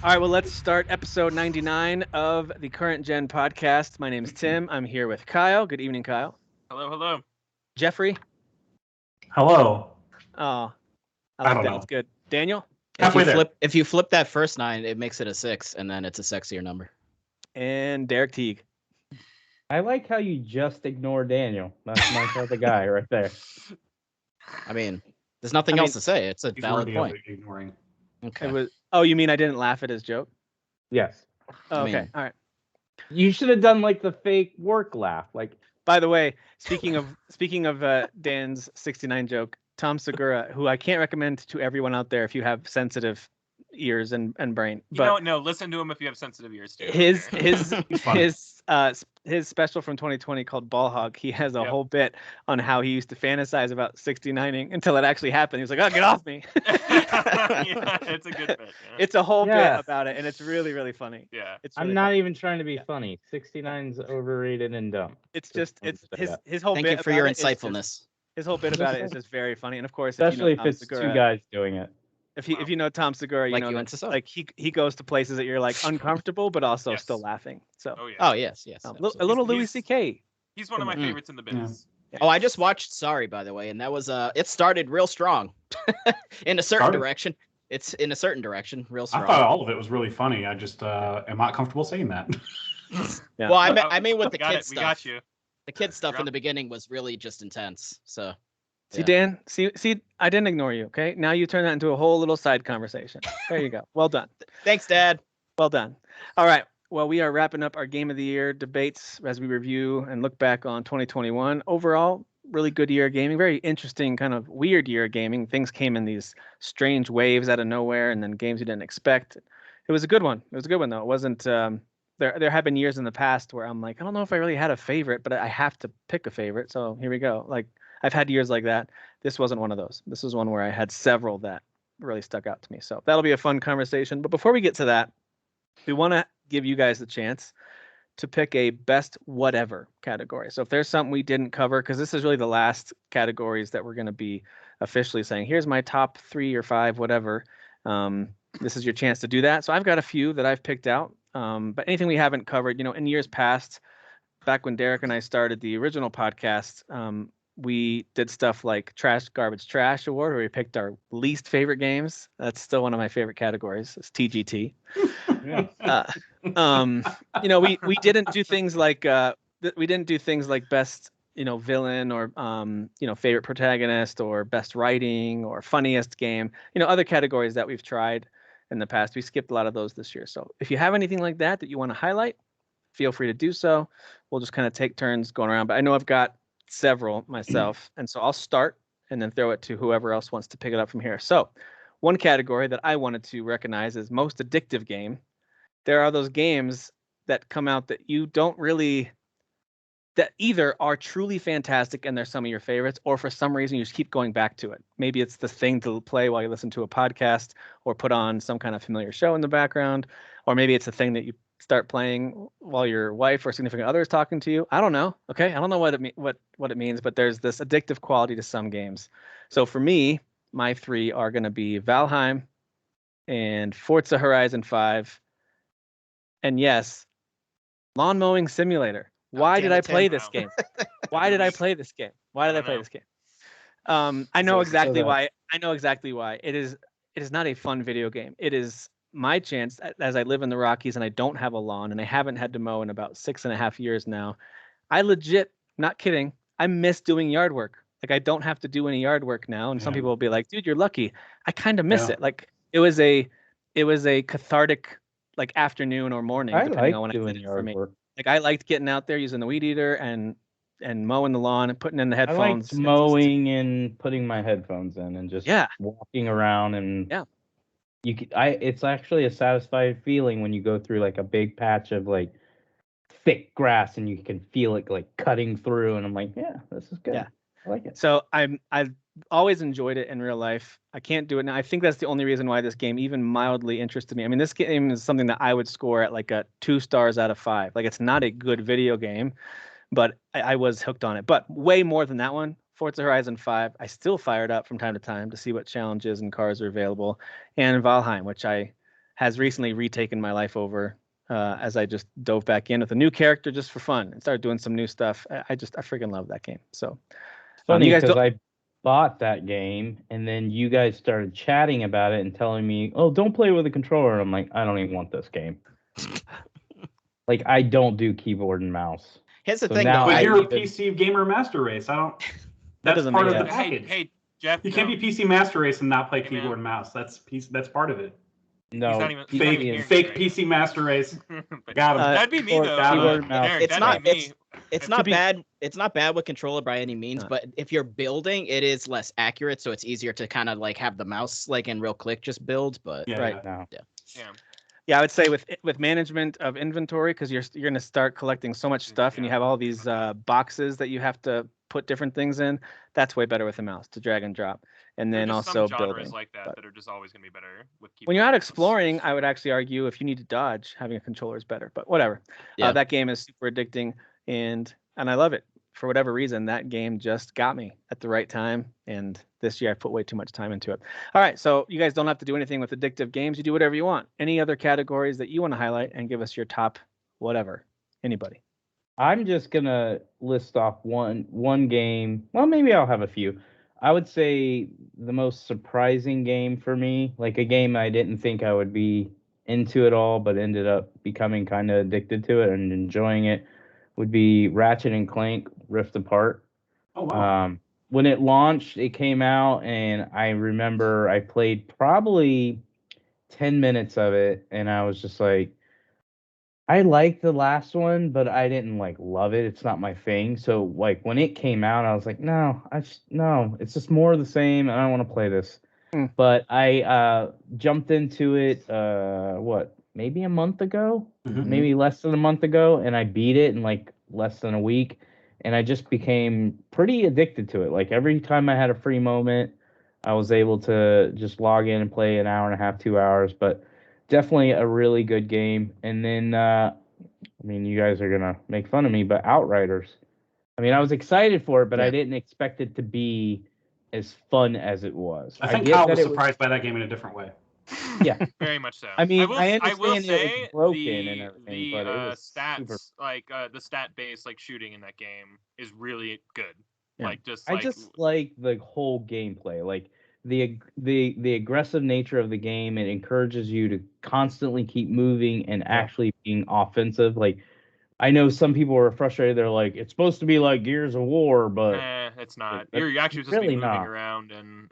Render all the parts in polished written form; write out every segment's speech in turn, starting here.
All right, well, let's start episode 99 of the Current Gen podcast. My name is Tim. I'm here with Kyle. Good evening, Kyle. Hello, hello. Jeffrey. Hello. Oh, I I like don't that. know. It's good. Daniel Halfway there. If you flip that first 9, it makes it a 6, and then it's a sexier number. and Derek Teague. I like how you just ignore Daniel. That's my type of guy right there. I mean, there's nothing else to say. It's a He's valid worthy of point. ignoring. Okay. It was. Oh, you mean I didn't laugh at his joke? Yes. Oh, I okay. mean- All right. You should have done like the fake work laugh. Like, By the way, speaking of Dan's 69 joke, Tom Segura, who I can't recommend to everyone out there if you have sensitive ears and brain, You but don't know. Listen to him if you have sensitive ears too. his Okay. funny. his special from 2020 called Ball Hog. He has a Yep. whole bit on how he used to fantasize about 69ing until it actually happened. He was like, "Oh, get off me!" Yeah, it's a good bit. Yeah. It's a whole Yeah. bit about it, and it's really really funny. yeah. It's I'm really not funny. even trying to be funny. 69's overrated and dumb. It's just just wanted it's to say his that. his whole Thank bit you for about your it is just- insightfulness. his whole bit about it is just very funny, and of course, Especially if if you know it's Tom two Segura, guys doing it. if you know Tom Segura, you Like know you that, and Cecile. like he goes to places that you're like uncomfortable, but also Yes. still laughing. So Oh yeah. Oh, yes. a Absolutely. little Louis He's- C.K. He's one of my Come on. favorites in the biz. Oh, I just watched Sorry, by the way, and that was it started real strong. In a certain Started? direction. It's in a certain direction, real I strong. thought all of it was really funny. I just am not comfortable saying that. Yeah. Well, I mean with the got kid it. stuff. We got you. The kid stuff You're in the up. beginning was really just intense. So See, Yeah. Dan, see, I didn't ignore you, okay? Now you turn that into a whole little side conversation. There you go. Well done. thanks, Dad. Well done. All right. Well, we are wrapping up our Game of the Year debates as we review and look back on 2021. Overall, really good year of gaming. Very interesting, kind of weird year of gaming. Things came in these strange waves out of nowhere, and then games you didn't expect. It was a good one. It was a good one, though. It wasn't. There have been years in the past where I'm like, I don't know if I really had a favorite, but I have to pick a favorite. So here we go. Like I've had years like that. This wasn't one of those. This was one where I had several that really stuck out to me. So that'll be a fun conversation. But before we get to that, we want to give you guys the chance to pick a best whatever category. So if there's something we didn't cover, because this is really the last categories that we're going to be officially saying, here's my top 3 or 5, whatever. This is your chance to do that. So I've got a few that I've picked out. But anything we haven't covered, in years past, back when Derek and I started the original podcast, we did stuff like Garbage Trash Award, where we picked our least favorite games. That's still one of my favorite categories. It's TGT. Yeah. We didn't do things like best villain or favorite protagonist or best writing or funniest game. Other categories that we've tried in the past. We skipped a lot of those this year. So if you have anything like that you want to highlight, feel free to do so. We'll just kind of take turns going around. But I know I've got several myself, and so I'll start and then throw it to whoever else wants to pick it up from here. So one category that I wanted to recognize is most addictive game. There are those games that come out that you don't really, that either are truly fantastic and they're some of your favorites, or for some reason you just keep going back to it. Maybe it's the thing to play while you listen to a podcast or put on some kind of familiar show in the background, or maybe it's a thing that you start playing while your wife or significant other is talking to you. I don't know. Okay, I don't know what it means, but there's this addictive quality to some games. So for me, my 3 are going to be Valheim and Forza Horizon 5, and yes, Lawn Mowing Simulator. Why did damn I it, play Tim. this game? Why did I play this game? Why did I I play don't this game? I know So exactly that- why. I know exactly why. It is not a fun video game. It is my chance, as I live in the Rockies and I don't have a lawn and I haven't had to mow in about 6.5 years now. I legit, not kidding, I miss doing yard work. Like I don't have to do any yard work now. And some Yeah. people will be like, dude, you're lucky. I kind of miss Yeah. it. Like it was a cathartic like afternoon or morning, I depending like on when I doing did it for yard me. work. Like I liked getting out there using the weed eater and mowing the lawn and putting in the I headphones. liked It's just- mowing and putting my headphones in and just Yeah. walking around and Yeah. It's actually a satisfying feeling when you go through like a big patch of like thick grass and you can feel it like cutting through, and I'm like, yeah, this is good. Yeah. I like it. So I've always enjoyed it in real life. I can't do it now. I think that's the only reason why this game even mildly interested me. I mean, this game is something that I would score at like a 2 stars out of 5. Like it's not a good video game, but I was hooked on it. But way more than that one. Forza Horizon 5, I still fire it up from time to time to see what challenges and cars are available, and Valheim, which I has recently retaken my life over as I just dove back in with a new character just for fun and started doing some new stuff. I freaking love that game. So Funny you guys because don't- I bought that game and then you guys started chatting about it and telling me, "Oh, don't play with a controller." And I'm like, I don't even want this game. Like, I don't do keyboard and mouse. Here's the So thing, now though. But I you're a even- PC gamer master race. I don't. That That's doesn't part make of the sense. package. Hey, Jeff. You can't no. be PC master race and not play Hey, man. keyboard and mouse. That's part of it. No, He's not even Fake hearing fake you right PC master race. But Got him. that'd be me keyboard- though. keyboard and mouse. Derek, It's that'd not. be me. It's To not be- bad. It's not bad with controller by any means, No. but if you're building, it is less accurate, so it's easier to kind of like have the mouse like in real click just build. But Yeah, Right. yeah. no. Yeah. Yeah, I would say with management of inventory, because you're going to start collecting so much stuff, and you Yeah. have all these boxes that you have to put different things in. That's way better with a mouse to drag and drop, and There are then just also some genres building. like that but- that are just always gonna be better with keyboard. When you're out and mouse. exploring, I would actually argue if you need to dodge, having a controller is better. But whatever. Yeah. That game is super addicting, and I love it. For whatever reason, that game just got me at the right time. And this year, I put way too much time into it. All right, so you guys don't have to do anything with addictive games. You do whatever you want. Any other categories that you want to highlight and give us your top whatever? Anybody? I'm just gonna list off one game. Well, maybe I'll have a few. I would say the most surprising game for me, like a game I didn't think I would be into at all, but ended up becoming kind of addicted to it and enjoying it, would be Ratchet and Clank Rift Apart. Oh wow. When it launched, it came out, and I remember I played probably 10 minutes of it, and I was just like, I liked the last one, but I didn't like love it. It's not my thing. So like when it came out, I was like, no, it's just more of the same. I don't want to play this. Mm. But I jumped into it maybe a month ago, Mhm. maybe less than a month ago, and I beat it in like less than a week, and I just became pretty addicted to it. Like every time I had a free moment, I was able to just log in and play an hour and a half, 2 hours, but definitely a really good game. And then, I mean, you guys are going to make fun of me, but Outriders. I mean, I was excited for it, but I Yeah. didn't expect it to be as fun as it was. I think get Kyle that was it surprised by that game in a different way. Yeah. Very much so. I mean, I will I understand it was say broken the, and everything, the but it was stats, super- like the stat-based like shooting in that game is really good. Yeah. Like just I like just like the whole gameplay, like the aggressive nature of the game. It encourages you to constantly keep moving and actually being offensive. Like I know some people are frustrated. They're like, it's supposed to be like Gears of War, but it's not. that's You're actually supposed to really be moving not. around and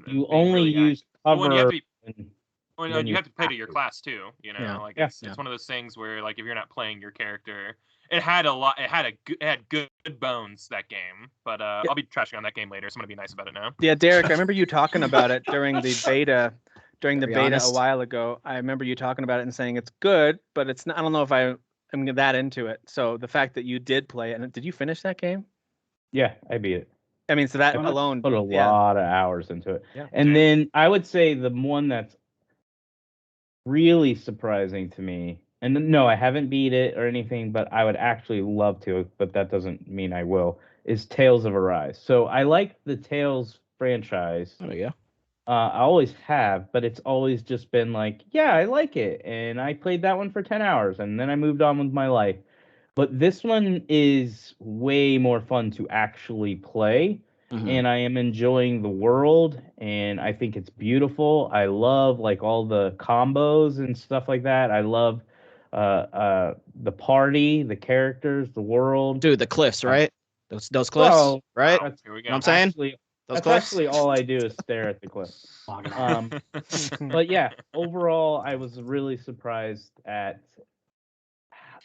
you being only really use Well, when you have cover. to and- Well, when you you have to play to have your to. class too. You know, Yeah. like Yeah. it's one of those things where like if you're not playing your character, it had a lot. It had good bones that game. But I'll be trashing on that game later, so I'm gonna be nice about it now. Yeah, Derek, I remember you talking about it during the beta. During the Very beta honest. a while ago, I remember you talking about it and saying it's good, but it's not. I don't know if I am that into it. So the fact that you did play it, and did you finish that game? Yeah, I beat it. I mean, so that I alone, Put a yeah. lot of hours into it. Yeah. And Yeah. then I would say the one that's really surprising to me, and no, I haven't beat it or anything, but I would actually love to, but that doesn't mean I will, is Tales of Arise. So I like the Tales franchise. there we go. I always have, but it's always just been like, yeah, I like it. And I played that one for 10 hours and then I moved on with my life. But this one is way more fun to actually play. Mhm. And I am enjoying the world and I think it's beautiful. I love like all the combos and stuff like that. I love the party, the characters, the world. Dude, the cliffs, right? Those cliffs, Well, right? Wow, That's, here we You go. know what I'm saying? actually, Those that's cliffs. actually all I do is stare at the cliff. Log it on. But yeah, overall, I was really surprised at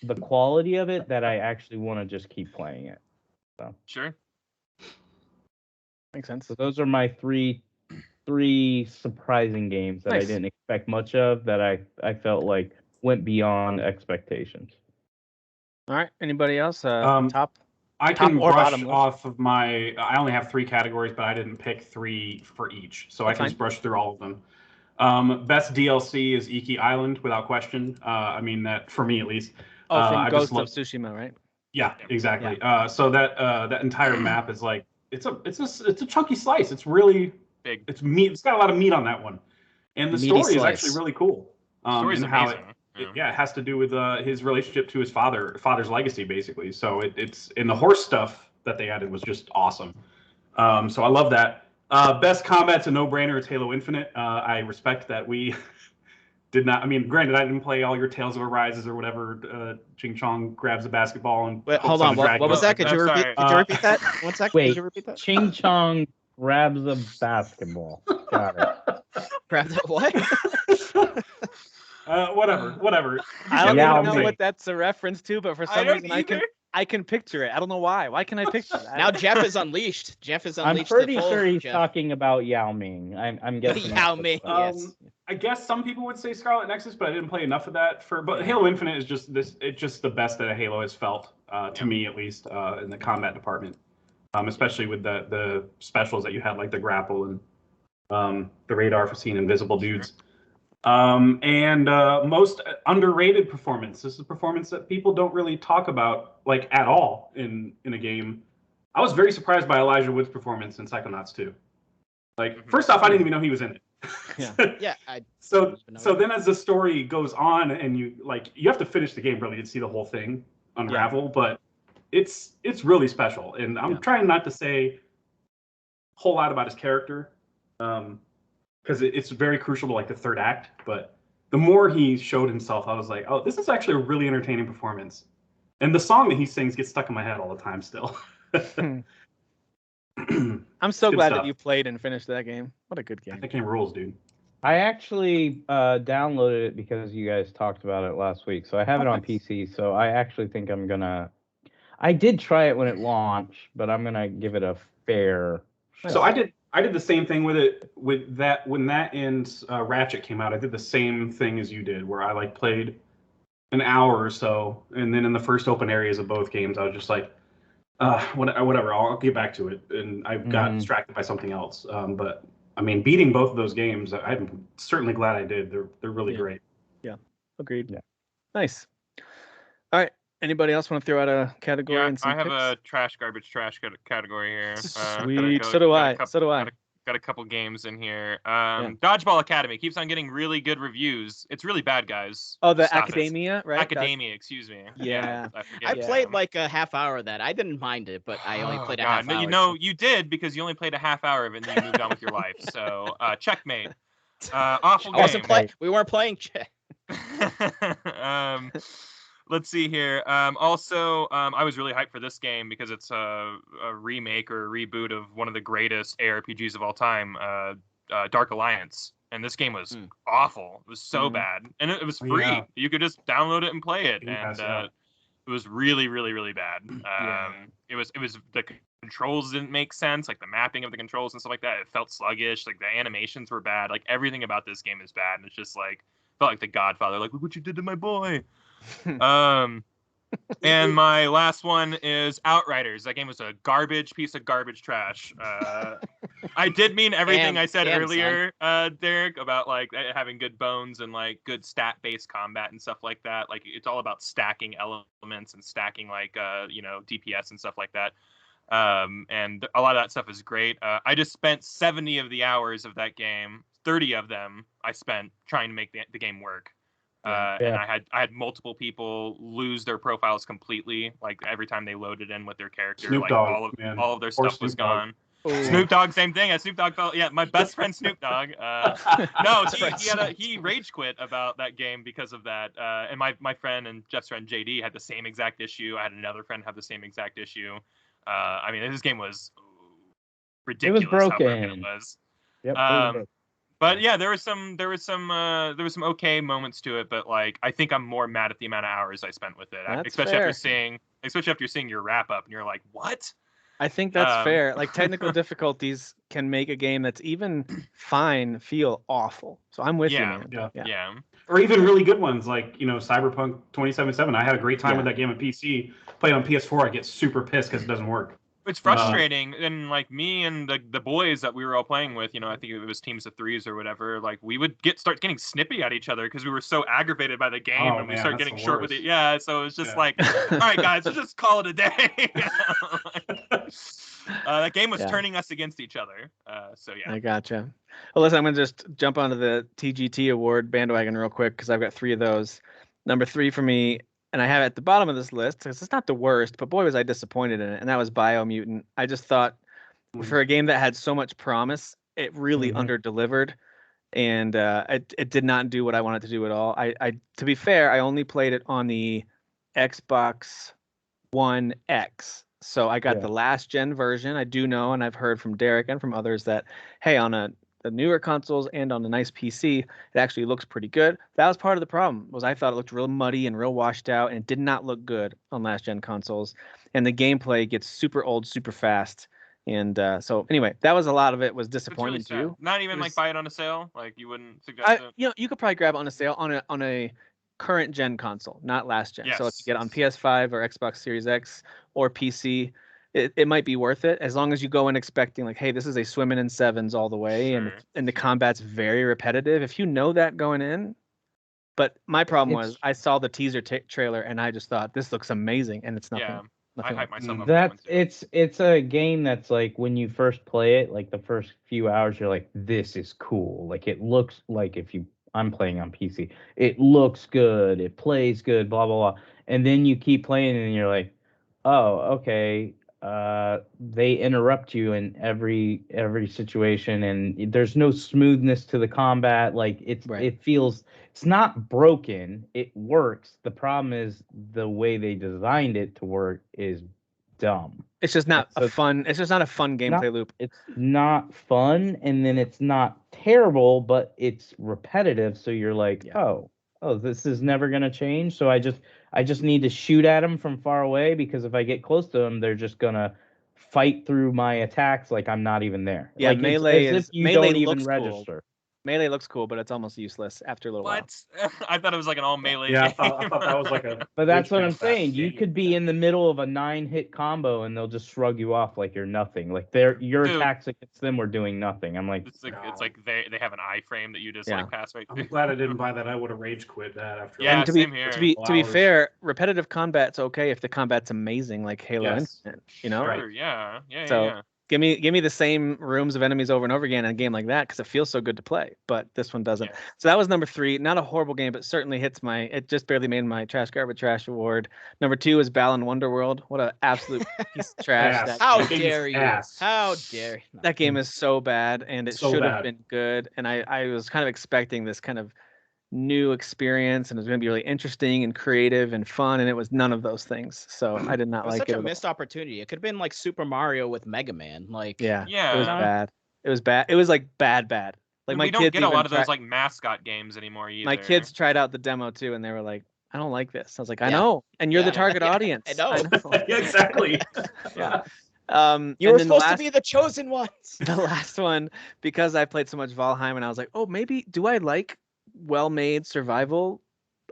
the quality of it that I actually want to just keep playing it. Sure. Makes sense. So those are my three surprising games that I Nice. didn't expect much of, that I felt like went beyond expectations. All right. Anybody else? Top? I Top can or brush bottom list? off of my. I only have 3 categories, but I didn't pick 3 for each, so That's I can fine. just brush through all of them. Best DLC is Iki Island, without question. I mean that for me at least. Oh, from I Ghost just of Tsushima, right? Yeah, exactly. So that entire map is like it's a chunky slice. It's really Big. it's meat. It's got a lot of meat on that one, and the Meaty story is slice. actually really cool. Story's and how amazing. it has to do with his relationship to his father's legacy, basically. So it's in the horse stuff that they added was just awesome. So I love that. Best combat's a no-brainer. It's Halo Infinite. I respect that we did not. I mean, granted, I didn't play all your Tales of Arises or whatever. Ching Chong grabs a basketball and Wait, hold on. What was that? Could you repeat? Could you repeat that? 1 second. Wait, Could you repeat that? Ching Chong grabs a basketball. Got it. Grab that. What? Whatever. I don't Yeah, even know me. what that's a reference to, but for I some don't reason either. I can picture it. I don't know why. Why can I picture that? Now Jeff is unleashed. Jeff is I'm unleashed. pretty the full sure he's Jeff. talking about Yao Ming. I'm guessing. Yao that's Ming. what- Yes. I guess some people would say Scarlet Nexus, but I didn't play enough of that But Halo Infinite is just this. It's just the best that a Halo has felt to me, at least, in the combat department. Especially with the specials that you had, like the grapple and the radar for seeing invisible dudes. And most underrated performance. This is a performance that people don't really talk about, like, at all in a game. I was very surprised by Elijah Wood's performance in Psychonauts 2. Like, first off, I didn't even know he was in it. Yeah. Yeah. So then as the story goes on and you have to finish the game really to see the whole thing unravel, but it's really special. And I'm trying not to say a whole lot about his character, because it's very crucial to like the third act. But the more he showed himself, I was like, oh, this is actually a really entertaining performance. And the song that he sings gets stuck in my head all the time still. I'm so Good glad stuff. that you played and finished that game. What a good game. That game rules, dude. I actually downloaded it because you guys talked about it last week, so I have it on PC. So I actually think I'm gonna. I did try it when it launched, but I'm gonna give it a fair. So I did the same thing with it when that and Ratchet came out. I did the same thing as you did, where I like played an hour or so, and then in the first open areas of both games, I was just like, whatever, I'll get back to it, and I got distracted by something else. But I mean, beating both of those games, I'm certainly glad I did. They're really great. Yeah, agreed. Yeah. Nice. All right. Anybody else want to throw out a category? Yeah, and some I have picks? a trash category here. Sweet. So do I. Got a couple games in here. Dodgeball Academy keeps on getting really good reviews. It's really bad, guys. Oh, the Stop it. Academia, right? Academia, excuse me. Yeah. I I forget. played like a half hour of that. I didn't mind it, but I only played a half hour. You know, you did because you only played a half hour of it and then you moved on with your life. So, checkmate. Awful game. I wasn't playing. We weren't playing. Let's see here. Also, I was really hyped for this game because it's a remake or a reboot of one of the greatest ARPGs of all time, Dark Alliance. And this game was awful. It was so bad, and it was free. Yeah. You could just download it and play it, Yes, and it was really, really, really bad. It was the controls didn't make sense, like the mapping of the controls and stuff like that. It felt sluggish. Like the animations were bad. Like everything about this game is bad. And it's just like felt like The Godfather. Like, look what you did to my boy. And my last one is Outriders. That game was a piece of garbage trash. I did mean everything I said earlier, Derek, about like having good bones and like good stat-based combat and stuff like that. Like it's all about stacking elements and stacking like DPS and stuff like that. And a lot of that stuff is great. I just spent 70 of the hours of that game. 30 of them I spent trying to make the game work. And I had multiple people lose their profiles completely. Like every time they loaded in with their character, Snoop like Dogg, all of their stuff was gone. Ooh. Snoop Dogg, same thing. Snoop Dogg felt, my best friend Snoop Dogg. No, he rage quit about that game because of that. And my friend and Jeff's friend JD had the same exact issue. I had another friend have the same exact issue. I mean, this game was ridiculous. It was broken. How broken it was. Yep. But yeah, there was some okay moments to it, but like I think I'm more mad at the amount of hours I spent with it, That's especially fair. after seeing your wrap up and you're like, what? I think that's fair. Like technical difficulties can make a game that's even fine feel awful. So I'm with you, man. Yeah. Or even really good ones like Cyberpunk 2077. I had a great time with that game on PC. Played on PS4, I get super pissed because it doesn't work. It's frustrating, and like me and the boys that we were all playing with, I think it was teams of threes or whatever. Like we would start getting snippy at each other because we were so aggravated by the game, and we started getting short with it. Yeah, so it was just like, all right, guys, let's just call it a day. That game was Yeah. turning us against each other. So yeah. I gotcha. Well, listen, I'm gonna just jump onto the TGT award bandwagon real quick because I've got 3 of those. Number 3 for me, and I have it at the bottom of this list because it's not the worst, but boy was I disappointed in it, and that was Biomutant. I just thought for a game that had so much promise, it really underdelivered, and it did not do what I wanted to do at all. I to be fair, I only played it on the Xbox One X. So I got the last gen version. I do know, and I've heard from Derek and from others that, hey, on the newer consoles and on a nice PC, it actually looks pretty good. That was part of the problem. Was I thought it looked real muddy and real washed out, and it did not look good on last gen consoles. And the gameplay gets super old, super fast. And so anyway, that was a lot of it. Was disappointment really too. Not even like buy it on a sale. Like you wouldn't suggest it. You could probably grab it on a sale on a current gen console, not last gen. Yes. So if you get on PS5 or Xbox Series X or PC, it might be worth it as long as you go in expecting like, hey, this is a swimming in sevens all the way, and the combat's very repetitive. If you know that going in, but my problem was I saw the teaser trailer and I just thought this looks amazing, and it's nothing. Yeah, nothing I hype myself up. That's it's a game that's like when you first play it, like the first few hours, you're like, this is cool. Like it looks like I'm playing on PC. It looks good. It plays good. Blah blah blah. And then you keep playing, and you're like, oh, okay. They interrupt you in every situation, and there's no smoothness to the combat. Like it feels it's not broken. It works. The problem is the way they designed it to work is dumb. It's just not a fun. It's just not a fun gameplay loop. It's not fun, and then it's not terrible, but it's repetitive. So you're like, oh, this is never gonna change. So I just need to shoot at them from far away, because if I get close to them, they're just gonna fight through my attacks like I'm not even there. Yeah, like melee it's as is if you melee don't even looks register. Cool. Melee looks cool, but it's almost useless after a little while. I thought it was like an all melee. Yeah, game. I thought that was like a. But that's what I'm saying. You could be in the middle of a 9-hit combo and they'll just shrug you off like you're nothing. Like your attacks against them were doing nothing. I'm like, it's like they have an iframe that you just like pass right through. I'm glad I didn't buy that. I would have rage quit that after. Yeah, and same here. To be fair, repetitive combat's okay if the combat's amazing, like Halo Infinite. You know, sure, yeah. So give me the same rooms of enemies over and over again in a game like that, because it feels so good to play. But this one doesn't. Yeah. So that was number 3. Not a horrible game, but certainly hits it just barely made my trash garbage trash award. Number 2 is Balan Wonderworld. What an absolute piece of trash! How dare you? How dare you? That game is so bad, and it should have been good. And I was kind of expecting this kind of new experience, and it was going to be really interesting and creative and fun, and it was none of those things. So I did not like it. Such a missed opportunity. It could have been like Super Mario with Mega Man. Like yeah, it was bad. It was bad. It was like bad. Like we don't get a lot of those like mascot games anymore either. My kids tried out the demo too, and they were like, I don't like this. I was like, I know, and you're the target audience. I know. Yeah, exactly. Yeah. You were supposed to be the chosen ones. The last one, because I played so much Valheim, and I was like, oh, maybe do I like well-made survival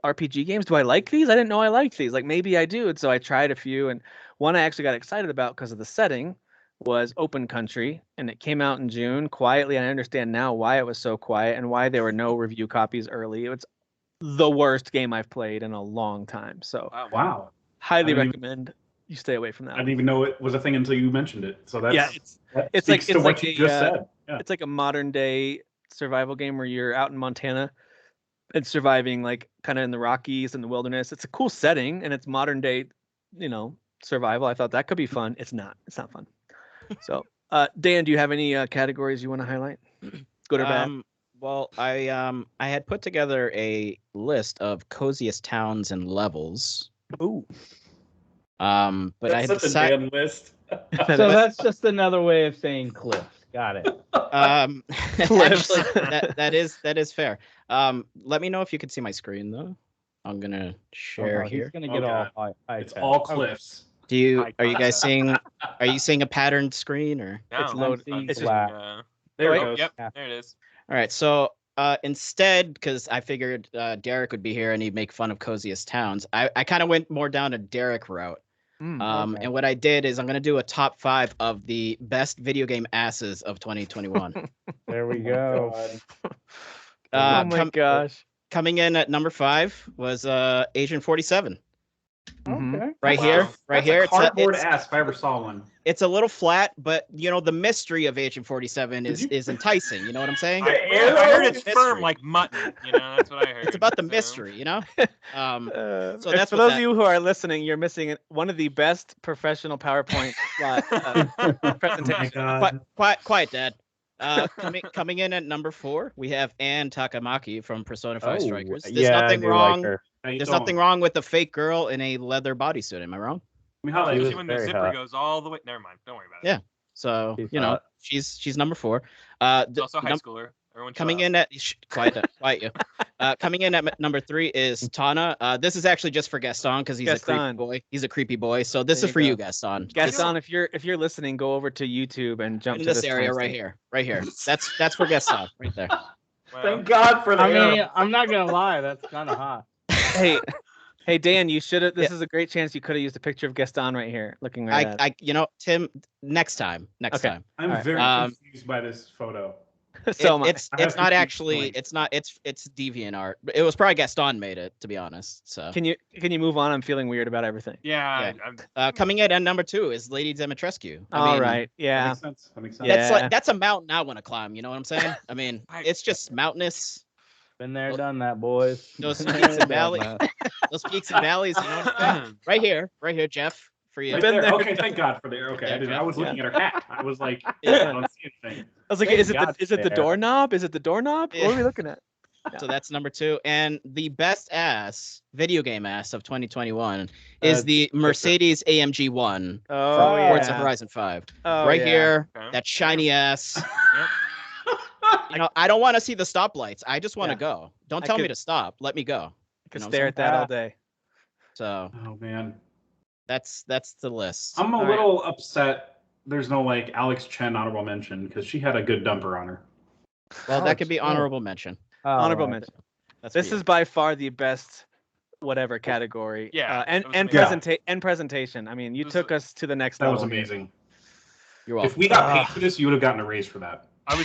RPG games? Do I like these? I didn't know I liked these. Like maybe I do. And so I tried a few, and one I actually got excited about because of the setting was Open Country, and it came out in June quietly. And I understand now why it was so quiet and why there were no review copies early. It's the worst game I've played in a long time. So wow, highly recommend you stay away from that. I didn't even know it was a thing until you mentioned it. So that's it's like what you just said. Yeah. It's like a modern day survival game where you're out in Montana and surviving like kind of in the Rockies and the wilderness. It's a cool setting, and it's modern day, survival. I thought that could be fun. It's not fun. So, Dan, do you have any categories you want to highlight? Good or bad? Well, I had put together a list of coziest towns and levels. Ooh. But that's I had such a damn list. So that's just another way of saying cliffs. Got it. Actually, that is fair. Let me know if you can see my screen though. I'm gonna share here. He's gonna get all it's all cliffs. Are you guys seeing? Are you seeing a patterned screen or? No, it's loaded. It's There it goes. Yep, there it is. All right, so instead, because I figured Derek would be here and he'd make fun of coziest towns, I kind of went more down a Derek route. Okay. And what I did is I'm going to do a top 5 of the best video game asses of 2021. There we go. Oh my gosh. Coming in at number 5 was Agent 47. Okay. Right here. That's a cardboard ass if I ever saw one. It's a little flat, but the mystery of Agent 47 is enticing. You know what I'm saying? I heard it's firm like mutton. That's what I heard. It's about the mystery, so that's for those of you who are listening, you're missing one of the best professional PowerPoint presentations. Oh my God. Quiet, Dad. Coming in at number 4, we have Anne Takamaki from Persona 5 Strikers. There's nothing wrong. There's nothing wrong with a fake girl in a leather bodysuit. Am I wrong? Especially when the zipper goes all the way. Never mind. Don't worry about it. Yeah. So she's number 4. She's also a high schooler. Everyone coming in at quiet you. Coming in at number 3 is Tana. This is actually just for Gaston because he's a creepy boy. He's a creepy boy. So this is for you, Gaston. Gaston, if you're listening, go over to YouTube and jump in to this area right here. Right here. That's for Gaston right there. Wow. Thank God for that. I mean, I'm not gonna lie, that's kind of hot. Hey Dan, you should have. This is a great chance you could have used a picture of Gaston right here, looking right at. Tim, next time. I'm very confused by this photo. So it's not actually. It's deviant art. It was probably Gaston made it, to be honest. So can you move on? I'm feeling weird about everything. Yeah. Coming in at number 2 is Lady Dimitrescu. All right. Yeah. That makes sense. That's a mountain I want to climb. You know what I'm saying? I mean, it's just mountainous. Been there, done that, boys. Those peaks and valleys. Those peaks and valleys. You know what I'm saying? Right here, Jeff. For you. Right there. Okay, thank God for there. Okay, I was looking at her hat. I was like, I don't see anything. I was like, is it the doorknob? Is it the doorknob? Yeah. What are we looking at? So that's number 2, and the best video game ass of 2021 is the Mercedes AMG 1 from Forza Horizon 5. Here, that shiny ass. I don't want to see the stoplights. I just want to go. Don't tell me to stop. Let me go. I could stare at that all day. So. Oh man. That's the list. I'm a little upset. There's no Alex Chen honorable mention because she had a good dumper on her. Well, that could be honorable mention. Honorable mention. This is by far the best whatever category. Yeah. And presentation. I mean, you took us to the next level. That was amazing. You're welcome. If we got paid for this, you would have gotten a raise for that. I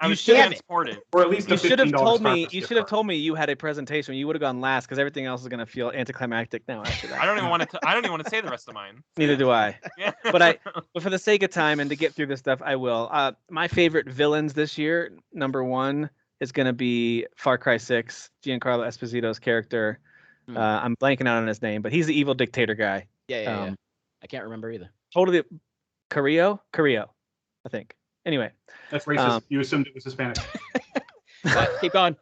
was transported. Or at least you should have told me. You should have told me you had a presentation. You would have gone last because everything else is going to feel anticlimactic now after that. I don't even want to say the rest of mine. Neither do I. Yeah. But for the sake of time and to get through this stuff, I will. My favorite villains this year, number 1 is going to be Far Cry 6, Giancarlo Esposito's character. I'm blanking out on his name, but he's the evil dictator guy. Yeah. I can't remember either. Totally, Carrillo, I think. Anyway, that's racist. You assumed it was Hispanic. Keep going.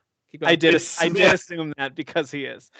I did assume that because he is.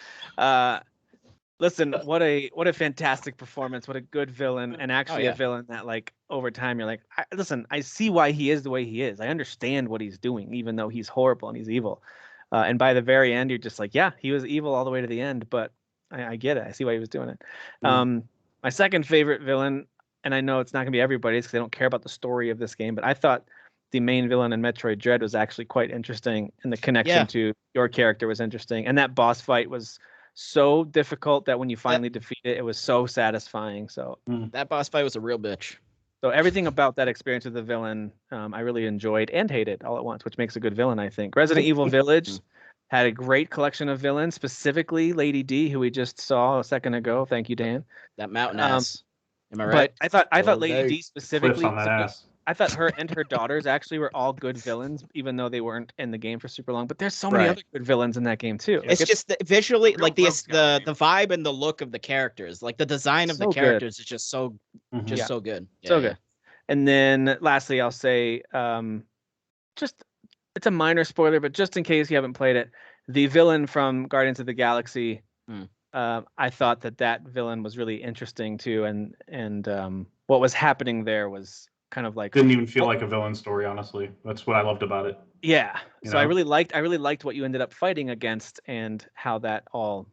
Listen, what a fantastic performance! What a good villain, and actually a villain that over time you're like, listen, I see why he is the way he is. I understand what he's doing, even though he's horrible and he's evil. And by the very end, you're just like, yeah, he was evil all the way to the end, but I get it. I see why he was doing it. My second favorite villain. And I know it's not going to be everybody's because they don't care about the story of this game, but I thought the main villain in Metroid Dread was actually quite interesting, and the connection to your character was interesting. And that boss fight was so difficult that when you finally defeat it, it was so satisfying. So that boss fight was a real bitch. So everything about that experience with the villain, I really enjoyed and hated all at once, which makes a good villain, I think. Resident Evil Village had a great collection of villains, specifically Lady D, who we just saw a second ago. Thank you, Dan. That mountain ass. Am I right? But I thought Lady D specifically. I thought her and her daughters actually were all good villains, even though they weren't in the game for super long. But there's so many other good villains in that game too. It's just visually, the vibe and the look of the characters, the design of the characters is just so so good. So good. And then lastly, I'll say, just it's a minor spoiler, but just in case you haven't played it, the villain from Guardians of the Galaxy. I thought that villain was really interesting too, and what was happening there was kind of didn't even feel like a villain story. Honestly, that's what I loved about it. Yeah, so I really liked what you ended up fighting against and how that all.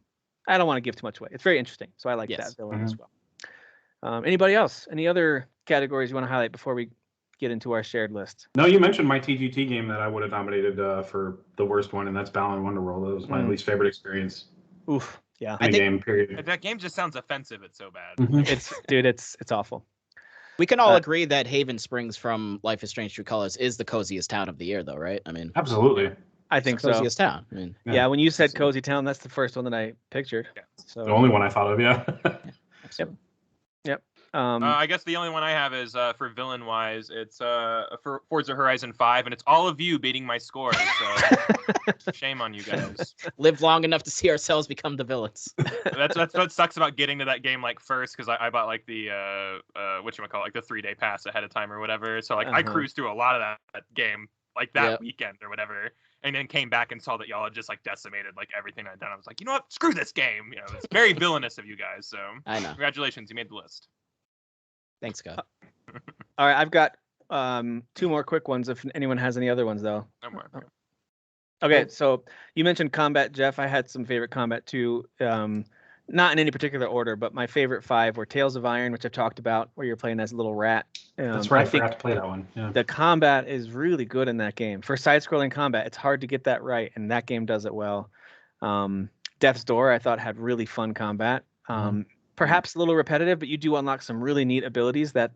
I don't want to give too much away. It's very interesting, so I like that villain as well. Anybody else? Any other categories you want to highlight before we get into our shared list? No, you mentioned my TGT game that I would have nominated for the worst one, and that's Balan Wonderworld. That was my least favorite experience. Oof. Yeah. Period. That game just sounds offensive. It's so bad. It's awful. We can all agree that Haven Springs from Life is Strange True Colors is the coziest town of the year, though, right? I mean, absolutely. I think so. Coziest town. I mean, yeah, when you said cozy town, that's the first one that I pictured. Yeah. So the only one I thought of. Yeah. Yep. I guess the only one I have is for villain wise. It's for Forza Horizon 5, and it's all of you beating my score. So shame on you guys. Live long enough to see ourselves become the villains. That's what sucks about getting to that game like first, because I bought like the whatchamacallit, like the 3-day pass ahead of time or whatever. So like I cruised through a lot of that game like that weekend or whatever, and then came back and saw that y'all had just like decimated like everything I'd done. I was like, you know what? Screw this game. You know, it's very villainous of you guys. So I know. Congratulations, you made the list. Thanks, Scott. All right, I've got 2 more quick ones. If anyone has any other ones, though. No more. Okay, so you mentioned combat, Jeff. I had some favorite combat too. Not in any particular order, but my favorite 5 were Tales of Iron, which I've talked about, where you're playing as a little rat. That's right. I forgot to play that one. Yeah. The combat is really good in that game. For side-scrolling combat, it's hard to get that right, and that game does it well. Death's Door, I thought, had really fun combat. Perhaps a little repetitive, but you do unlock some really neat abilities that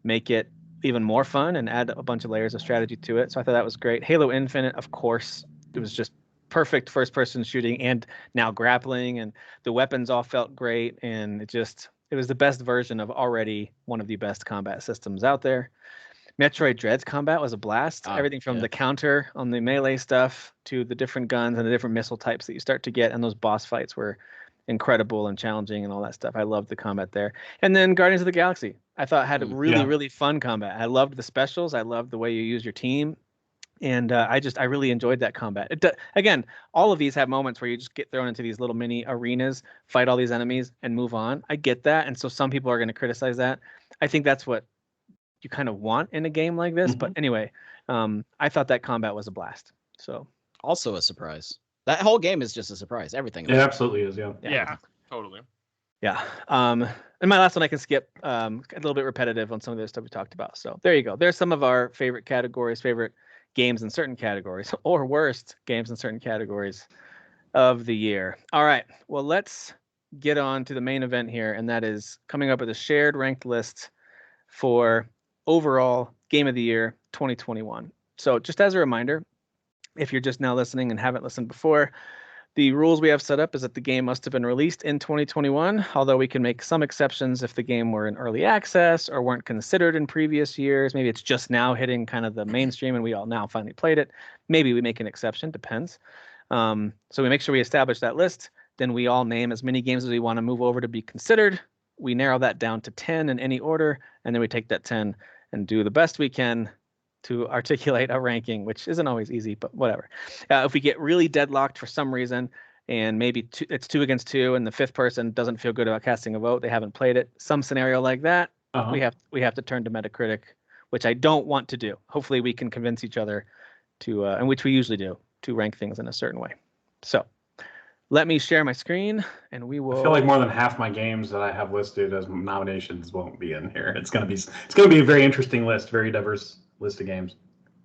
make it even more fun and add a bunch of layers of strategy to it. So I thought that was great. Halo Infinite, of course, it was just perfect first-person shooting and now grappling, and the weapons all felt great, and it was the best version of already one of the best combat systems out there. Metroid Dread's combat was a blast. Everything from the counter on the melee stuff to the different guns and the different missile types that you start to get, and those boss fights were incredible and challenging and all that stuff. I loved the combat there. And then Guardians of the Galaxy, I thought had really fun combat. I loved the specials. I loved the way you use your team. And I really enjoyed that combat. Again, all of these have moments where you just get thrown into these little mini arenas, fight all these enemies, and move on. I get that. And so some people are going to criticize that. I think that's what you kind of want in a game like this. But anyway, I thought that combat was a blast. So also a surprise. That whole game is just a surprise. Everything. It absolutely is. Yeah, totally. Yeah. And my last one I can skip. A little bit repetitive on some of the stuff we talked about. So there you go. There's some of our favorite categories, favorite games in certain categories, or worst games in certain categories of the year. All right. Well, let's get on to the main event here, and that is coming up with a shared ranked list for overall Game of the Year 2021. So just as a reminder, if you're just now listening and haven't listened before, the rules we have set up is that the game must have been released in 2021, although we can make some exceptions if the game were in early access or weren't considered in previous years. Maybe it's just now hitting kind of the mainstream and we all now finally played it. Maybe we make an exception, depends. So we make sure we establish that list. Then we all name as many games as we want to move over to be considered. We narrow that down to 10 in any order, and then we take that 10 and do the best we can to articulate a ranking, which isn't always easy, but whatever. If we get really deadlocked for some reason, and maybe it's 2 against 2, and the 5th person doesn't feel good about casting a vote, they haven't played it, some scenario like that, we have to turn to Metacritic, which I don't want to do. Hopefully we can convince each other to, and which we usually do, to rank things in a certain way. So let me share my screen, and we will. I feel like more than half my games that I have listed as nominations won't be in here. It's gonna be a very interesting list, very diverse list of games.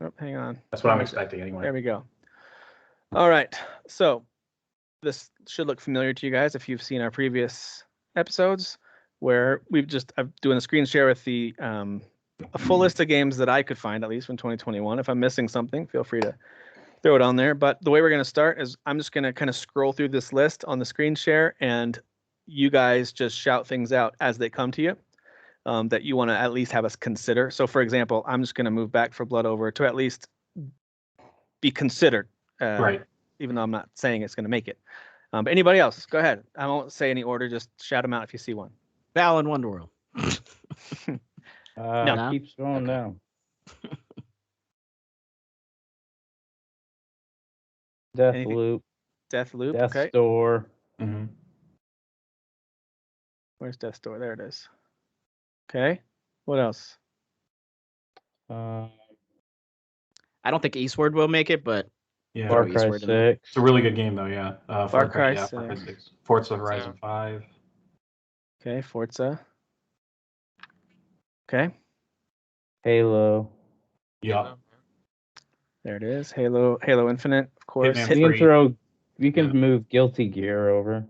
Oh, hang on. That's what I'm expecting anyway. There we go. All right. So this should look familiar to you guys if you've seen our previous episodes, where I'm doing a screen share with the a full list of games that I could find, at least from 2021. If I'm missing something, feel free to throw it on there. But the way we're going to start is I'm just going to kind of scroll through this list on the screen share, and you guys just shout things out as they come to you. That you want to at least have us consider. So, for example, I'm just going to move Back 4 Blood over to at least be considered, right? Even though I'm not saying it's going to make it. But anybody else, go ahead. I won't say any order. Just shout them out if you see one. Balan Wonderworld. No, keep scrolling down. Deathloop. Deathloop. Death's Okay. Door. Mm-hmm. Where's Death's Door? There it is. Okay. What else? I don't think Eastward will make it, but yeah, Far Cry 6. It's a really good game though. Yeah. Far Cry 6. Forza Horizon 5. Okay, Forza. Okay. Halo. Yeah. There it is. Halo Infinite, of course. You can move Guilty Gear over.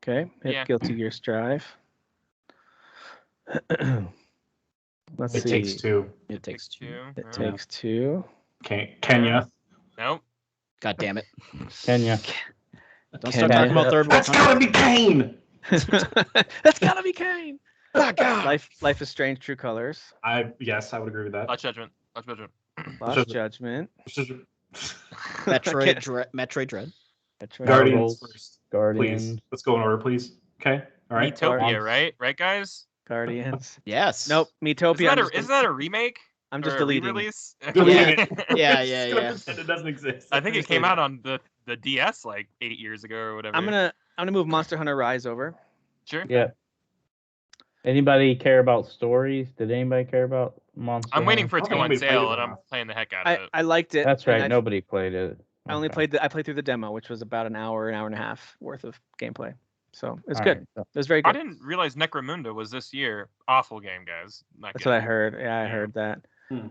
Okay. Hit Guilty Gear Strive. Let's see. It Takes Two. It Takes Two. It Takes Two. Kenya. Nope. God damn it. Kenya. Don't start talking about third world. That's gotta be Kane. That's gotta be Kane. Life is Strange: True Colors. Yes, I would agree with that. Lost Judgment. Lost Judgment. Lost Judgment. Metroid Dread. Guardians first. Guardians. Please. Let's go in order, please. Okay. All right. Metopia, right? Right, guys? Guardians. Yes. Nope. Metopia. Isn't that a remake? I'm just deleting. Release? Yeah. It doesn't exist. I think it came out on the DS like 8 years ago or whatever. I'm gonna move Monster Hunter Rise over. Sure. Yeah. Anybody care about stories? Did anybody care about Monster I'm waiting Hunter? for it to go on sale, and I'm playing the heck out of it. I liked it. That's right. Nobody played it. I only played through the demo, which was about an hour and a half worth of gameplay. So it's good. Right. It was very good. I didn't realize Necromunda was this year. Awful game, guys. That's what I heard. Yeah, I heard that.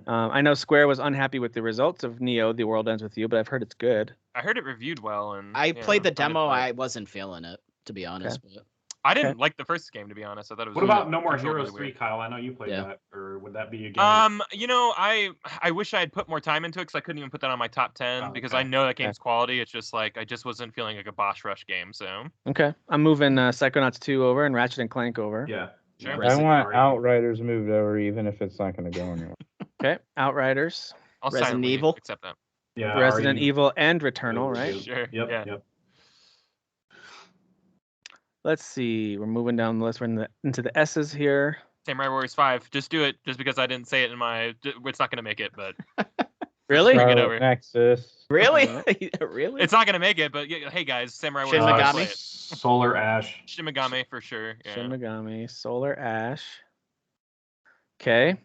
I know Square was unhappy with the results of Neo: The World Ends with You, but I've heard it's good. I heard it reviewed well, and I played the demo. I wasn't feeling it, to be honest. Okay. But I didn't like the first game, to be honest. I thought it was. What about No More controlled Heroes really 3, weird. Kyle? I know you played that, or would that be a game? I wish I had put more time into it because I couldn't even put that on my top 10 because I know that game's quality. It's just like I just wasn't feeling like a Boss Rush game. So okay, I'm moving Psychonauts 2 over and Ratchet and Clank over. Yeah. Sure. I want Outriders moved over, even if it's not going to go anywhere. Okay, Outriders. I'll Resident silently Evil. accept that. Yeah. Resident Evil and Returnal, right? Sure. Yep. Yeah. Yep. Let's see. We're moving down the list. We're into the S's here. Samurai Warriors 5. Just do it, just because I didn't say it in my. It's not gonna make it, but. Really? Bring it Scarlet over. Nexus. really, really, It's not gonna make it, but hey guys, Samurai Shin Warriors 5. Megami? Play it. Solar Ash. Shin Megami for sure. Yeah. Shin Megami, Solar Ash. Okay.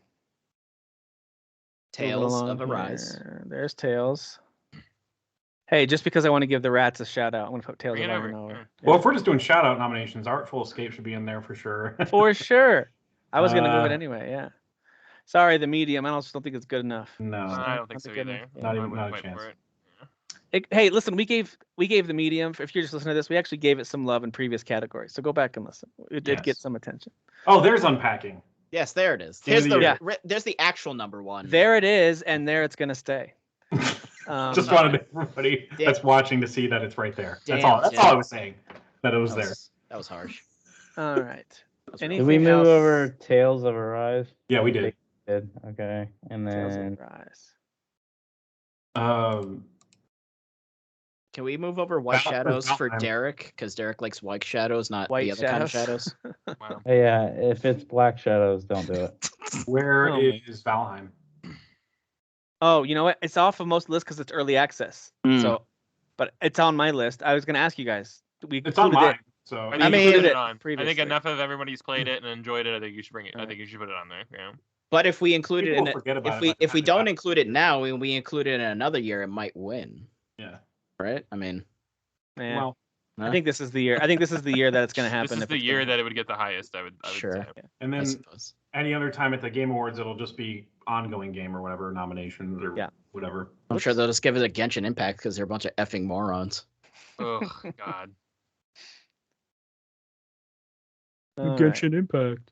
Tales Moving of along Arise. here. There's Tales. Hey, just because I want to give the rats a shout out, I'm gonna put Tales Bring of it over. Iron over. Yeah. Well, if we're just doing shout out nominations, Artful Escape should be in there for sure. For sure. I was gonna move it anyway. Yeah. Sorry, the medium. I don't think it's good enough. No. I don't think so good either. enough. Not I even- wouldn't not a fight chance. for it. Hey, listen, we gave the medium. If you're just listening to this, we actually gave it some love in previous categories. So go back and listen. It did get Yes. some attention. Oh, there's Unpacking. Yes, there it is. Game of Here's the the year. there's the actual number one. There it is, and there it's gonna stay. Just wanted everybody that's watching to see that it's right there. That's all. That's all I was saying. That it was there. That was harsh. All right. Did we Anything move else? over Tales of Arise? Yeah, we did. Did. Okay. And Tales then of Arise. Can we move over White Shadows for Valheim. Derek? Because Derek likes White Shadows, not White the other kind of Shadows. shadows. Wow. yeah, if it's Black Shadows, don't do it. Where Oh. is Valheim? Oh, you know what? It's off of most lists because it's early access. So, but it's on my list. I was gonna ask you guys. We It's on included mine. it. So I I think mean, you should put it it on. I previously. think enough of everybody's played it and enjoyed it. I think you should bring it. I Right. think you should put it on there. Yeah. But if we include it People in forget about if it we by the if we time it don't happens. include it now and we include it in another year, it might win, yeah. right? I mean, Man, Well, I think this is the year. I think this is the year that it's gonna happen. This is if the it's year gonna that it would get the highest. I would Sure. say. and I then suppose. any other time at the Game Awards, it'll just be ongoing game or whatever nominations or Yeah. whatever. I'm sure they'll just give it a Genshin Impact because they're a bunch of effing morons. Oh God. All right. Impact.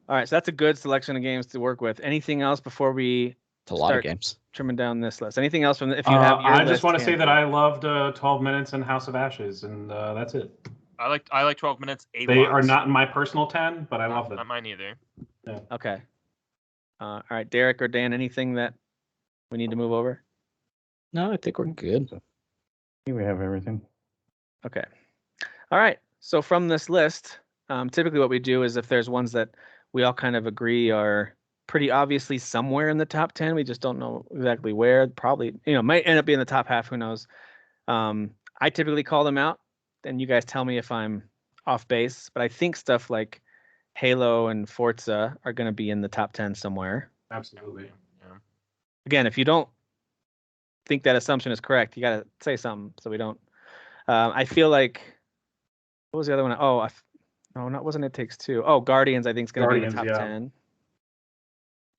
All right, so that's a good selection of games to work with. Anything else before we It's a lot of Start- games. trimming down this list? Anything else from if you have your I just list want to say that handy? I loved 12 Minutes and House of Ashes, and that's it. I like 12 minutes. They are not in my personal 10, but I love them. Not mine either. Okay. All right, Derek or Dan, anything that we need to move over? No, I think we're good. I think we have everything. Okay. All right. So from this list, typically what we do is if there's ones that we all kind of agree are pretty obviously somewhere in the top 10, we just don't know exactly where. Probably, might end up being the top half. Who knows? I typically call them out, and you guys tell me if I'm off base. But I think stuff like Halo and Forza are going to be in the top 10 somewhere. Absolutely. Yeah. Again, if you don't think that assumption is correct, you got to say something so we don't. I feel like, what was the other one? Oh, wasn't It Takes Two. Oh, Guardians, I think is going to be in the top Guardians,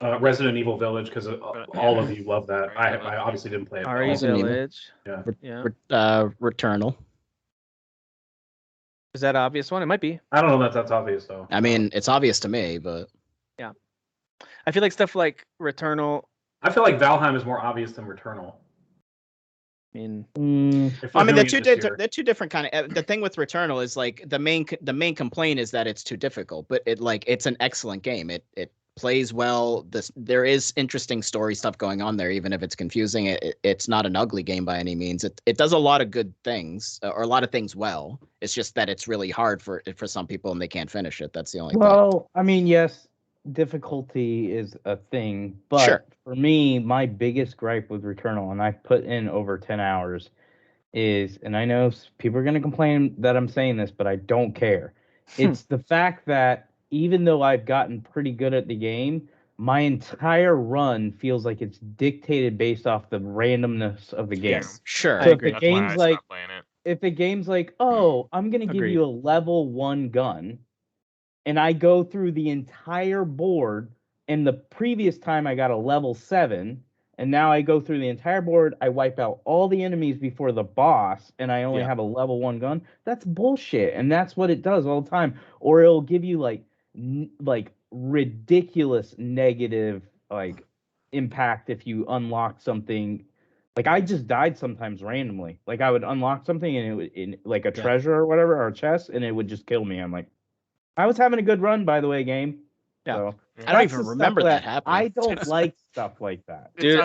10. Resident Evil Village, because all of you love that. I obviously didn't play it. RE Resident Evil. Village. Yeah. Yeah. Returnal. Is that an obvious one? It might be. I don't know that that's obvious, though. I mean, it's obvious to me, but I feel like stuff like Returnal. I feel like Valheim is more obvious than Returnal. I mean, they're two different kind of. The thing with Returnal is like the main complaint is that it's too difficult, but it's an excellent game. It plays well. There is interesting story stuff going on there, even if it's confusing. It's not an ugly game by any means. It does a lot of good things, or a lot of things well. It's just that it's really hard for some people and they can't finish it. That's the only thing. Well, I mean, yes, difficulty is a thing, but for me, my biggest gripe with Returnal, and I've put in over 10 hours, is, and I know people are going to complain that I'm saying this, but I don't care. It's the fact that even though I've gotten pretty good at the game, my entire run feels like it's dictated based off the randomness of the game. Yes, sure. So if the game's like, oh, I'm going to give you a level 1 gun, and I go through the entire board, and the previous time I got a level 7, and now I go through the entire board, I wipe out all the enemies before the boss, and I only have a level 1 gun. That's bullshit, and that's what it does all the time. Or it'll give you like ridiculous negative impact if you unlock something. Like, I just died sometimes randomly. Like, I would unlock something and it would, in like a treasure or whatever, or a chest, and it would just kill me. I'm like, I was having a good run, by the way, game. Yeah. So, I don't even remember that happening. I don't like stuff like that. Dude,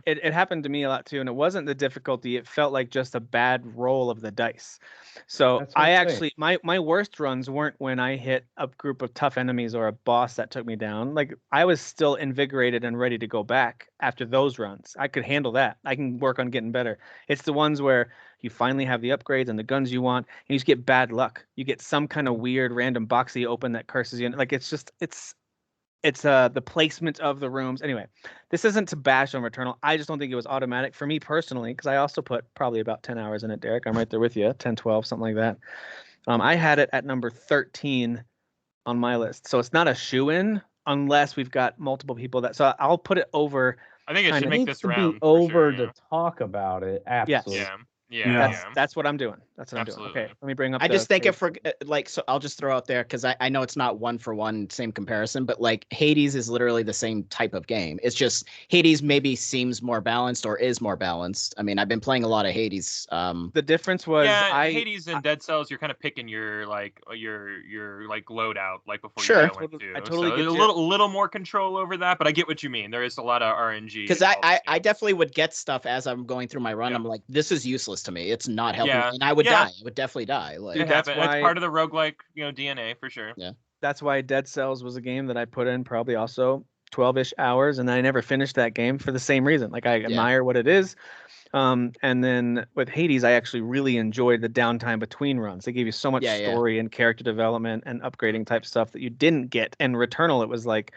it happened to me a lot too, and it wasn't the difficulty. It felt like just a bad roll of the dice. So I actually, my worst runs weren't when I hit a group of tough enemies or a boss that took me down. Like, I was still invigorated and ready to go back after those runs. I could handle that. I can work on getting better. It's the ones where you finally have the upgrades and the guns you want, and you just get bad luck. You get some kind of weird random box that you open that curses you. Like, it's the placement of the rooms. Anyway, this isn't to bash on Returnal. I just don't think it was automatic for me personally, because I also put probably about 10 hours in it, Derek. I'm right there with you, 10, 12, something like that. I had it at number 13 on my list. So it's not a shoo-in unless we've got multiple people that. So I'll put it over. I think it should make this round. Be over to talk about it. Absolutely. Yes. That's what I'm doing. That's what I'm doing. Okay, let me bring up. I just think if we're so I'll just throw out there, because I know it's not one for one same comparison, but like Hades is literally the same type of game. It's just Hades maybe seems more balanced or is more balanced. I mean, I've been playing a lot of Hades. The difference was Hades and Dead Cells, you're kind of picking your loadout before you go into. I totally get a little more control over that, but I get what you mean. There is a lot of RNG. Because I definitely would get stuff as I'm going through my run. I'm like, this is useless to me. It's not helping me, and I would die. I would definitely die. Like, that's part of the roguelike, DNA for sure. Yeah. That's why Dead Cells was a game that I put in probably also 12-ish hours, and I never finished that game for the same reason. Like, I admire what it is. And then with Hades, I actually really enjoyed the downtime between runs. They gave you so much story and character development and upgrading type stuff that you didn't get. And Returnal, it was like,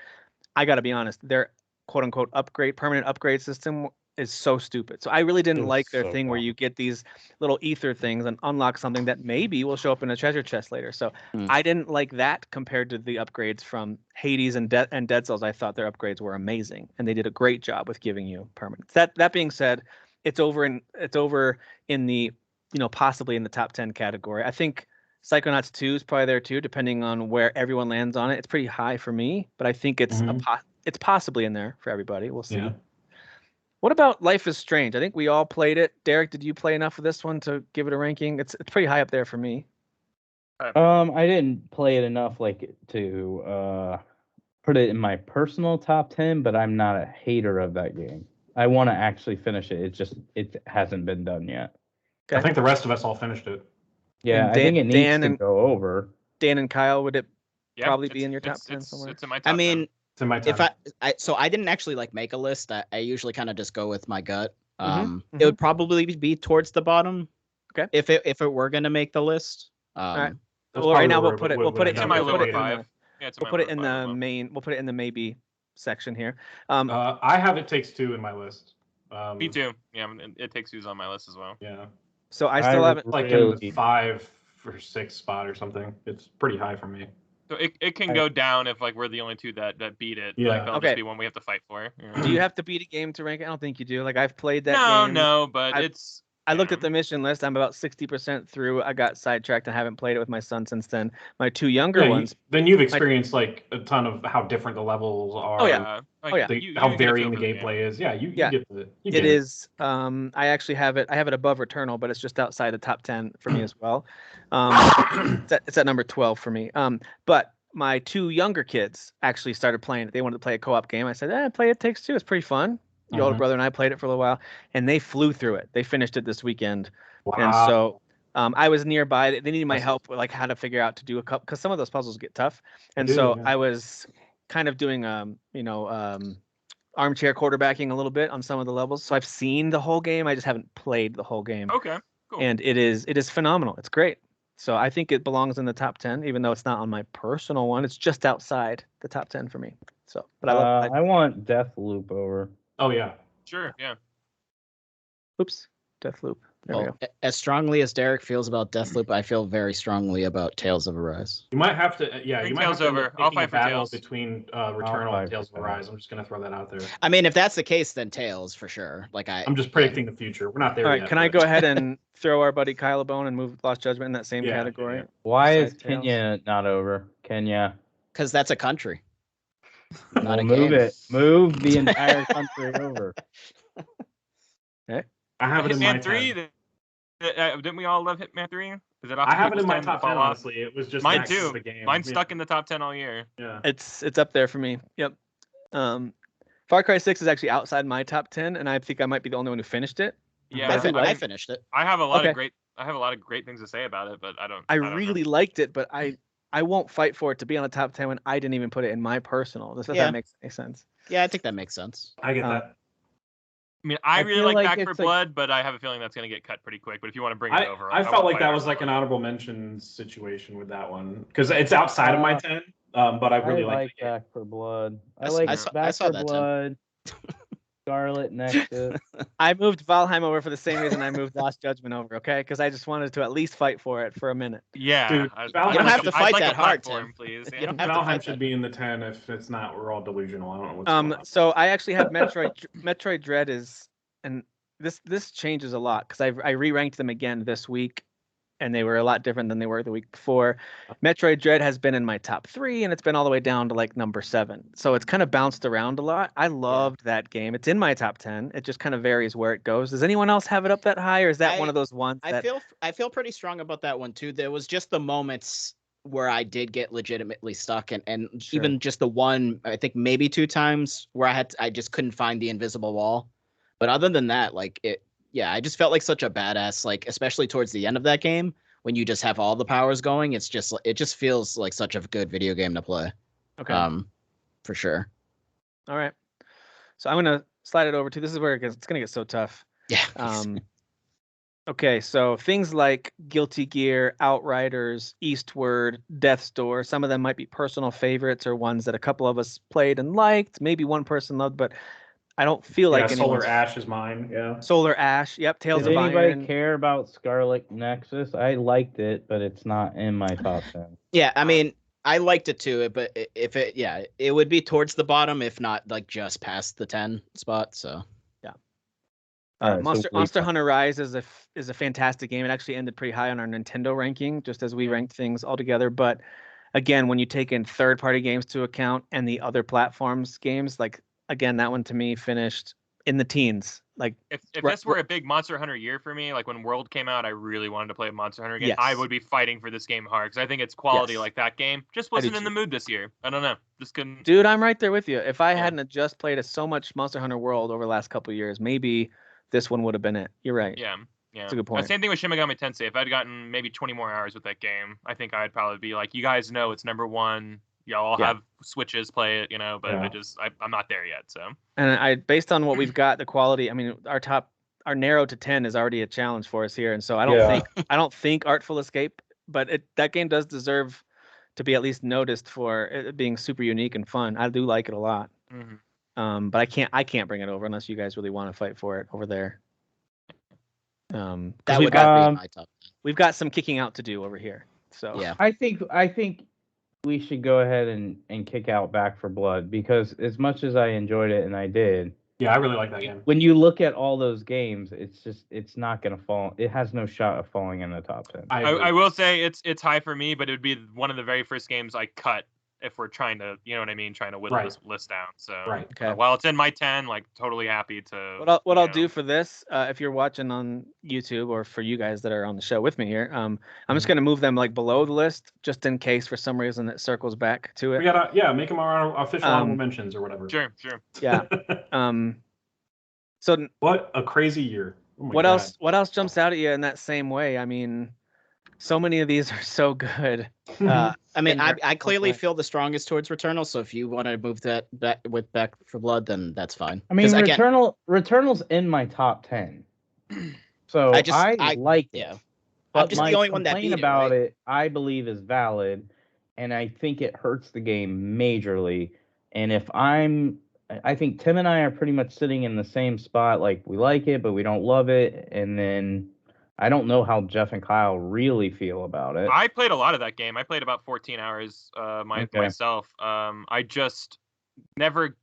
I got to be honest, their quote unquote permanent upgrade system is so stupid. So I really didn't like their thing where you get these little ether things and unlock something that maybe will show up in a treasure chest later. So I didn't like that compared to the upgrades from Hades and Dead Cells. I thought their upgrades were amazing, and they did a great job with giving you permanence. That being said, it's over in the, possibly in the top 10 category. I think Psychonauts 2 is probably there too, depending on where everyone lands on it. It's pretty high for me, but I think it's it's possibly in there for everybody. We'll see. Yeah. What about Life is Strange? I think we all played it. Derek, did you play enough of this one to give it a ranking? It's pretty high up there for me. I didn't play it enough to put it in my personal top 10, but I'm not a hater of that game. I want to actually finish it. It hasn't been done yet. Okay. I think the rest of us all finished it. Yeah, I think it needs to go over. Dan and Kyle, would it probably be in your top 10 somewhere? It's in my top 10. I mean, it's in my top 10. So I didn't actually make a list. I usually kind of just go with my gut. It would probably be towards the bottom. Okay. If it were gonna make the list. All right. Well, right now we'll put it in my lower 5. We'll put it in the main. We'll put it in the maybe section here. I have It Takes Two in my list. Me too. Yeah, It Takes Two's on my list as well. Yeah. So I still have it in the 5 or 6 spot or something. It's pretty high for me. So it can go down if we're the only two that beat it. Yeah. That'll just be one we have to fight for. Do you have to beat a game to rank it? I don't think you do. I've played that game. No, but I looked at the mission list. I'm about 60% through. I got sidetracked and haven't played it with my son since then. My two younger ones. Then you've experienced like a ton of how different the levels are. Oh yeah. How varying the gameplay is. Yeah, you get it. It is. I actually have it. I have it above Returnal, but it's just outside the top 10 for me as well. It's at number 12 for me. But my two younger kids actually started playing it. They wanted to play a co-op game. I said, play It Takes Two. It's pretty fun. Your older brother and I played it for a little while, and they flew through it. They finished it this weekend. Wow. And so I was nearby. They needed my help with like how to figure out to do a couple, because some of those puzzles get tough. And I was kind of doing armchair quarterbacking a little bit on some of the levels. So I've seen the whole game. I just haven't played the whole game. Okay, cool. And it is phenomenal. It's great. So I think it belongs in the top 10, even though it's not on my personal one. It's just outside the top 10 for me. So, but I want Deathloop over. Oh yeah, sure, yeah. Oops, Deathloop. There we go. As strongly as Derek feels about Deathloop, I feel very strongly about Tales of Arise. You might have to, you might have to over. I'll fight for Tales between Returnal and Tales of Arise. I'm just gonna throw that out there. I mean, if that's the case, then Tales for sure. I'm just predicting the future. We're not there yet. All right, can I go ahead and throw our buddy Kyle a bone and move Lost Judgment in that same category? Yeah. Why is Kenya not over? Kenya. Because that's a country. Move it. Move the entire country over. Okay. I have it in my 3. Didn't we all love Hitman 3? Is it off I have it in my top 10. Honestly, it was just mine too. The game. Mine's stuck in the top 10 all year. Yeah. It's up there for me. Yep. Far Cry 6 is actually outside my top 10, and I think I might be the only one who finished it. Yeah, I finished it. I have a lot of great things to say about it, but I don't. I really liked it, but I won't fight for it to be on the top 10 when I didn't even put it in my personal. If that makes any sense. Yeah, I think that makes sense. I get that. I mean, I really like Back 4 Blood, but I have a feeling that's going to get cut pretty quick. But if you want to bring it over, I felt like that was like an honorable mention situation with that one because it's outside of my 10. But I really like Back 4 Blood. I like Back 4 Blood. Scarlet Nexus. I moved Valheim over for the same reason I moved Lost Judgment over, okay? Because I just wanted to at least fight for it for a minute. Yeah. Dude, you don't have to fight that hard, Tim. Please. You don't have to fight should be in the 10 if it's not. We're all delusional. I don't know what's going on. So I actually have Metroid Dread and this changes a lot because I re-ranked them again this week, and they were a lot different than they were the week before. Metroid Dread has been in my top 3, and it's been all the way down to like number 7. So it's kind of bounced around a lot. I loved that game. It's in my top 10. It just kind of varies where it goes. Does anyone else have it up that high, or is that one of those ones that... I feel pretty strong about that one too. There was just the moments where I did get legitimately stuck, and even just the one, I think maybe 2 times where I just couldn't find the invisible wall. But other than that, I just felt like such a badass, like especially towards the end of that game when you just have all the powers going. It just feels like such a good video game to play. Okay. For sure. All right. So I'm gonna slide it over to this is where it's gonna get so tough. Yeah. Okay, so things like Guilty Gear, Outriders, Eastward, Death's Door, some of them might be personal favorites or ones that a couple of us played and liked. Maybe one person loved, but I don't feel like Solar Ash is mine. Yeah. Solar Ash. Yep. Tales of Iron. Does anybody care about Scarlet Nexus? I liked it, but it's not in my top 10. Yeah, I mean, I liked it too, but it would be towards the bottom, if not like just past the 10 spot. So yeah. Monster Hunter Rise is a fantastic game. It actually ended pretty high on our Nintendo ranking, just as we ranked things all together. But again, when you take in third-party games to account and the other platforms games, again, that one to me finished in the teens. Like if this were a big Monster Hunter year for me, like when World came out, I really wanted to play a Monster Hunter game. Yes. I would be fighting for this game hard because I think it's quality like that game. Just wasn't in the mood this year. I don't know. Just couldn't. Dude, I'm right there with you. If I hadn't just played so much Monster Hunter World over the last couple of years, maybe this one would have been it. You're right. Yeah. That's a good point. Same thing with Shin Megami Tensei. If I'd gotten maybe 20 more hours with that game, I think I'd probably be like, you guys know it's number 1. Y'all all have Switches, play it, but I'm not there yet. So, and based on what we've got, the quality, I mean, our narrow to 10 is already a challenge for us here, and so I don't think Artful Escape, but that game does deserve to be at least noticed for it being super unique and fun. I do like it a lot. Mm-hmm. But I can't bring it over unless you guys really want to fight for it over there. That would be my top 10. We've got some kicking out to do over here. So yeah, I think we should go ahead and kick out Back 4 Blood because as much as I enjoyed it and I did, Yeah, I really like that game. When you look at all those games, it's not gonna fall. It has no shot of falling in the top 10. I will say it's high for me, but it would be one of the very first games I cut if we're trying to, you know what I mean, trying to whittle this list down. So Okay. While it's in my 10, like totally happy to. What I'll do for this, if you're watching on YouTube, or for you guys that are on the show with me here, I'm just gonna move them like below the list, just in case for some reason it circles back to it. We gotta make them our official honorable mentions or whatever. Sure. Yeah. So what a crazy year. Oh what else? What else jumps out at you in that same way? I mean, so many of these are so good. I mean, I clearly feel the strongest towards Returnal. So if you want to move that back for Blood, then that's fine. I mean, Returnal's in my top 10. So I liked it. But I'm just the only one that beat about it, I believe, is valid, and I think it hurts the game majorly. And I think Tim and I are pretty much sitting in the same spot. Like, we like it, but we don't love it. And then I don't know how Jeff and Kyle really feel about it. I played a lot of that game. I played about 14 hours myself. I just never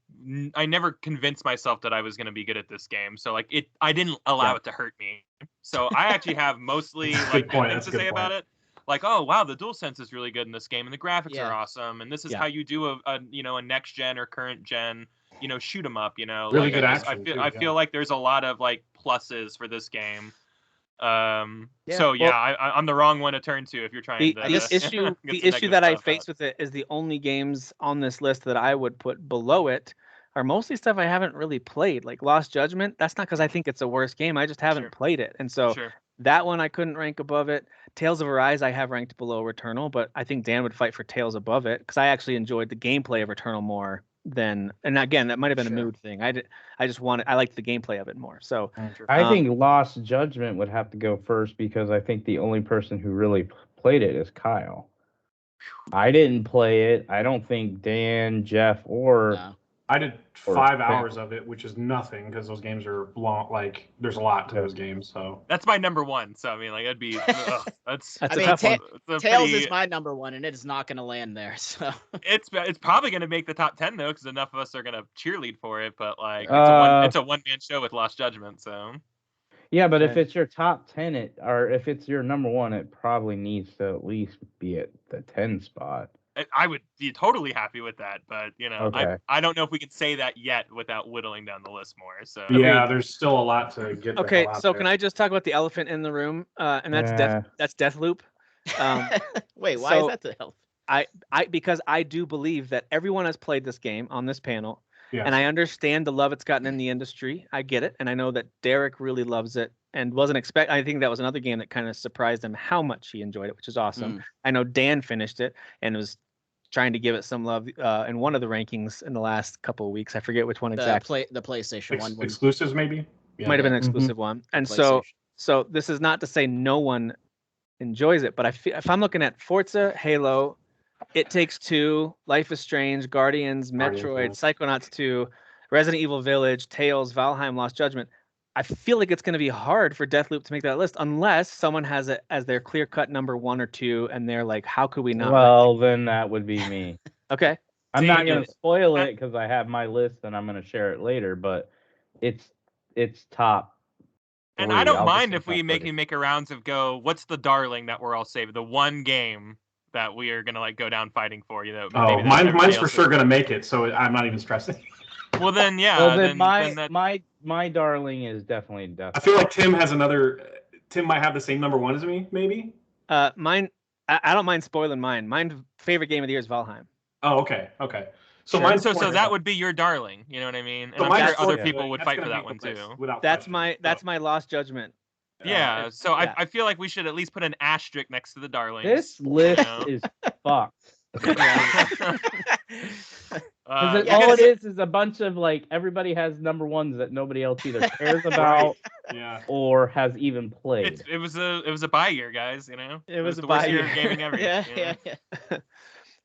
convinced myself that I was going to be good at this game. So like I didn't allow it to hurt me. So I actually have mostly like good things to say about it. Like, oh wow, the DualSense is really good in this game, and the graphics are awesome, and this is how you do a next gen or current gen, shoot 'em up, Really good action. I feel like there's a lot of like pluses for this game. I'm the wrong one to turn to if you're trying to. The issue that I face with it is the only games on this list that I would put below it are mostly stuff I haven't really played, like Lost Judgment. That's not because I think it's a worse game. I just haven't played it, and so that one I couldn't rank above it. Tales of Arise I have ranked below Returnal, but I think Dan would fight for Tales above it because I actually enjoyed the gameplay of Returnal more than. And again, that might have been a mood thing. I liked the gameplay of it more. So I think Lost Judgment would have to go first because I think the only person who really played it is Kyle. I didn't play it. I don't think Dan, Jeff, or I did 5 hours of it, which is nothing because those games are long. Like, there's a lot to those games. So that's my number one. So I mean, like, it'd be that's. I mean, Tales is my number one, and it is not going to land there. So it's probably going to make the top 10 though, because enough of us are going to cheerlead for it. But like, it's a one man show with Lost Judgment. So yeah, but if it's your top 10, or if it's your number one, it probably needs to at least be at the 10 spot. I would be totally happy with that, but I don't know if we can say that yet without whittling down the list more. So there's still a lot to get. Okay, so can I just talk about the elephant in the room? And that's Deathloop. Wait, why is that the elephant? Because I do believe that everyone has played this game on this panel, and I understand the love it's gotten in the industry. I get it, and I know that Derek really loves it and wasn't expect. I think that was another game that kind of surprised him how much he enjoyed it, which is awesome. I know Dan finished it and was trying to give it some love in one of the rankings in the last couple of weeks. I forget which one exactly. The PlayStation one. Exclusives, maybe? Yeah, might have been an exclusive one. And so this is not to say no one enjoys it, but if I'm looking at Forza, Halo, It Takes Two, Life is Strange, Guardians, Metroid, Psychonauts 2, Resident Evil Village, Tales, Valheim, Lost Judgment, I feel like it's going to be hard for Deathloop to make that list unless someone has it as their clear-cut number 1 or 2, and they're like, "How could we not?" Well, then that would be me. Okay. I'm not going to spoil it because I have my list and I'm going to share it later, but it's top. And I don't mind if we make a rounds of go, what's the darling that we're all saving? The one game that we are going to like go down fighting for, mine's for sure going to make it, so I'm not even stressing. Well, then, yeah. Well, then my darling is definitely Death. I feel like Tim might have the same number 1 as me, maybe. Mine. I don't mind spoiling mine. Mine's favorite game of the year is Valheim. Oh, okay. So sure. So that would be your darling. You know what I mean? And I'm sure other people would fight for that one too. That's my Lost Judgment. Yeah. So I feel like we should at least put an asterisk next to the darling. This list is fucked. All it is a bunch of like everybody has number 1s that nobody else either cares about or has even played. It was a buy year, guys. It was the buy worst year of gaming ever. Yeah.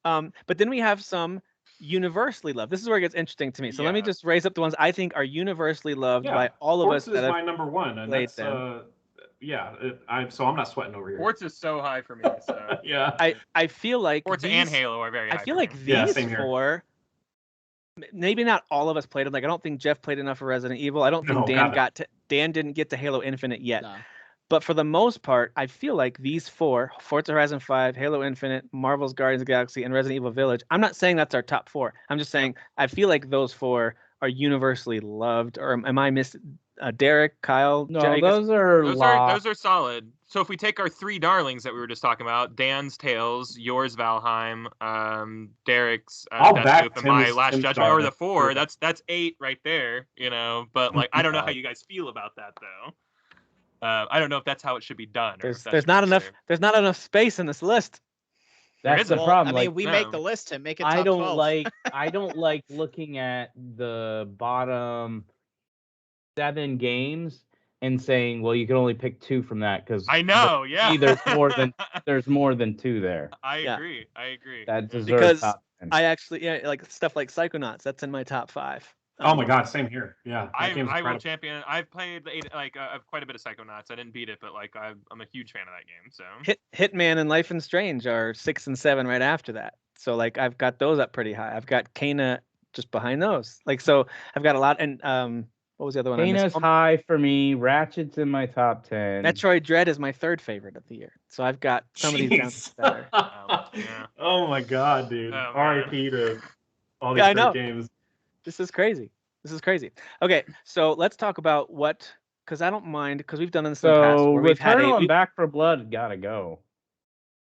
But then we have some universally loved. This is where it gets interesting to me. So let me just raise up the ones I think are universally loved by all of us. That is my number 1, and that's so I'm not sweating over here. Forza is so high for me. So yeah, I feel like Forza and Halo are very high. I feel like these 4 maybe not all of us played it. Like I don't think Jeff played enough of Resident Evil. I don't think Dan didn't get to Halo Infinite yet. No. But for the most part, I feel like these four, Forza Horizon 5, Halo Infinite, Marvel's Guardians of the Galaxy, and Resident Evil Village, I'm not saying that's our top 4. I'm just saying I feel like those 4 are universally loved. Or am I missing Derek, Kyle? No, Jay, those are solid. So if we take our 3 darlings that we were just talking about, Dan's Tales, yours Valheim, Derek's Deathloop, and my Last Judgment, or the 4, that's 8 right there, you know. But like, I don't know how you guys feel about that though. I don't know if that's how it should be done. There's not enough. There's not enough space in this list. That's the problem. I mean, we make the list to make it top 12. I don't like looking at the bottom 7 games and saying, well, you can only pick 2 from that because I know, there's more than 2 there. I agree. That deserves because top 10. I actually like stuff like Psychonauts. That's in my top 5. Oh my god, same here. Yeah, I will champion. I've played quite a bit of Psychonauts. I didn't beat it, but like I'm a huge fan of that game. So Hitman and Life is Strange are 6 and 7 right after that. So like I've got those up pretty high. I've got Kena just behind those. Like so I've got a lot. And what was the other one? Kena's high for me. Ratchet's in my top 10. Metroid Dread is my 3rd favorite of the year. So I've got some of these down better. Oh my god, dude. R.I.P. to all these great games. This is crazy. Okay, so let's talk about because I don't mind, because we've done this in the past. So Returnal and Back 4 Blood gotta go.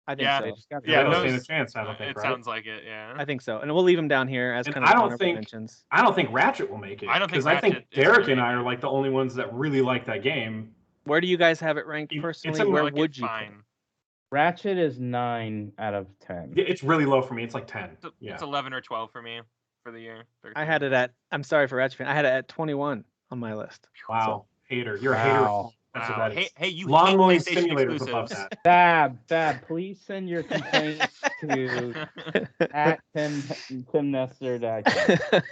I think so. Yeah, no stand a chance. I don't think. It sounds like it. Yeah. I think so, and we'll leave them down here as kind of honorable mentions. I don't think Ratchet will make it. Because I think Derek and I are like the only ones that really like that game. Where do you guys have it ranked personally? Where would you? Ratchet is 9 out of 10. Yeah, it's really low for me. It's like 10. It's 11 or 12 for me for the year. 13. I had it at. I'm sorry for Ratchet fan. I had it at 21 on my list. Wow, hater! You're a hater. That's what that is. Hey, you Long Mowing Simulator above that. Fab, please send your complaints to at Tim Nestor. The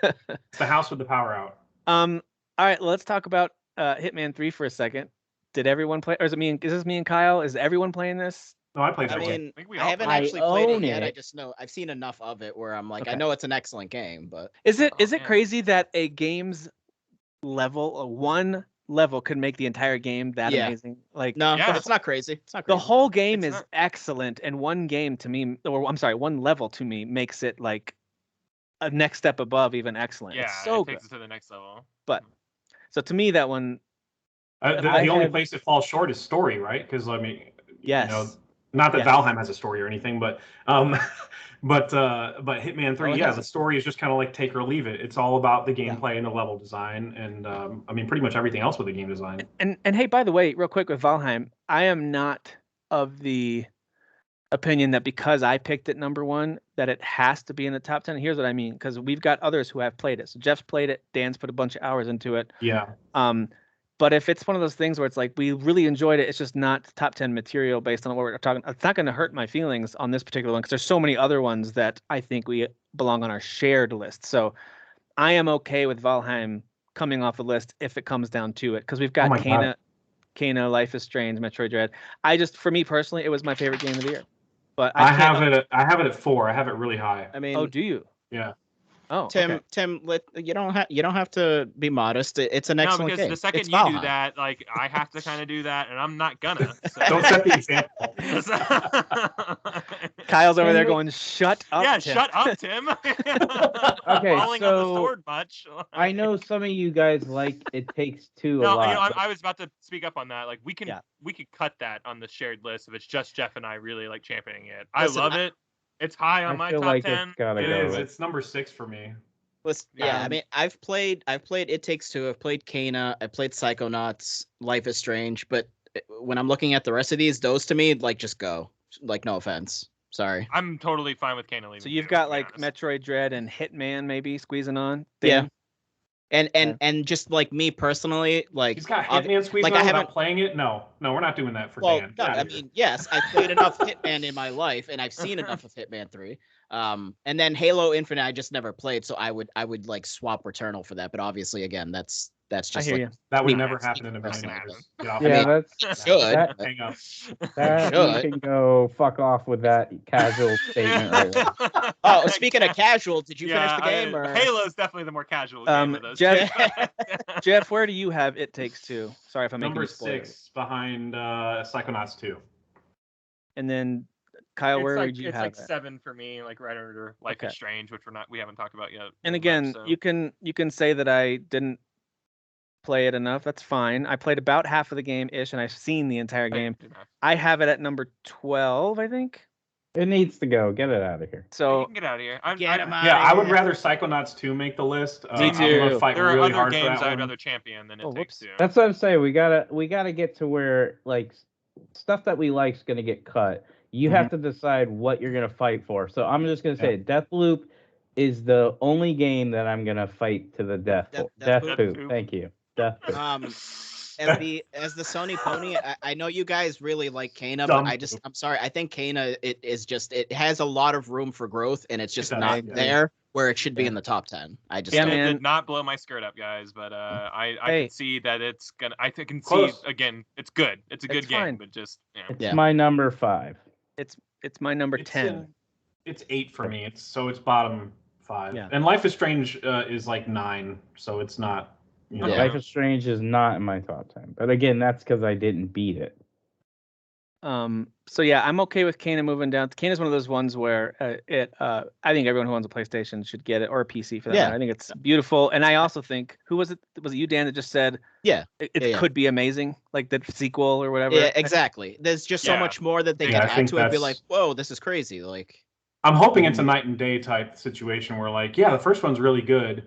house with the power out. All right, let's talk about Hitman 3 for a second. Did everyone play? Or is this me and Kyle? Is everyone playing this? No, I played. I mean, I haven't actually played it yet. I just know I've seen enough of it where I'm like, I know it's an excellent game, but is it crazy that a game's level, one level, could make the entire game that amazing? Like, it's not crazy. It's not crazy. The whole game is excellent, and one game to me, or I'm sorry, one level to me makes it like a next step above even excellent. Yeah, it's so it takes it to the next level. But so to me, that one. The only place it falls short is story, right? Because I mean, yes. You know, not that Valheim has a story or anything, but Hitman 3, the story is just kind of like take or leave it. It's all about the gameplay and the level design, and I mean pretty much everything else with the game design. And hey, by the way, real quick with Valheim, I am not of the opinion that because I picked it number 1 that it has to be in the top 10. Here's what I mean, because we've got others who have played it. So Jeff's played it, Dan's put a bunch of hours into it. Yeah. But if it's one of those things where it's like we really enjoyed it, it's just not top 10 material based on what we're talking. It's not going to hurt my feelings on this particular one because there's so many other ones that I think we belong on our shared list. So I am okay with Valheim coming off the list if it comes down to it, because we've got Kena, Life is Strange, Metroid Dread. For me personally, it was my favorite game of the year. But I have it at 4. I have it really high. I mean, oh, do you? Yeah. Oh, Tim, okay. you don't have to be modest. It's an excellent game. No, because the second you do that, like I have to kind of do that, and I'm not gonna. So. Don't set the example. Kyle's over there going, "Shut up, yeah, Tim." Shut up, Tim." Okay, falling on the sword much. I know some of you guys like It Takes Two a lot. You know, I was about to speak up on that. Like we could cut that on the shared list if it's just Jeff and I really like championing it. I love it. It's high on my top 10. It's number 6 for me. I mean, I've played It Takes Two. I've played Kena. I played Psychonauts. Life is Strange. But when I'm looking at the rest of these, those to me like just go. Like no offense. Sorry. I'm totally fine with Kena leaving. So you've got like Metroid Dread and Hitman maybe squeezing on. Yeah. And just like me personally, like he's got Hitman squeezing on without playing it. No, we're not doing that for Dan. No, I mean, yes, I've played enough Hitman in my life, and I've seen enough of Hitman 3. And then Halo Infinite, I just never played, so I would like swap Returnal for that. But obviously, again, that's That's just I hear like you. That would me never happen in a personally. million years. Get off Yeah, me. that's Should. that, Hang up. that you Should. can go fuck off with that casual statement right there. Oh, speaking of casual, did you finish the game? Or Halo is definitely the more casual game of those. Jeff, Jeff, where do you have It Takes Two? Sorry if I'm making Number you spoil it. 6 behind Psychonauts 2. And then Kyle, where would you it's have like it? 7 for me, like right under Life is Strange, which we haven't talked about yet. And again, so. you can say that I didn't play it enough. That's fine. I played about half of the game ish, and I've seen the entire game. I have it at number 12, I think. It needs to go. Get it out of here. So you can get out of here. I would rather Psychonauts 2 make the list. Me too. I'm gonna fight there are really other hard games for that I'd one. rather champion than It Takes Two. That's what I'm saying. We gotta get to where like stuff that we like is gonna get cut. You have to decide what you're gonna fight for. So I'm just gonna say Deathloop is the only game that I'm gonna fight to the death for. Deathloop. Thank you. Deathloop. As the Sony pony, I know you guys really like Kena, but I'm sorry. I think Kena it has a lot of room for growth, and it's just not there where it should be in the top 10. I just it did not blow my skirt up, guys, but I can see that it's gonna. I can see again. It's good. It's a good game, but just it's my number 5. It's my number 10. It's 8 for me. It's bottom 5. Yeah. And Life is Strange is like 9, so it's not. Life is Strange is not in my top 10, but again, that's because I didn't beat it. So yeah, I'm okay with Kena moving down. Kena is one of those ones where I think everyone who owns a PlayStation should get it, or a PC for that matter. I think it's beautiful, and I also think was it you, Dan, that just said it could be amazing, like the sequel or whatever. Yeah, exactly. There's just so much more that they can add to it. Be like, whoa, this is crazy. Like, I'm hoping it's a night and day type situation where like, the first one's really good,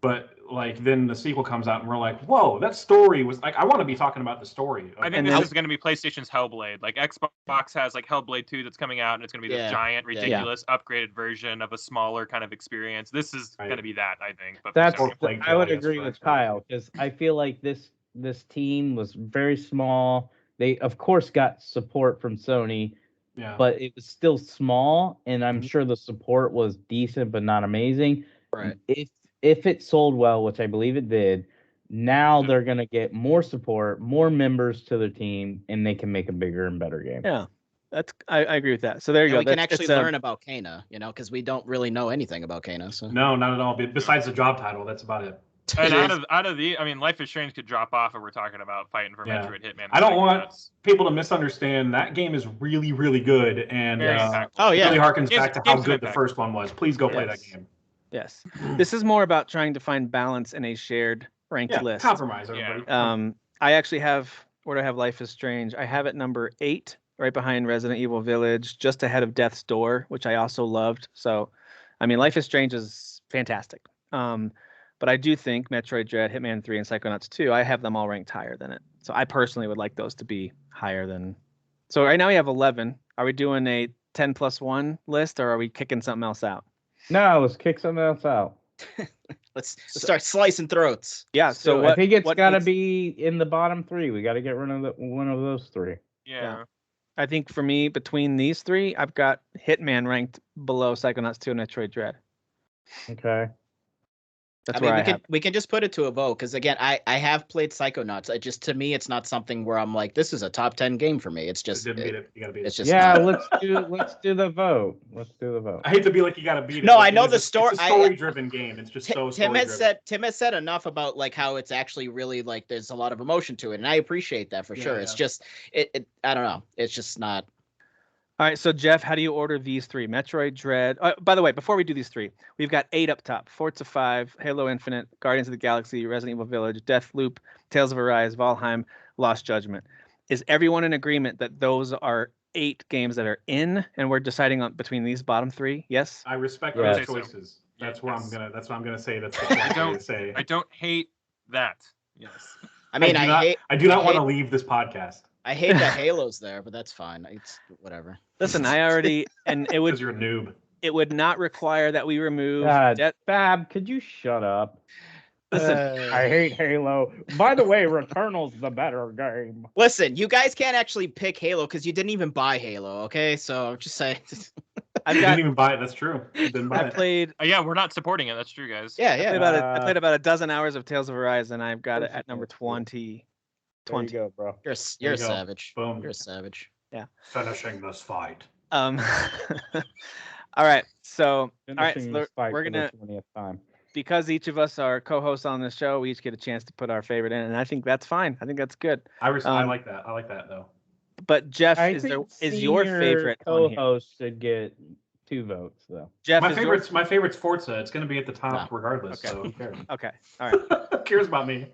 but like then the sequel comes out and we're like, whoa, that story was like, I want to be talking about the story. I think this is going to be PlayStation's Hellblade. Like Xbox has like Hellblade 2 that's coming out, and it's going to be this giant, ridiculous, upgraded version of a smaller kind of experience. This is going to be that, I think. But I would agree with Kyle, because I feel like this team was very small. They of course got support from Sony, but it was still small, and I'm sure the support was decent but not amazing. Right. If it sold well, which I believe it did, now they're going to get more support, more members to their team, and they can make a bigger and better game. Yeah, I agree with that. So there you go. We can actually learn about Kena, because we don't really know anything about Kena. So. No, not at all. Besides the job title, that's about it. And out of the, I mean, Life is Strange could drop off if we're talking about fighting for Metroid, Hitman. I don't want people to misunderstand. That game is really, really good, and really harkens back to how good the first one was. Please go play that game. Yes, this is more about trying to find balance in a shared ranked list. Compromise, everybody. I actually have, where do I have Life is Strange? I have it number 8, right behind Resident Evil Village, just ahead of Death's Door, which I also loved. So, I mean, Life is Strange is fantastic. But I do think Metroid Dread, Hitman 3, and Psychonauts 2, I have them all ranked higher than it. So I personally would like those to be higher than. So right now we have 11. Are we doing a 10 plus 1 list, or are we kicking something else out? No, let's kick something else out. Let's start slicing throats. Yeah, so I think it's got to be in the bottom 3. We got to get rid of one of those 3. Yeah. I think for me, between these 3, I've got Hitman ranked below Psychonauts 2 and Metroid Dread. Okay. That's where we can just put it to a vote, because again, I have played Psychonauts. To me, it's not something where I'm like, this is a top 10 game for me. It's just you gotta beat it. It's just let's do the vote. Let's do the vote. I hate to be like, you gotta beat it. No, I know the story. It's a story-driven game. It's just so Tim has said enough about like how it's actually really like there's a lot of emotion to it, and I appreciate that for sure. It's just it I don't know. It's just not. All right, so Jeff, how do you order these 3? Metroid Dread. By the way, before we do these 3, we've got 8 up top: Forza 5, Halo Infinite, Guardians of the Galaxy, Resident Evil Village, Deathloop, Tales of Arise, Valheim, Lost Judgment. Is everyone in agreement that those are 8 games that are in, and we're deciding on between these bottom 3? Yes. I respect those choices. That's what I'm gonna say. That's what I'm gonna say. I don't hate that. Yes. I mean, I do not want to leave this podcast. I hate the Halos there, but that's fine. It's whatever. Listen, I already, and it would. Because you're a noob. It would not require that we remove. Fab, could you shut up? Listen, I hate Halo. By the way, Returnal's the better game. Listen, you guys can't actually pick Halo because you didn't even buy Halo. Okay, so I'm just saying. didn't even buy it. That's true. Didn't buy it. Played. Yeah, we're not supporting it. That's true, guys. Yeah. I played about a dozen hours of Tales of Arise, and I've got it at number 20. There you go, bro. You're a savage. Boom. You're a savage. Yeah. Finishing this fight. All right. So, Finishing this fight we're for gonna the 20th time. Because each of us are co-hosts on this show, we each get a chance to put our favorite in, and I think that's fine. I think that's good. I like that. I like that though. But Jeff, I is think your favorite co-host should get 2 votes though? Jeff, my favorite's Forza. It's going to be at the top regardless. Okay. So who cares? Okay. All right. Who cares about me?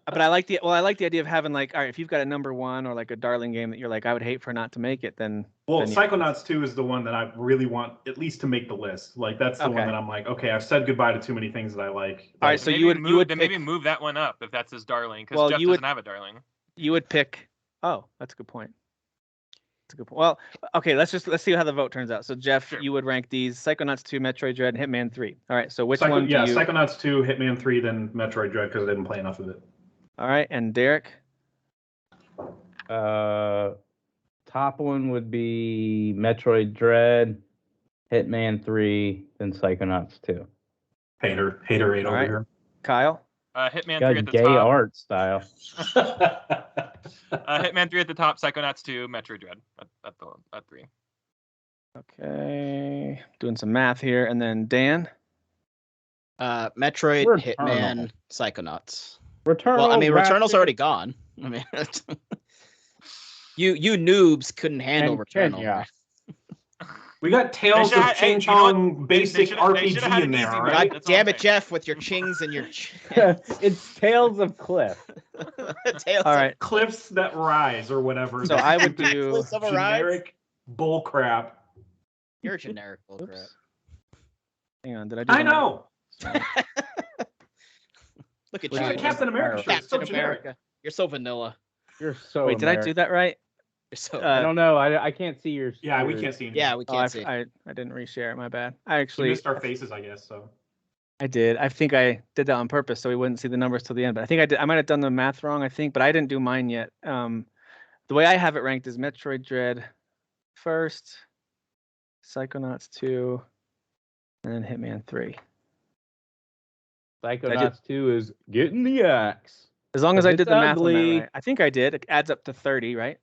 But I like the idea of having like, all right, if you've got a number 1 or like a darling game that you're like, I would hate for not to make it, then. Psychonauts 2 is the one that I really want at least to make the list. Like that's the one that I'm like, okay, I've said goodbye to too many things that I like. All right, so you would maybe move that one up if that's his darling, because Jeff doesn't have a darling. You would pick. Oh, that's a good point. Well, okay, let's see how the vote turns out. So Jeff, you would rank these: Psychonauts 2, Metroid Dread, and Hitman 3. All right, so which one? Yeah, Psychonauts 2, Hitman 3, then Metroid Dread because I didn't play enough of it. All right, and Derek. Top one would be Metroid Dread, Hitman 3, then Psychonauts 2. Hater 8 over here. Kyle. Hitman 3 at the gay top. art style. Hitman 3 at the top, Psychonauts 2, Metroid Dread at 3. Okay, doing some math here, and then Dan. Metroid, Returnal. Hitman, Psychonauts. Returnal. Well, I mean, Returnal's already gone. I mean, you noobs couldn't handle Returnal. Yeah. We got Tales of Ching Chong basic RPG in there, all right? God damn it, Jeff, with your chings and your... It's Tales of Cliff. All right. Cliffs that rise or whatever. So I would do generic bull crap. You're generic bull crap. Hang on, did I do I know. Look at Look you. at Captain America. Captain America. You're so vanilla. You're so Wait, did I do that right? I don't know. I can't see your. Yeah, we can't see anything. Yeah, we can't see. I didn't reshare it. My bad. I We actually missed our faces, I guess. So I did. I think I did that on purpose so we wouldn't see the numbers till the end. But I think I did. I might have done the math wrong. I think, but I didn't do mine yet. The way I have it ranked is Metroid Dread first, Psychonauts 2, and then Hitman 3. Psychonauts 2 is getting the axe. As long as I did the math on that right. I think I did. It adds up to 30, right?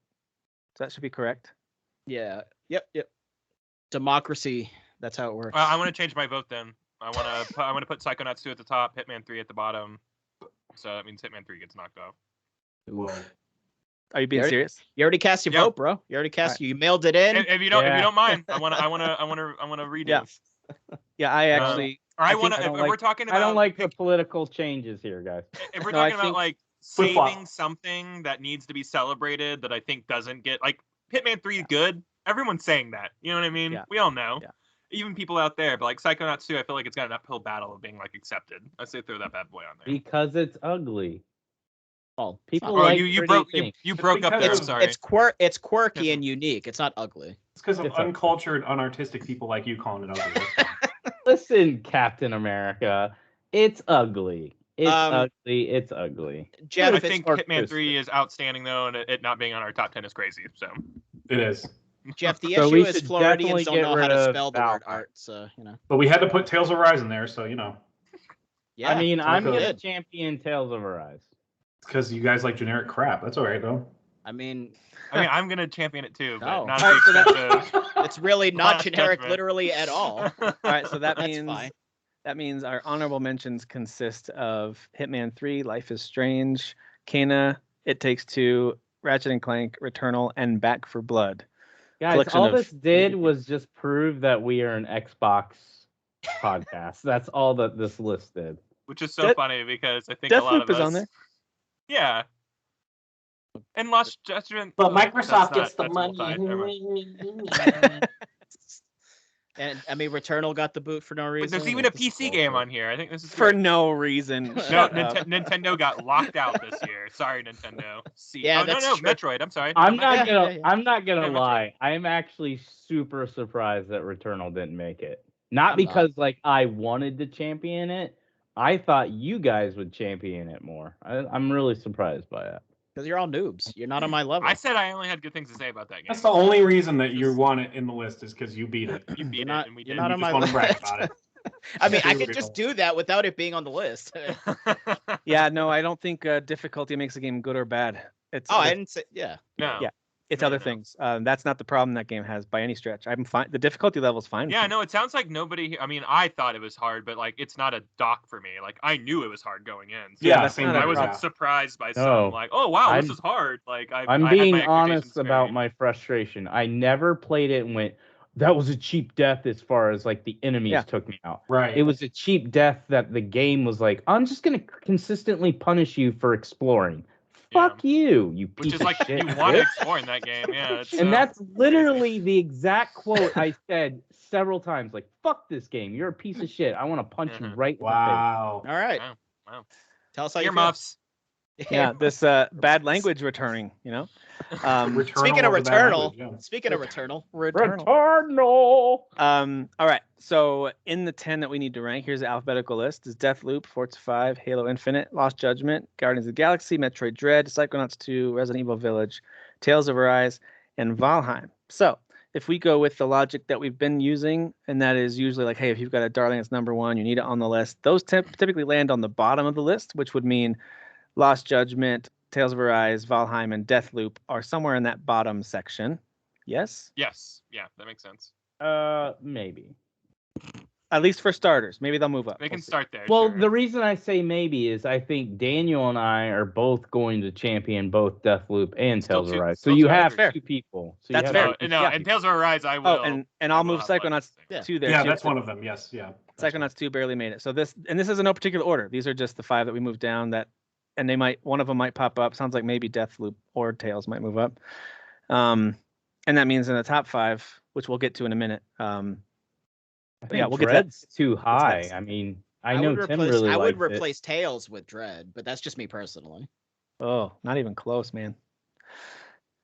So that should be correct. Yeah. Yep. Democracy. That's how it works. I want to change my vote then. I want to put Psychonauts 2 at the top, Hitman 3 at the bottom. So that means Hitman 3 gets knocked off. Whoa. Are you being serious? You already cast your vote, bro. You already cast. You mailed it in. If you don't mind, I want to redo. Yeah. Yeah, I actually. If we're talking about. I don't like the political changes here, guys. If we're talking about like saving something that needs to be celebrated that I think doesn't get like Hitman 3 is good. Everyone's saying that. You know what I mean? Yeah. We all know. Yeah. Even people out there, but like Psychonauts 2, I feel like it's got an uphill battle of being like accepted. I say throw that bad boy on there. Because it's ugly. Oh, people like you broke up there. I'm sorry. It's quirky and unique. It's not ugly. It's because of uncultured, unartistic people like you calling it ugly. Listen, Captain America, it's ugly. It's ugly. It's ugly. Jeff, I think Hitman 3 is outstanding though, and it not being on our top 10 is crazy. So it is. Jeff, the issue is Floridians don't know how to spell the word art, so you know. But we had to put Tales of Arise in there, so you know. Yeah, I mean, I'm gonna champion Tales of Arise. It's because you guys like generic crap. That's all right though. I mean, I'm gonna champion it too, but not it's really not generic, literally at all. All right, so that means our honorable mentions consist of Hitman 3, Life is Strange, Kena, It Takes Two, Ratchet and Clank, Returnal, and Back 4 Blood. Guys, all this did was just prove that we are an Xbox podcast. That's all that this list did. Which is so funny because I think a lot of us is on there. Yeah. And Lost Judgment. But Microsoft gets the money. And I mean, Returnal got the boot for no reason. But there's even a PC game on here. I think this is for no reason. No, Nintendo got locked out this year. Sorry, Nintendo. Yeah, no, Metroid. I'm sorry. I'm not gonna lie. I am actually super surprised that Returnal didn't make it. Not because like I wanted to champion it. I thought you guys would champion it more. I'm really surprised by that. Because you're all noobs. You're not on my level. I said I only had good things to say about that game. That's the only reason that you want it in the list is because you beat it. You beat it, and we you're did. not on my want list. to brag about it. I mean, I could just do that without it being on the list. Yeah, no, I don't think difficulty makes a game good or bad. It's I didn't say. Yeah. No. Yeah. It's other things. That's not the problem that game has by any stretch. I'm fine. The difficulty level is fine. Yeah, no, it sounds like nobody. I mean, I thought it was hard, but like, it's not a dock for me. Like, I knew it was hard going in. So Yeah, that's not I wasn't surprised by some like, oh wow, this is hard. Like, I'm being honest about my frustration. I never played it and went, that was a cheap death as far as like the enemies took me out. Right. It was a cheap death that the game was like, I'm just gonna consistently punish you for exploring. Fuck you, you piece Which is like of shit. you want to explore in that game, yeah. It's, and that's literally the exact quote I said several times. Like, fuck this game. You're a piece of shit. I want to punch you right in the face. Wow. All right. Wow. Tell us how you feel. Earmuffs. Yeah, this bad language returning, you know. Speaking of Returnal, Returnal. All right. So in the 10 that we need to rank, here's the alphabetical list: is Deathloop, Forza 5, Halo Infinite, Lost Judgment, Guardians of the Galaxy, Metroid Dread, Psychonauts 2, Resident Evil Village, Tales of Arise, and Valheim. So if we go with the logic that we've been using, and that is usually like, hey, if you've got a darling that's number one, you need it on the list. Those typically land on the bottom of the list, which would mean Lost Judgment, Tales of Arise, Valheim, and Deathloop are somewhere in that bottom section. Yes? Yes. Yeah, that makes sense. Maybe. At least for starters. Maybe they'll move up. They can start there. Well, sure. the reason I say maybe is I think Daniel and I are both going to champion both Deathloop and Tales of Arise. So you have two people. So that's fair. No, and Tales of Arise I will. Oh, and I'll move Psychonauts 2 there. Yeah, too. that's one of them. Yes, yeah. Psychonauts 2 barely made it. So this is in no particular order. These are just the 5 that we moved down that, and one of them might pop up. Sounds like maybe Deathloop or Tales might move up. And that means in the top 5, which we'll get to in a minute. I think we'll Dread's too high. I mean, I know Tim really likes it. I would replace Tales with Dread, but that's just me personally. Oh, not even close, man.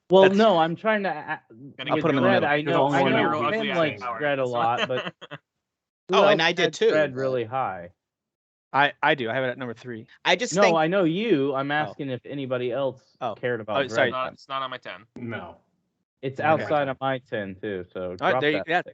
Well, no, I'm trying to. I'll put him in the middle. I know Tim likes Dread a lot, but and I did too. Dread really high. I do. I have it at number 3. I just think... I know you. I'm asking if anybody else cared about Dread. Sorry. It's not on my 10. No. It's outside of my 10 too. So drop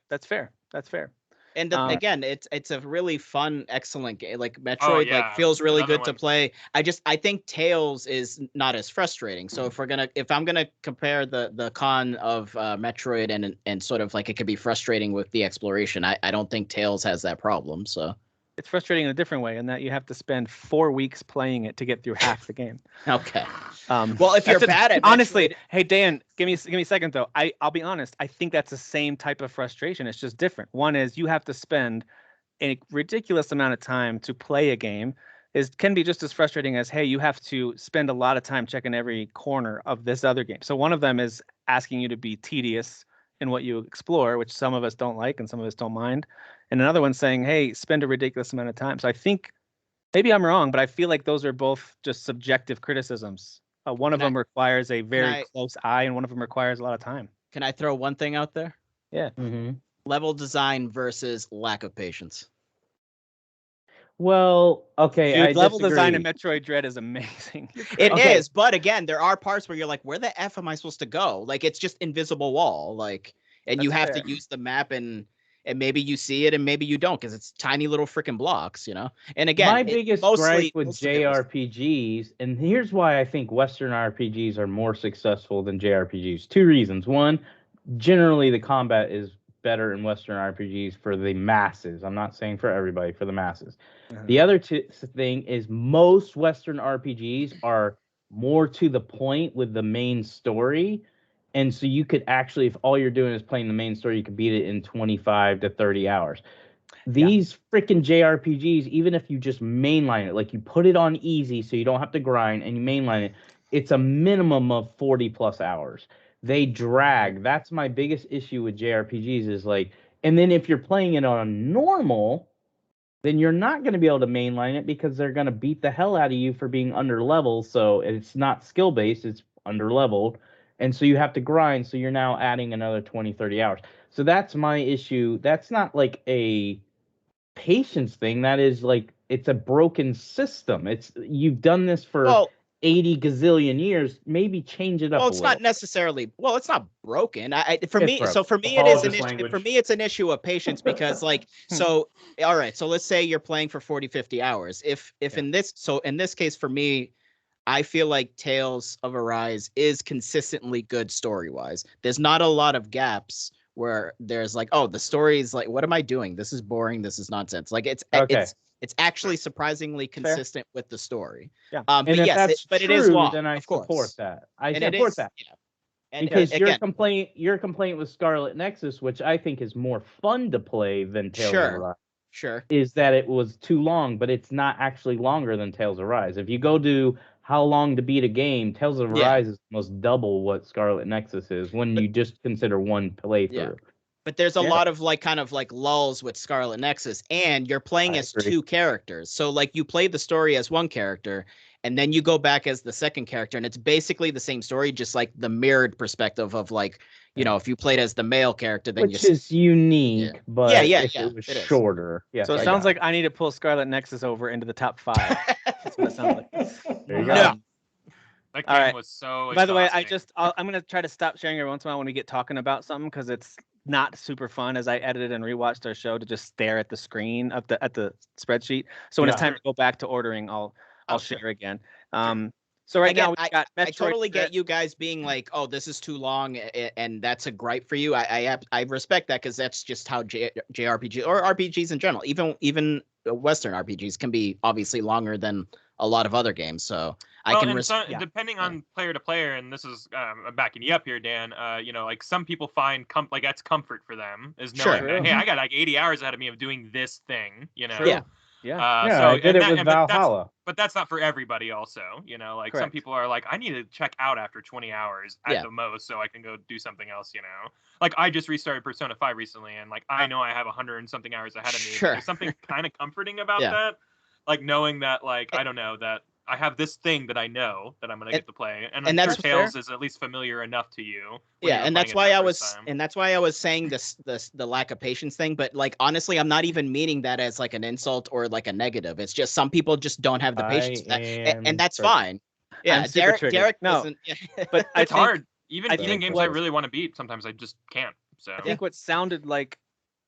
that's fair. That's fair. And again, it's a really fun, excellent game. Like Metroid, feels really good to play. I think Tales is not as frustrating. So if I'm gonna compare the con of Metroid and sort of like it could be frustrating with the exploration, I don't think Tales has that problem. So it's frustrating in a different way in that you have to spend 4 weeks playing it to get through half the game. Okay. Well, if you're bad at honestly, Metroid... hey Dan, give me a second though. I'll be honest. I think that's the same type of frustration. It's just different. One is you have to spend a ridiculous amount of time to play a game. Can be just as frustrating as, hey, you have to spend a lot of time checking every corner of this other game. So one of them is asking you to be tedious in what you explore, which some of us don't like and some of us don't mind. And another one saying, hey, spend a ridiculous amount of time. So I think maybe I'm wrong, but I feel like those are both just subjective criticisms. One of them requires a very close eye, and one of them requires a lot of time. Can I throw one thing out there? Yeah. Mm-hmm. Level design versus lack of patience. Well, okay. Dude, level design in Metroid Dread is amazing. It is, but again, there are parts where you're like, where the F am I supposed to go? Like, it's just invisible wall. Like, and you have to use the map and maybe you see it and maybe you don't because it's tiny little freaking blocks, you know? And again, my biggest gripe with JRPGs, and here's why I think Western RPGs are more successful than JRPGs. 2 reasons. One, generally the combat is better in Western RPGs for the masses. I'm not saying for everybody, for the masses. The other thing is most Western RPGs are more to the point with the main story. And so you could actually, if all you're doing is playing the main story, you could beat it in 25 to 30 hours. These freaking JRPGs, even if you just mainline it, like you put it on easy so you don't have to grind and you mainline it, it's a minimum of 40 plus hours. They drag. That's my biggest issue with JRPGs is like, and then if you're playing it on normal, then you're not going to be able to mainline it because they're going to beat the hell out of you for being under level. So it's not skill based, it's under leveled. And so you have to grind. So you're now adding another 20, 30 hours. So that's my issue. That's not like a patience thing. That is like, it's a broken system. You've done this for 80 gazillion years, maybe change it up. Well, it's not necessarily. Well, it's not broken. For me, it's an issue of patience because, like, so all right. So let's say you're playing for 40, 50 hours. In this case, for me, I feel like Tales of Arise is consistently good story wise. There's not a lot of gaps where there's like, oh, the story is like, what am I doing? This is boring. This is nonsense. Like it's actually surprisingly consistent with the story. Yeah. But if yes, that's but true, it is long. then I support that. I And support that. Yeah. And because your complaint with Scarlet Nexus, which I think is more fun to play than Tales of Arise, is that it was too long, but it's not actually longer than Tales of Arise. If you go to how long to beat a game, Tales of Arise is almost double what Scarlet Nexus is when you just consider one playthrough. Yeah. But there's a lot of like kind of like lulls with Scarlet Nexus, and you're playing as two characters. So like you play the story as one character, and then you go back as the second character, and it's basically the same story, just like the mirrored perspective of like, you know, if you played as the male character, then which is unique, but it was shorter. Yeah. So it sounds like I need to pull Scarlet Nexus over into the top 5. That's what it sounds like. There you go. That game was so. By the way, I'm gonna try to stop sharing every once in a while when we get talking about something because it's not super fun as I edited and rewatched our show to just stare at the screen at the spreadsheet. So when it's time to go back to ordering, I'll share again. So now we got Metroid. I totally get you guys being like, oh, this is too long, and that's a gripe for you. I respect that because that's just how JRPG or RPGs in general, even Western RPGs can be obviously longer than a lot of other games. So depending on player to player, and this is I'm backing you up here, Dan. You know, like some people find like that's comfort for them is knowing that, hey, I got like 80 hours ahead of me of doing this thing. You know. Yeah. I did it with Valhalla. But that's not for everybody also, you know, like some people are like, I need to check out after 20 hours at the most so I can go do something else, you know. Like I just restarted Persona 5 recently and like I know I have 100 and something hours ahead of me. There's something kind of comforting about that. Like knowing that like I don't know that I have this thing that I know that I'm gonna get to play, and that's Tales is at least familiar enough to you. And that's why I was saying the lack of patience thing. But like honestly, I'm not even meaning that as like an insult or like a negative. It's just some people just don't have the patience, and that's fine. Yeah, Derek doesn't. But it's hard. Even games I really want to beat, sometimes I just can't. So I think what sounded like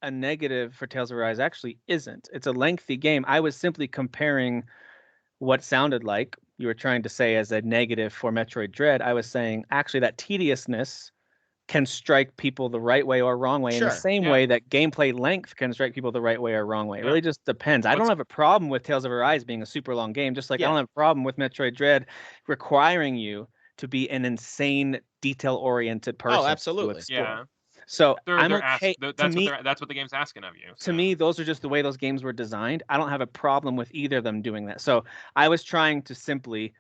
a negative for Tales of Arise actually isn't. It's a lengthy game. I was simply comparing what sounded like you were trying to say as a negative for Metroid Dread. I was saying actually that tediousness can strike people the right way or wrong way in the same way that gameplay length can strike people the right way or wrong way. It really just depends. I don't have a problem with Tales of Arise being a super long game, just like I don't have a problem with Metroid Dread requiring you to be an insane detail-oriented person. Oh, absolutely. Yeah. So I'm okay. That's what the game's asking of you. So. To me, those are just the way those games were designed. I don't have a problem with either of them doing that. So I was trying to simply,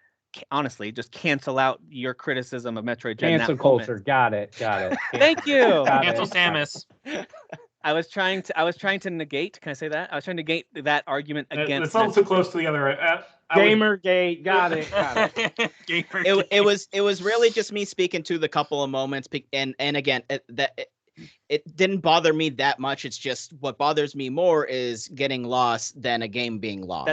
honestly, just cancel out your criticism of Metroid Dread. Cancel culture. Got it. Thank you. Cancel Samus. I was trying to negate. Can I say that? I was trying to negate that argument against. It's also close to the other. Gamergate. Got it. It was really just me speaking to the couple of moments, and again it didn't bother me that much. It's just what bothers me more is getting lost than a game being long.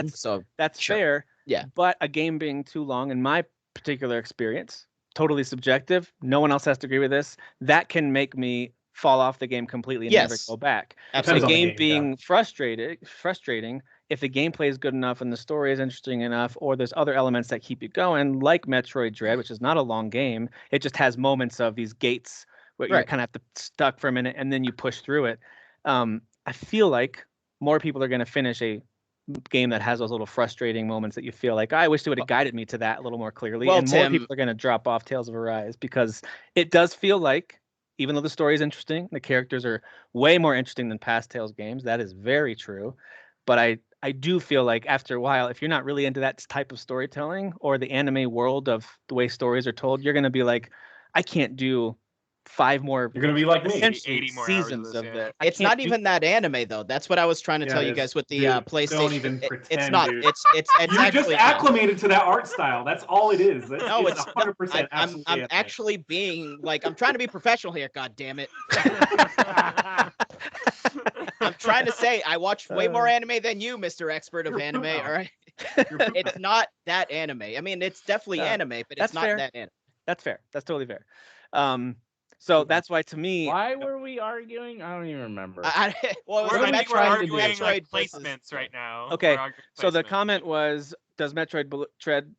That's fair. Yeah. But a game being too long, in my particular experience, totally subjective. No one else has to agree with this. That can make me fall off the game completely and never go back. Absolutely. The game being frustrating. If the gameplay is good enough and the story is interesting enough, or there's other elements that keep you going, like Metroid Dread, which is not a long game, it just has moments of these gates where you kind of have to stuck for a minute and then you push through it. I feel like more people are going to finish a game that has those little frustrating moments that you feel like, I wish they would have guided me to that a little more clearly. And more people are going to drop off Tales of Arise because it does feel like, even though the story is interesting, the characters are way more interesting than past Tales games. That is very true. But I do feel like after a while, if you're not really into that type of storytelling or the anime world of the way stories are told, you're going to be like, I can't do 5 more. You're going to be like me. 80 more seasons of that. It's not even that anime though. That's what I was trying to tell you guys with the PlayStation. Don't even pretend. It's not. Dude. It's You're just acclimated to that art style. That's all it is. It's 100%. I'm actually being like, I'm trying to be professional here. God damn it. I'm trying to say I watch way more anime than you, Mr. Expert of anime. All right, it's not that anime. I mean, it's definitely anime, but it's not fair. that anime. That's fair. That's totally fair. So that's why, to me, why were we arguing? I don't even remember. Well, we're arguing like Metroid placements right now. Okay, so the comment was, does Metroid Dread,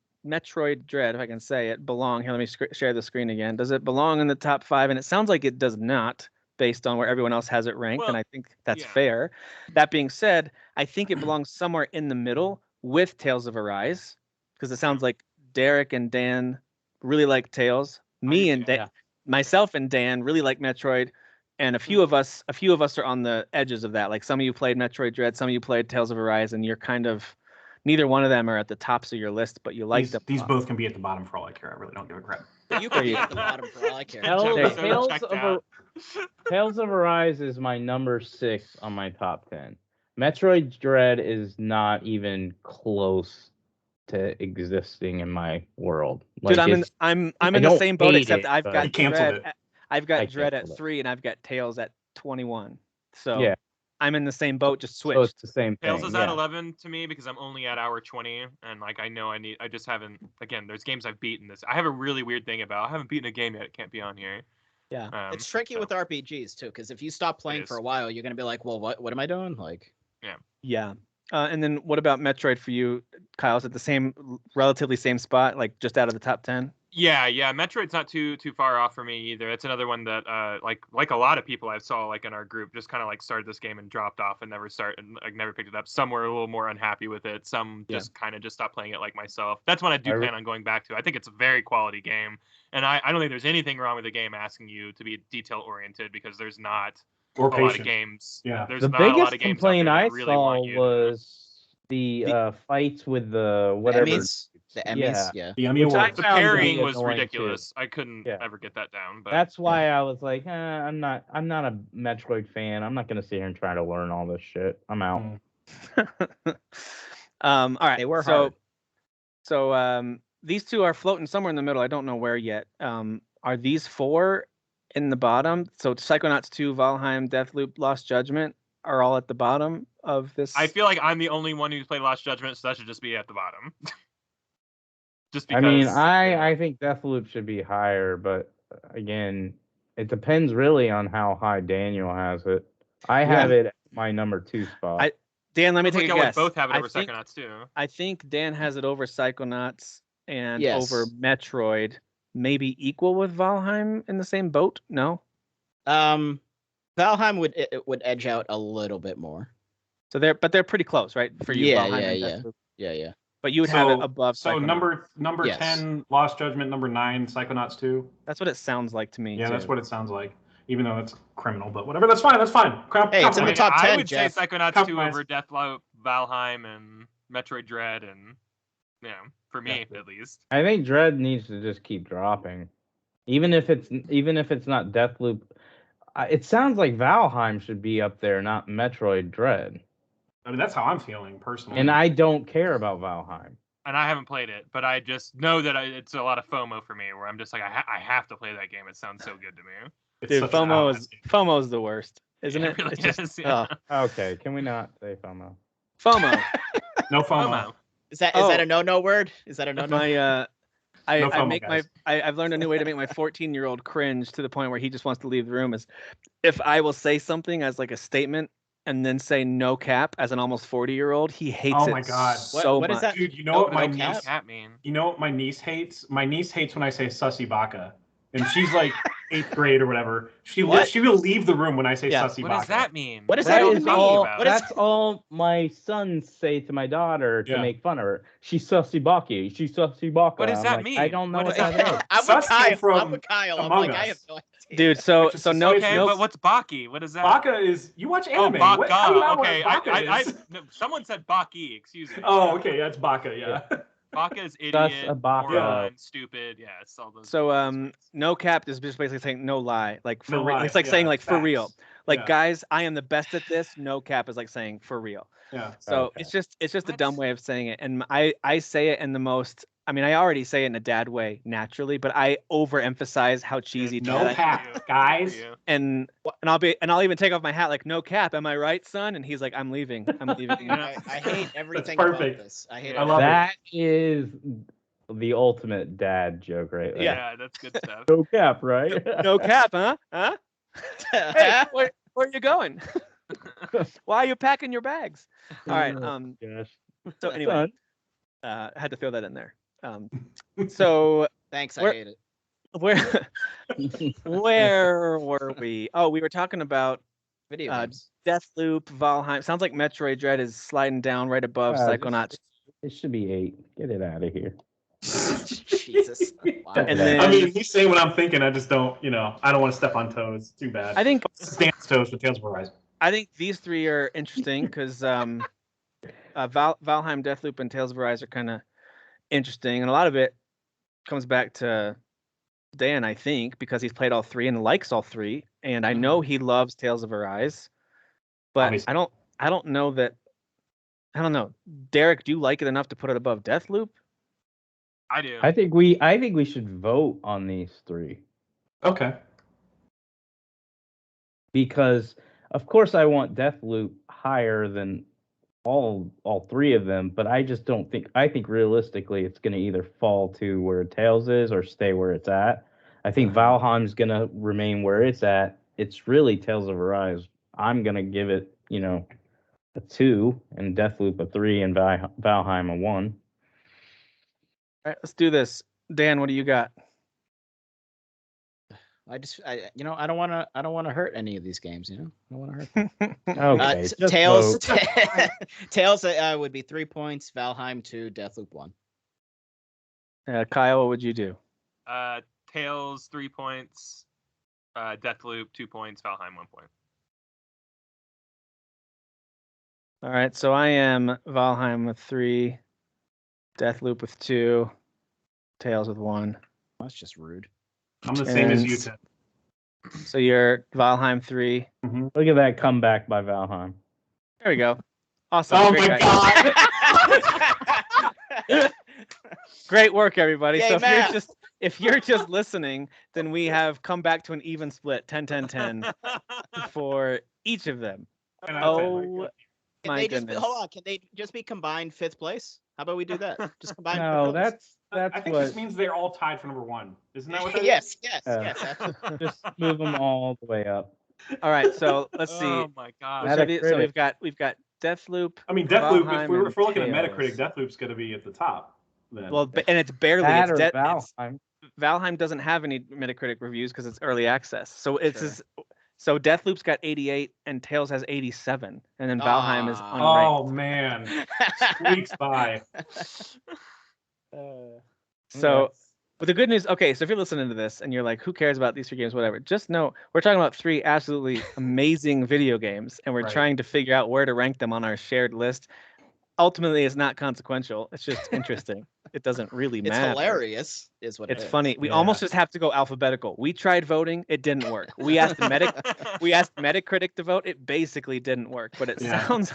if I can say it, belong? Here, let me share the screen again. Does it belong in the top 5? And it sounds like it does not, based on where everyone else has it ranked, and I think that's fair. That being said, I think it belongs somewhere in the middle with Tales of Arise, because it sounds like Derek and Dan really like Tales. Myself and Dan really like Metroid, and a few of us are on the edges of that. Like some of you played Metroid Dread, some of you played Tales of Arise, and you're kind of, neither one of them are at the tops of your list, but you like them. These both can be at the bottom for all I care. I really don't give a crap. You can be at the bottom for all I care. Tales of Arise is my number 6 on my top 10. Metroid Dread is not even close to existing in my world. Like, dude, I'm in the same boat, except I've got Dread. I've got Dread at 3, and I've got Tales at 21. So yeah, I'm in the same boat, just switched. So it's the same thing. Tales is at 11 to me because I'm only at hour 20, and like I know I just haven't. Again, there's games I've beaten this. I have a really weird thing about I haven't beaten a game yet. It can't be on here. Yeah, it's tricky with RPGs too, because if you stop playing for a while, you're gonna be like, well, what am I doing? Like, yeah. And then what about Metroid for you, Kyle? Is it the relatively same spot, like just out of the top 10? Yeah. Metroid's not too far off for me either. It's another one that like a lot of people I saw like in our group just kind of like started this game and dropped off and never picked it up. Some were a little more unhappy with it. Some just kind of just stopped playing it like myself. That's one I do plan on going back to. I think it's a very quality game, and I don't think there's anything wrong with the game asking you to be detail oriented, because there's not a lot of games. Yeah, there's the not biggest a lot of games complaint I really saw was the fights with the whatever. The Emmys, The Emmy Awards. The parrying was ridiculous. I couldn't ever get that down. But that's why I was like, I'm not a Metroid fan. I'm not gonna sit here and try to learn all this shit. I'm out. All right. They were hard. So these two are floating somewhere in the middle. I don't know where yet. Are these 4 in the bottom? So Psychonauts 2, Valheim, Deathloop, Lost Judgment are all at the bottom of this. I feel like I'm the only one who's played Lost Judgment, so that should just be at the bottom. Just because, I mean, I think Deathloop should be higher, but again, it depends really on how high Daniel has it. I have it at my number 2 spot. Dan, let me take a guess. Both have it over Psychonauts too. I think Dan has it over Psychonauts and over Metroid, maybe equal with Valheim in the same boat. No. Valheim would edge out a little bit more. So they're pretty close, right? For you, Valheim yeah. But you would have it above. So Psychonauts. number 10, Lost Judgment. Number 9, Psychonauts 2. That's what it sounds like to me. Yeah, too. That's what it sounds like. Even though it's criminal, but whatever. That's fine. Hey, it's in the top 10. I would say Psychonauts 2 over Deathloop, Valheim, and Metroid Dread, and for me at least. I think Dread needs to just keep dropping, even if it's not Deathloop. It sounds like Valheim should be up there, not Metroid Dread. I mean, that's how I'm feeling personally. And I don't care about Valheim. And I haven't played it, but I just know that it's a lot of FOMO for me, where I'm just like, I have to play that game. It sounds so good to me. Dude, FOMO is the worst, isn't it? Really it's is, Okay, can we not say FOMO? FOMO. No FOMO. Is that a no word? Is that a no? I've learned a new way to make my 14-year-old cringe to the point where he just wants to leave the room. Is if I will say something as like a statement and then say no cap as an almost 40-year-old, he hates it. Oh my god, so what much. Is that? Dude, you know what my niece? Mean? You know what my niece hates? My niece hates when I say sussy baka, and she's like 8th grade or whatever. She will leave the room when I say sussy baka. What does that mean? What does that even mean? That's all my sons say to my daughter to make fun of her. She's sussy baki. She's sussy baka. What does that mean? I don't know what that is. I'm with Kyle. I'm like, I have no idea. Dude, so no. Okay, but what's Baki? What is that? Baka is you watch anime. Oh, Baka. Okay, someone said Baki. Excuse me. Oh, okay, that's Baka. Yeah. Baka is idiot, moron, stupid. Yeah, it's all those. So no cap is just basically saying no lie, like for no real. Lie. It's like saying like for real. Like Yeah. guys, I am the best at this. No cap is like saying for real. Yeah. So it's just a dumb way of saying it, and I say it in the most I mean, I already say it in a dad way naturally, but I overemphasize how cheesy No dad cap, guys. and I'll even take off my hat like, no cap, am I right, son? And he's like, I'm leaving. I hate everything That's about perfect. this. I hate I love That is the ultimate dad joke right there. Yeah, that's good stuff. No cap, right? No cap, huh? Huh? Hey, where are you going? Why are you packing your bags? All right. Gosh. So anyway, I had to throw that in there. So Thanks, I hate it. Where were we? Oh, we were talking about Video games. Deathloop, Valheim. Sounds like Metroid Dread is sliding down right above Psychonauts. It should be 8. Get it out of here. Jesus. Wow. And then, I mean, you say what I'm thinking. I just don't, I don't want to step on toes. Too bad. I think Stan's toes with Tales of Arise. I think these three are interesting because Valheim, Deathloop, and Tales of Arise are kind of interesting, and a lot of it comes back to Dan, I think, because he's played all three and likes all three, and I know he loves Tales of Arise, but Obviously. I don't know that. I don't know, Derek. Do you like it enough to put it above Deathloop? I do. I think we should vote on these 3. Okay. Because of course I want Deathloop higher than all 3 of them, but I just don't think. I think realistically it's going to either fall to where Tails is or stay where it's at. I think Valheim's going to remain where it's at. It's really Tales of Arise. I'm going to give it, a 2, and Deathloop a 3, and Valheim a 1. All right, let's do this. Dan, what do you got? I don't want to hurt any of these games. I don't want to hurt them. Okay. Tails. Tails would be 3 points. Valheim 2. Deathloop 1. Kyle, what would you do? Tails 3 points. Deathloop 2 points. Valheim 1 point. All right, so I am Valheim with 3, Deathloop with 2, Tails with 1. That's just rude. I'm the same as you, Ted. So you're Valheim 3. Mm-hmm. Look at that comeback by Valheim. There we go. Awesome. Oh Great my God. Great work, everybody. Yay, so Matt. if you're just listening, then we have come back to an even split, 10-10-10 for each of them. Oh my goodness. Hold on. Can they just be combined 5th place? How about we do that? Just combine. No, that's that's I think what. this means they're all tied for number 1. Isn't that what that yes, is? yes, yes. Absolutely. Just move them all the way up. All right, so let's see. Oh my God. So we've got Deathloop. I mean, Deathloop. Valheim, If we're looking at Tails. Metacritic, Deathloop's going to be at the top. Then. Well, and it's barely. That It's or Valheim. Valheim doesn't have any Metacritic reviews because it's early access. So so Deathloop's got 88 and Tails has 87, and then Valheim is unranked. Oh man, squeaks by. So, but the good news, okay, so if you're listening to this and you're like, who cares about these 3 games, whatever, just know we're talking about 3 absolutely amazing video games, and we're trying to figure out where to rank them on our shared list. Ultimately, it's not consequential. It's just interesting. It doesn't really matter. It's hilarious, is what it's it is. funny. We almost just have to go alphabetical. We tried voting, it didn't work. We asked Metacritic to vote, it basically didn't work. But it sounds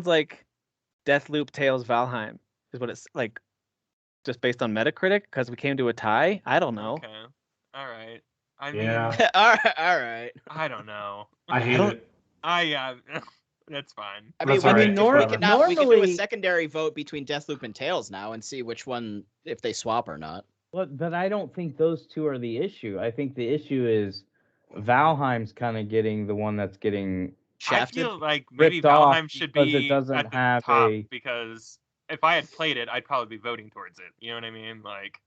like Deathloop, Tails, Valheim is what it's like, just based on Metacritic, because we came to a tie. I don't know. Okay. All right. I mean, all right. I don't know. I hate it. That's fine. I mean, Normally, we can do a secondary vote between Deathloop and Tails now and see which one, if they swap or not. But I don't think those 2 are the issue. I think the issue is Valheim's kind of getting the one that's getting shafted. I feel like maybe Valheim should be it doesn't at the have top because if I had played it, I'd probably be voting towards it. You know what I mean? Like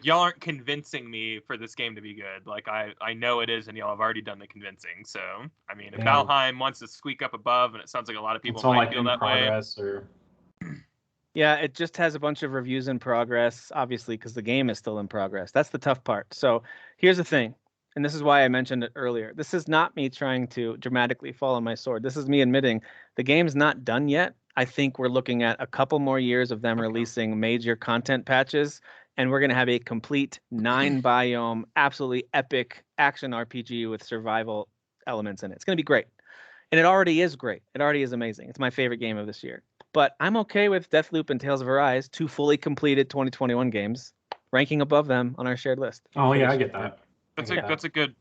y'all aren't convincing me for this game to be good. Like I know it is, and y'all have already done the convincing. So I mean, if Valheim wants to squeak up above, and it sounds like a lot of people might feel that way. Yeah, it just has a bunch of reviews in progress, obviously, because the game is still in progress. That's the tough part. So here's the thing, and this is why I mentioned it earlier. This is not me trying to dramatically fall on my sword. This is me admitting the game's not done yet. I think we're looking at a couple more years of them releasing major content patches, and we're going to have a complete 9-biome, absolutely epic action RPG with survival elements in it. It's going to be great. And it already is great. It already is amazing. It's my favorite game of this year. But I'm okay with Deathloop and Tales of Arise, 2 fully completed 2021 games, ranking above them on our shared list. Oh yeah, I get that. That's a good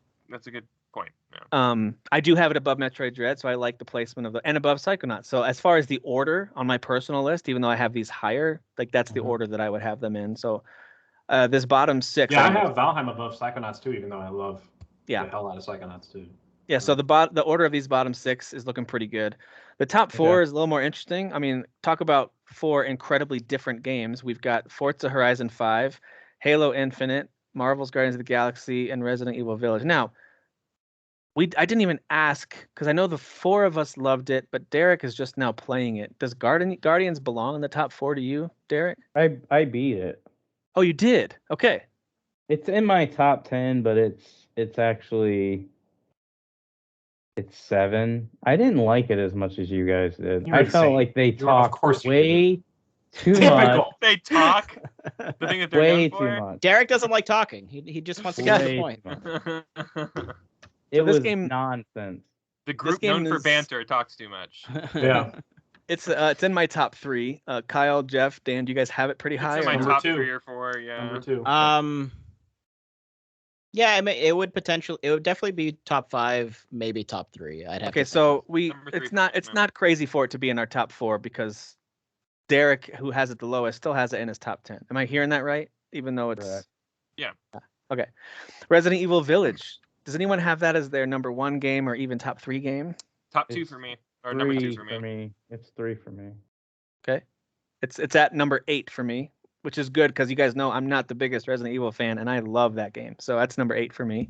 point. Yeah. I do have it above Metroid Dread, so I like the placement of and above Psychonauts. So as far as the order on my personal list, even though I have these higher, like that's the order that I would have them in. So this bottom 6. Yeah, I have Valheim above Psychonauts too, even though I love the hell out of Psychonauts too. Yeah, so the order of these bottom 6 is looking pretty good. The top 4 is a little more interesting. I mean, talk about 4 incredibly different games. We've got Forza Horizon 5, Halo Infinite, Marvel's Guardians of the Galaxy, and Resident Evil Village. Now, I didn't even ask because I know the 4 of us loved it, but Derek is just now playing it. Does Guardians belong in the top 4 to you, Derek? I beat it. Oh, you did? Okay. It's in my top 10, but it's actually. It's 7. I didn't like it as much as you guys did. I felt like they talk way too much. They talk. The thing that they're way known too for. much. Derek doesn't like talking. He just wants to get to the point. It was game, nonsense. The group known for banter talks too much. Yeah. It's in my top 3. Kyle, Jeff, Dan, do you guys have it pretty high? It's in my top 2? 3 or 4. Yeah. Number 2. Yeah, I mean, it would definitely be top 5, maybe top 3. I'd have. Okay, so it's not crazy for it to be in our top 4 because Derek, who has it the lowest, still has it in his top 10. Am I hearing that right? Even though it's yeah. Okay. Resident Evil Village. Does anyone have that as their number 1 game or even top 3 game? Top 2 for me, or number 2 for me. It's 3 for me. Okay, it's at number 8 for me, which is good because you guys know I'm not the biggest Resident Evil fan, and I love that game. So that's number 8 for me.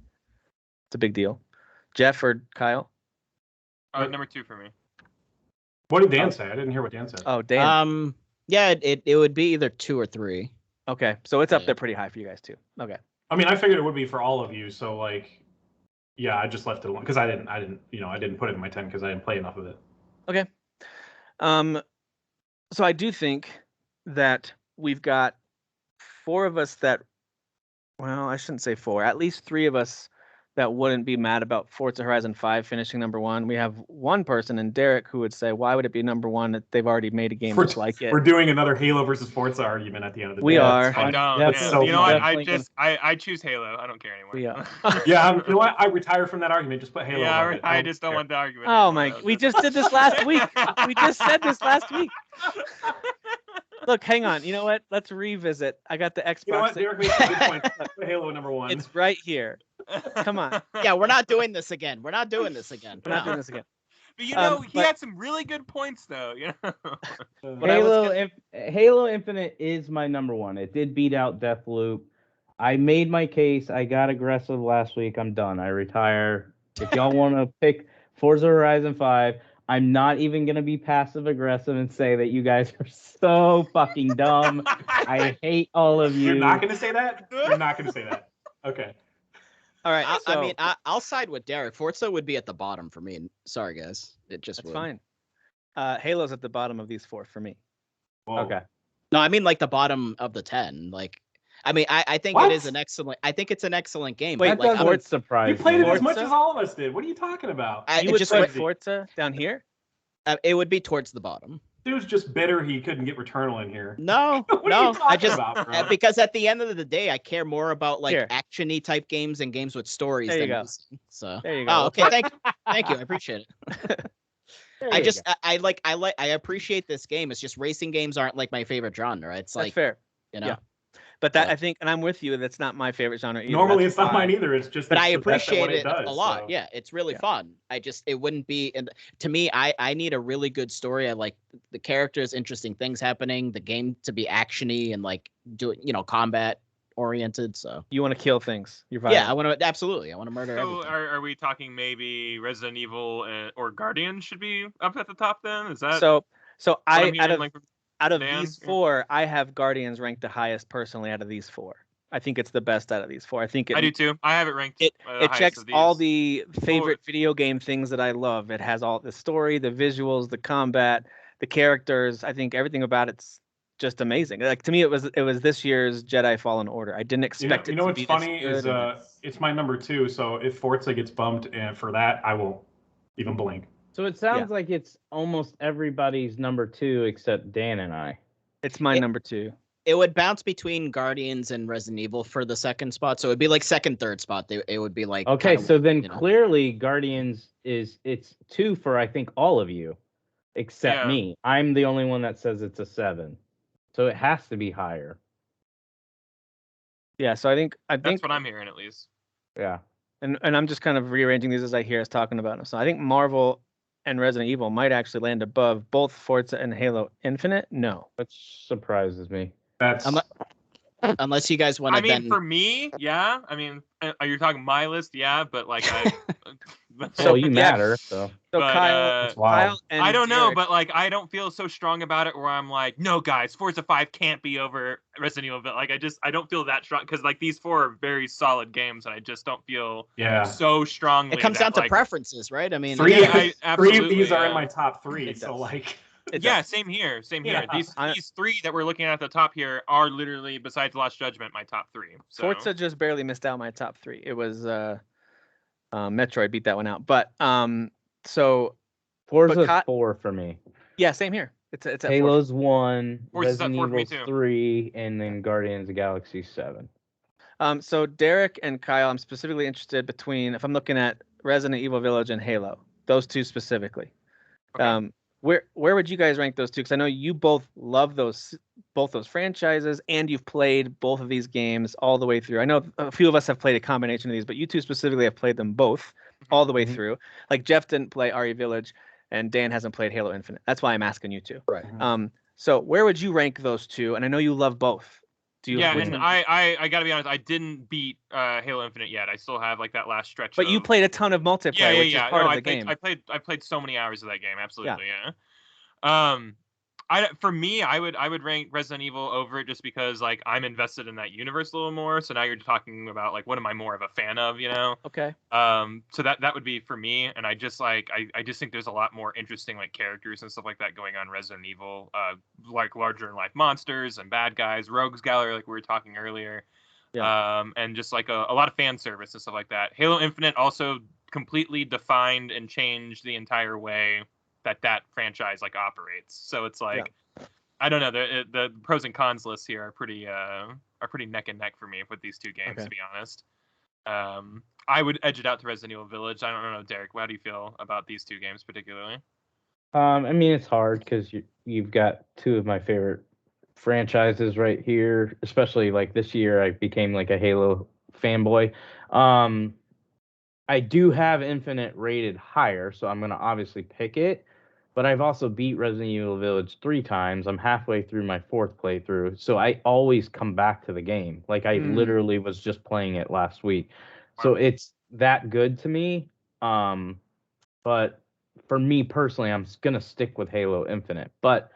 It's a big deal. Jeff or Kyle? Number 2 for me. What did Dan say? I didn't hear what Dan said. Oh, Dan. Yeah, it would be either 2 or 3. Okay, so it's up there pretty high for you guys too. Okay. I mean, I figured it would be for all of you. So like, yeah, I just left it alone because I didn't put it in my 10 because I didn't play enough of it. Okay. So I do think that we've got 4 of us that, well, I shouldn't say 4, at least 3 of us that wouldn't be mad about Forza Horizon 5 finishing number 1. We have one person in Derek who would say, why would it be number 1 that they've already made a game just like it? We're doing another Halo versus Forza argument at the end of the day. We are. I don't. Yeah. So you know what? I choose Halo. I don't care anymore. We are. Yeah, you know what? I retire from that argument. Just put Halo. Yeah, I just don't want the argument. Oh my! We just did this last week. We just said this last week. Look, hang on. You know what? Let's revisit. I got the Xbox. You know what? Derek makes a good point. Put Halo number 1. It's right here. Come on. Yeah, we're not doing this again. We're not doing this again. But you know, he had some really good points, though. You know, Halo Infinite is my number 1. It did beat out Deathloop. I made my case. I got aggressive last week. I'm done. I retire. If y'all want to pick Forza Horizon 5, I'm not even going to be passive aggressive and say that you guys are so fucking dumb. I hate all of you. You're not going to say that? You're not going to say that. Okay. All right. I mean, I'll side with Derek. Forza would be at the bottom for me. Sorry, guys. It just That's fine. Halo's at the bottom of these 4 for me. Whoa. Okay. No, I mean like the bottom of the 10. Like, I mean, I think it is an excellent. I think it's an excellent game. But like, I'm surprised. You played it as much as all of us did. What are you talking about? You would put Forza down here? It would be towards the bottom. Dude's just bitter he couldn't get Returnal in here. No, no. I just because at the end of the day, I care more about like action-y type games and games with stories. There you go. So there you go. Oh, okay. Thank you. I appreciate it. I appreciate this game. It's just racing games aren't like my favorite genre. It's That's like fair. You know. Yeah. But that I think, and I'm with you. That's not my favorite genre either. Normally, it's not mine either. It's just. But I appreciate it a lot. So. Yeah, it's really fun. It wouldn't be. And to me, I need a really good story. I like the characters, interesting things happening. The game to be actiony and like combat oriented. So you want to kill things. You're violent. Yeah, I want to absolutely. I want to murder. So everything. are we talking maybe Resident Evil or Guardian should be up at the top then? Is that so? Out of Dan? these 4, I have Guardians ranked the highest personally out of these 4. I think it's the best out of these 4. I do too. I have it ranked. It checks all the favorite video game things that I love. It has all the story, the visuals, the combat, the characters. I think everything about it's just amazing. Like to me, it was this year's Jedi Fallen Order. I didn't expect it. You know to what's be funny this is it's my number 2. So if Forza gets bumped for that, I won't even blink. So it sounds like it's almost everybody's number 2 except Dan and I. It's my number 2. It would bounce between Guardians and Resident Evil for the second spot, so it would be like second, third spot. It would be like okay. So then clearly Guardians it's 2 for I think all of you, except me. I'm the only one that says it's a 7, so it has to be higher. Yeah. So I think that's what I'm hearing at least. Yeah. And I'm just kind of rearranging these as I hear us talking about them. So I think Marvel and Resident Evil might actually land above both Forza and Halo Infinite. No, which surprises me. That's unless you guys want to. I mean, for me, yeah. I mean, you're talking my list, yeah, but like so you matter. So but, Kyle and I don't Derek. know, but like I don't feel so strong about it where I'm like, no, guys, Forza 5 can't be over Resident Evil. But like, I don't feel that strong because like these 4 are very solid games, and I just don't feel so strongly. It comes down to preferences, right? I mean, 3 of these are in my top 3, so like. Same here. These 3 that we're looking at the top here are literally, besides Lost Judgment, my top 3. So. Forza just barely missed out my top 3. It was Metroid beat that one out, but so Forza's 4 for me. Yeah, same here. It's at Halo's 1, Forza's Resident Evil's 3, and then Guardians of the Galaxy 7. So Derek and Kyle, I'm specifically interested between if I'm looking at Resident Evil Village and Halo, those 2 specifically. Okay. Where would you guys rank those 2? Because I know you both love both those franchises, and you've played both of these games all the way through. I know a few of us have played a combination of these, but you 2 specifically have played them both all the way through. Like Jeff didn't play RE Village, and Dan hasn't played Halo Infinite. That's why I'm asking you 2. Right. So where would you rank those 2? And I know you love both. And I gotta be honest, I didn't beat Halo Infinite yet. I still have like that last stretch. But you played a ton of multiplayer, which is part of the game. I played so many hours of that game. Absolutely, yeah. For me, I would rank Resident Evil over it just because like I'm invested in that universe a little more. So now you're talking about like what am I more of a fan of, you know? Okay. So that would be for me, and I just think there's a lot more interesting like characters and stuff like that going on in Resident Evil, like larger than life monsters and bad guys, rogues gallery like we were talking earlier. Yeah. And just like a lot of fan service and stuff like that. Halo Infinite also completely defined and changed the entire way that franchise like operates. So it's like I don't know, the pros and cons lists here are pretty neck and neck for me with these 2 games, to be honest. I would edge it out to Resident Evil Village. I don't know, Derek, how do you feel about these 2 games particularly? I mean, it's hard because you've got 2 of my favorite franchises right here, especially like this year I became like a Halo fanboy. I do have Infinite rated higher, so I'm going to obviously pick it. But I've also beat Resident Evil Village 3 times. I'm halfway through my 4th playthrough, so I always come back to the game. Like I literally was just playing it last week. Wow. So it's that good to me. But for me personally, I'm going to stick with Halo Infinite. But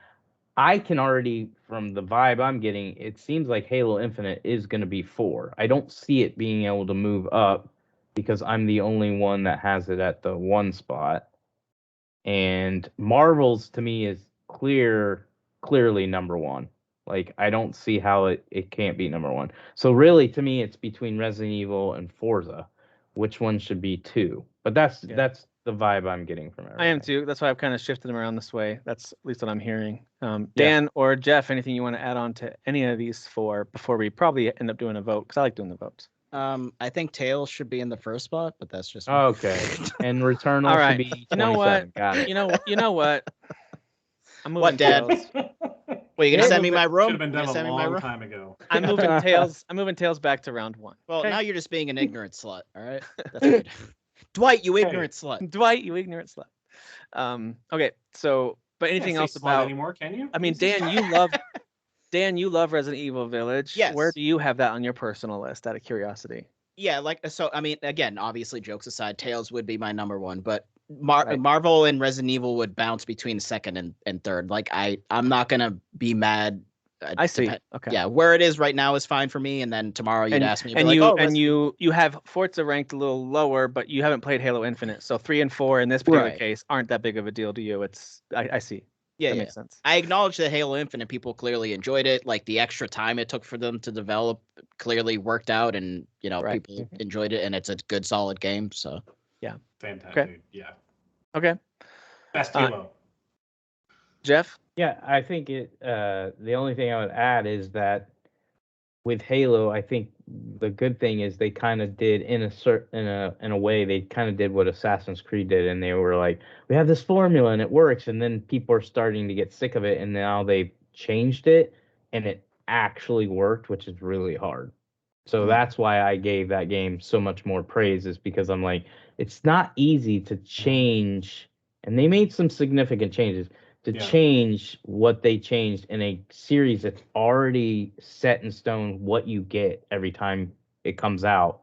I can already, from the vibe I'm getting, it seems like Halo Infinite is going to be 4. I don't see it being able to move up because I'm the only one that has it at the 1 spot. And Marvel's to me is clearly number 1. Like I don't see how it can't be number 1. So really to me it's between Resident Evil and Forza. Which one should be 2? But that's the vibe I'm getting from everything. I am too. That's why I've kind of shifted them around this way. That's at least what I'm hearing. Dan or Jeff, anything you want to add on to any of these 4 before we probably end up doing a vote? Because I like doing the votes. I think Tails should be in the first spot, but that's just okay. And Returnal should be 27. You know what? Got it. You know what? I'm moving what, Dad? Tails. Wait, you gonna send me my room? Should have been done a long time ago. I'm moving Tails. I'm moving Tails back to round 1. Well, now you're just being an ignorant slut. All right. That's good. Dwight, you ignorant slut. Dwight, you ignorant slut. Okay. So, but anything else about anymore? Can you? I mean, Dan, you love Resident Evil Village. Yes. Where do you have that on your personal list, out of curiosity? Yeah, like, so, I mean, again, obviously, jokes aside, Tails would be my number 1, but Marvel and Resident Evil would bounce between second and third. Like, I'm not going to be mad. I see. Okay. Yeah, where it is right now is fine for me, and then tomorrow you'd ask me. And you have Forza ranked a little lower, but you haven't played Halo Infinite, so 3 and 4 in this particular case aren't that big of a deal to you. I see. Yeah, that makes sense. I acknowledge that Halo Infinite people clearly enjoyed it. Like the extra time it took for them to develop clearly worked out, and people enjoyed it, and it's a good, solid game. So fantastic. Okay. Okay. Best Halo. Jeff? Yeah, I think the only thing I would add is that with Halo, I think the good thing is they kind of did in a way they kind of did what Assassin's Creed did, and they were like, we have this formula and it works, and then people are starting to get sick of it, and now they've changed it and it actually worked, which is really hard. So that's why I gave that game so much more praise, is because I'm like, it's not easy to change, and they made some significant changes to change what they changed in a series that's already set in stone what you get every time it comes out,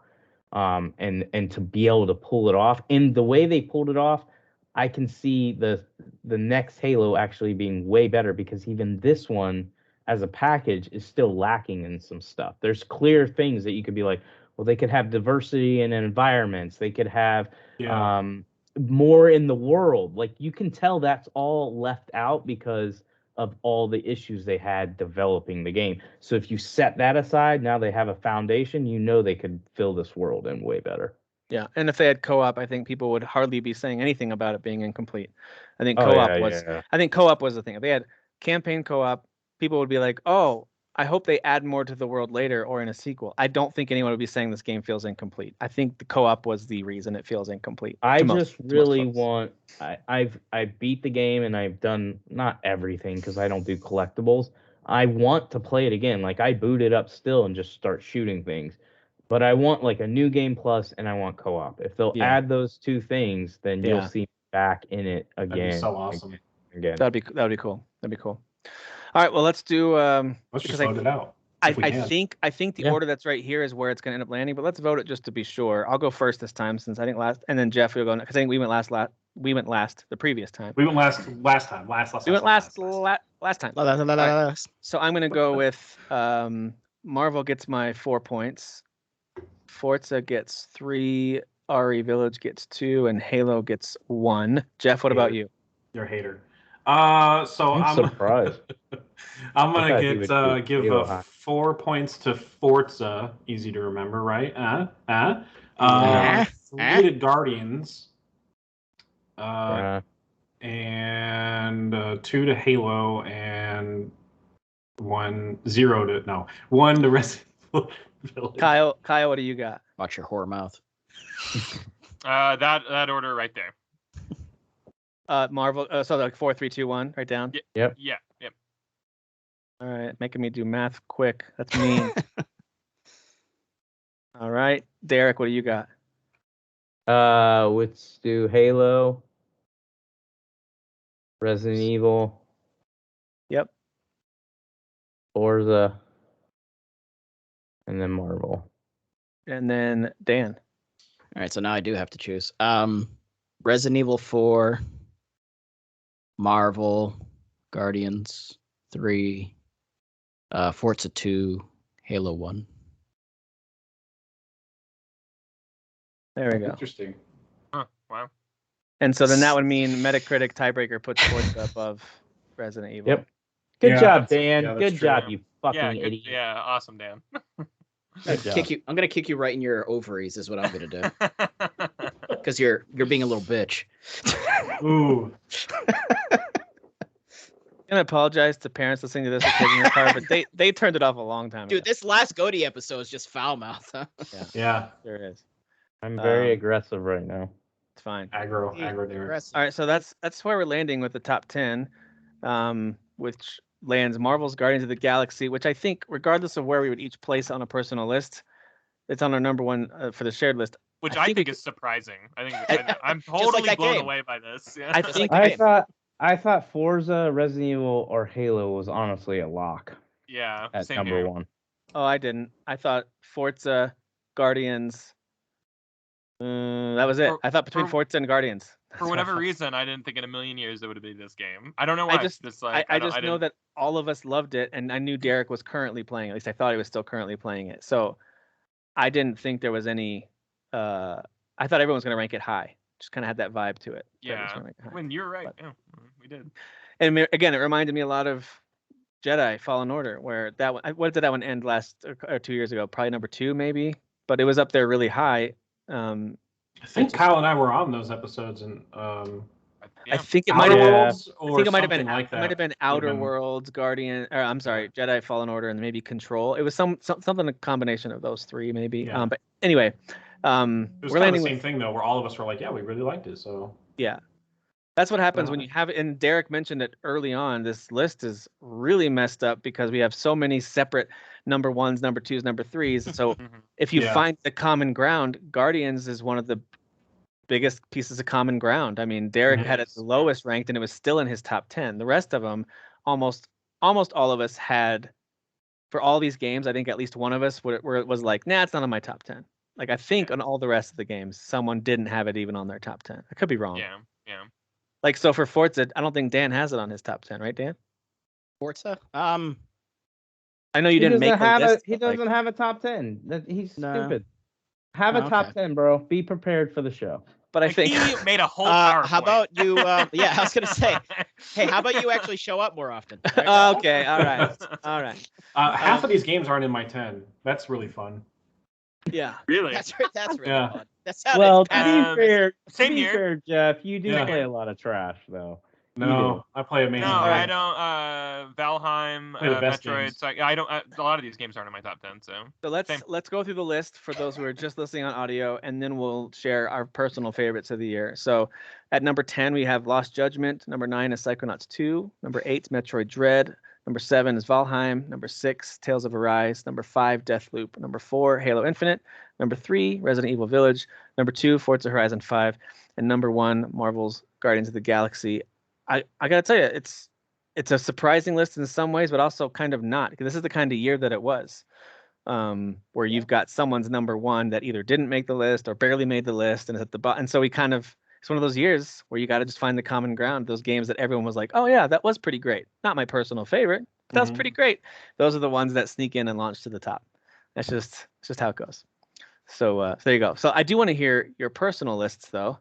and to be able to pull it off. And the way they pulled it off, I can see the next Halo actually being way better, because even this one as a package is still lacking in some stuff. There's clear things that you could be like, well, they could have diversity in environments. They could have more in the world. Like, you can tell that's all left out because of all the issues they had developing the game. So if you set that aside, now they have a foundation, you know they could fill this world in way better. Yeah, and if they had co-op, I think people would hardly be saying anything about it being incomplete. I think co-op was the thing. If they had campaign co-op, people would be like, "Oh, I hope they add more to the world later or in a sequel." I don't think anyone would be saying this game feels incomplete. I think the co-op was the reason it feels incomplete. I beat the game, and I've done not everything because I don't do collectibles. I want to play it again. Like, I boot it up still and just start shooting things. But I want like a new game plus, and I want co-op. If they'll add those two things, then you'll see me back in it again. That'd be so awesome. Again. That'd be cool. That'd be cool. All right, well, let's do. Let's just vote it out. I think the order that's right here is where it's going to end up landing. But let's vote it just to be sure. I'll go first this time, since I think last, and then Jeff will go because I think we went last. We went last the previous time. We went last time. We went last time. Right. So I'm going to go with Marvel gets my 4 points. Forza gets 3, RE Village gets 2, and Halo gets 1. Jeff, what about you? You're a hater. So I'm surprised. I'm gonna give 4 points to Forza. Easy to remember, right? 3 to Guardians. And 2 to Halo, and 1 to Resident Evil Village. Kyle, what do you got? Watch your whore mouth. That order right there. Marvel. So like 4, 3, 2, 1, right down. Yep. Yep. All right, making me do math quick. That's mean. All right, Derek, what do you got? Let's do Halo, Resident Evil. Yep. Forza, and then Marvel. And then Dan. All right, so now I do have to choose. Resident Evil 4, Marvel, Guardians 3, Forza 2, Halo 1. There we go. Interesting. Huh, wow. And so then that would mean Metacritic tiebreaker puts Forza above Resident Evil. Yep. Good job, Dan. Good job, you fucking idiot. Yeah, awesome, Dan. I'm gonna kick you right in your ovaries is what I'm gonna do. Because you're being a little bitch. Ooh. I'm gonna apologize to parents listening to this or kids in your car, but they turned it off a long time ago. Dude, this last GOTY episode is just foul mouth, huh? Yeah. There is. I'm very aggressive right now. It's fine. Aggro there. All right, so that's where we're landing with the top 10, which lands Marvel's Guardians of the Galaxy, which I think, regardless of where we would each place on a personal list, it's on our number one for the shared list. Which I think is surprising. I'm totally blown away by this. Yeah. I thought Forza, Resident Evil, or Halo was honestly a lock. Yeah, at same number here. 1. Oh, I didn't. I thought Forza, Guardians. That was it. I thought between Forza and Guardians. For whatever reason, I didn't think in a million years it would be this game. I don't know why. I just know that all of us loved it, and I knew Derek was currently playing. At least I thought he was still currently playing it. So I didn't think there was any. I thought everyone was going to rank it high. Just kind of had that vibe to it. Yeah. When you're right. Yeah, we did. And again, it reminded me a lot of Jedi Fallen Order, where that one. What did that one end last or 2 years ago? Probably number 2, maybe. But it was up there really high. I think Kyle and I were on those episodes, and I I think it might have been like that. It might have been Outer Worlds, Guardian, or I'm sorry, Jedi Fallen Order, and maybe Control. It was something a combination of those three, maybe. Yeah. But anyway, it was kind of the same thing though, where all of us were like, yeah, we really liked it. So yeah, that's what happens when you have it. And Derek mentioned it early on. This list is really messed up because we have so many separate number ones, number twos, number threes. So if you find the common ground, Guardians is one of the biggest pieces of common ground. I mean, Derek had it the lowest ranked, and it was still in his top 10. The rest of them, almost all of us had, for all these games, I think at least one of us where it was like, nah, it's not on my top 10. Like, I think on all the rest of the games, someone didn't have it even on their top 10. I could be wrong. Yeah. Like, so for Forza, I don't think Dan has it on his top 10, right, Dan? Forza? I know you didn't make the list. He doesn't have a top 10. He's stupid. Have a top 10, bro. Be prepared for the show. But I think he made a whole PowerPoint. How about you? Yeah, I was gonna say. Hey, how about you actually show up more often? Right? Okay, all right. Half of these games aren't in my 10. That's really fun. Yeah, really. That's really fun. That's how to be fair, Jeff, you do play a lot of trash though. No, I play amazing. No, I don't. Valheim, Metroid. So I don't. A lot of these games aren't in my top 10. So let's go through the list for those who are just listening on audio, and then we'll share our personal favorites of the year. So, at number 10 we have Lost Judgment. Number 9 is Psychonauts 2. Number 8 Metroid Dread. Number 7 is Valheim. Number 6 Tales of Arise. Number 5 Deathloop. Number 4 Halo Infinite. Number 3 Resident Evil Village. Number 2 Forza Horizon 5, and number 1 Marvel's Guardians of the Galaxy. I gotta tell you, it's a surprising list in some ways, but also kind of not, because this is the kind of year that it was, where you've got someone's number one that either didn't make the list or barely made the list, and is at the bottom. And so it's one of those years where you got to just find the common ground. Those games that everyone was like, oh yeah, that was pretty great. Not my personal favorite, but that was pretty great. Those are the ones that sneak in and launch to the top. That's just how it goes. So there you go. So I do want to hear your personal lists though.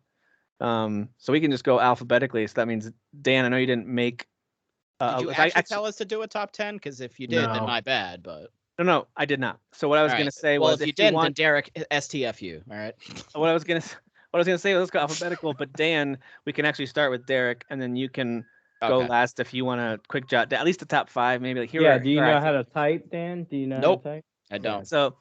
So we can just go alphabetically. So that means, Dan, I know you didn't make. Did you actually tell us to do a top 10 Because if you did, then my bad. But no, I did not. So what I was going to say was, if you didn't, then Derek, STF you. All right. What I was going to say was, let's go alphabetical. But Dan, we can actually start with Derek, and then you can go last if you want to quick jot at least the top 5, maybe. Like here. Yeah. Do you know how to type, Dan? Do you know? Nope. How to type? I don't. So,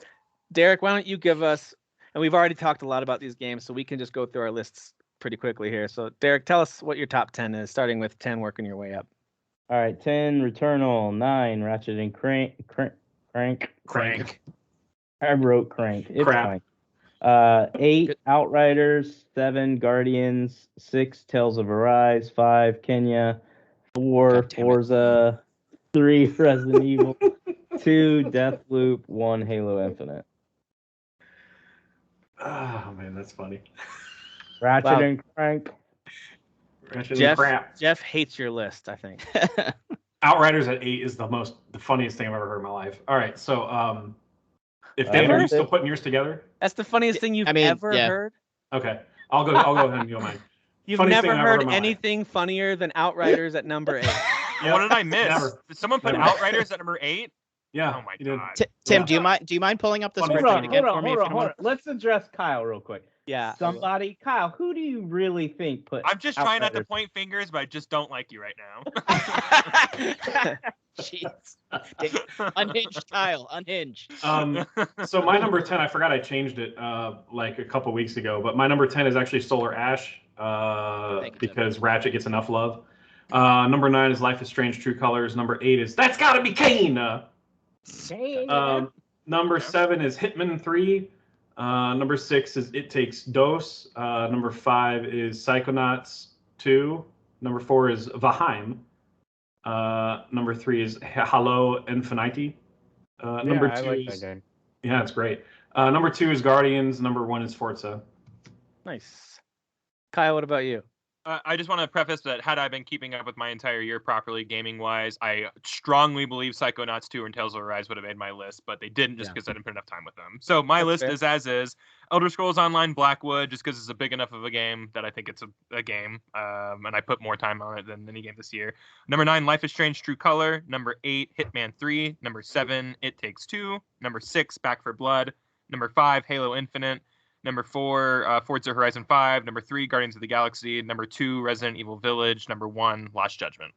Derek, why don't you give us? And we've already talked a lot about these games, so we can just go through our lists pretty quickly here. So, Derek, tell us what your top 10 is, starting with 10, working your way up. All right, 10 Returnal, 9 Ratchet and Crank. I wrote Crank. It's fine. 8 Outriders, 7 Guardians, 6 Tales of Arise, 5 Kenya, 4 Forza, 3 Resident Evil, 2 Deathloop, 1 Halo Infinite. Oh man, that's funny. Ratchet and Crank. Jeff hates your list, I think. Outriders at 8 is the funniest thing I've ever heard in my life. All right, so if Dan, are you still putting yours together? That's the funniest thing you've ever heard. Okay, I'll go ahead and go mine. You've never heard anything funnier than Outriders at number 8. What did I miss? Did someone put Outriders at number 8? Yeah. Oh my god. Tim, do you mind pulling up the spreadsheet again for me? Hold on. Let's address Kyle real quick. Yeah. Kyle, who do you really think put? I'm just trying not to point fingers, but I just don't like you right now. Jeez. Unhinged, Kyle. Unhinged. So my number 10, I forgot I changed it like a couple weeks ago, but my number 10 is actually Solar Ash because Ratchet gets enough love. Number 9 is Life is Strange: True Colors. Number 8 is That's Gotta Be Kane. Number 7 is Hitman 3. Number 6 is It Takes Dos. Number 5 is Psychonauts 2. Number 4 is Valheim. Number 3 is Halo Infinite. Number 2 like that game. Yeah, it's great. Number 2 is Guardians. Number 1 is Forza. Nice. Kyle, what about you? I just want to preface that had I been keeping up with my entire year properly, gaming-wise, I strongly believe Psychonauts 2 and Tales of Arise would have made my list, but they didn't just because I didn't put enough time with them. So my list is as is. Elder Scrolls Online Blackwood, just because it's a big enough of a game that I think it's a game, and I put more time on it than any game this year. Number 9, Life is Strange: True Color. Number 8, Hitman 3. Number 7, It Takes Two. Number 6, Back 4 Blood. Number 5, Halo Infinite. Number 4, Forza Horizon 5. Number 3, Guardians of the Galaxy. Number 2, Resident Evil Village. Number 1, Lost Judgment.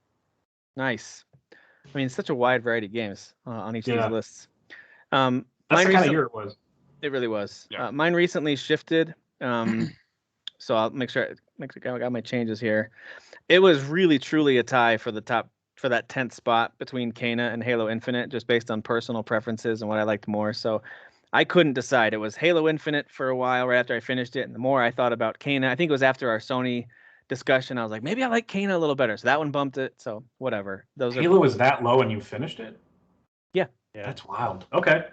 Nice. I mean, such a wide variety of games on each of these lists. That's the kind of year it was. It really was. Yeah. Mine recently shifted, so I'll make sure I got my changes here. It was really, truly a tie for that 10th spot between Kena and Halo Infinite, just based on personal preferences and what I liked more. So I couldn't decide. It was Halo Infinite for a while right after I finished it, and the more I thought about Kena, I think it was after our Sony discussion, I was like, maybe I like Kena a little better. So that one bumped it. So whatever. Halo was that low and you finished it? Yeah. That's wild. Okay.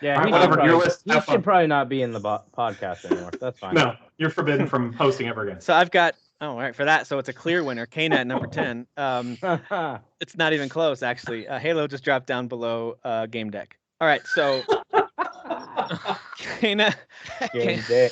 Yeah. Right, whatever. Your list. You should probably not be in the podcast anymore. That's fine. No, you're forbidden from hosting ever again. So I've got. Oh, all right, for that. So it's a clear winner. Kena at number 10. It's not even close, actually. Halo just dropped down below Game Deck. All right, so Kena. Game Deck.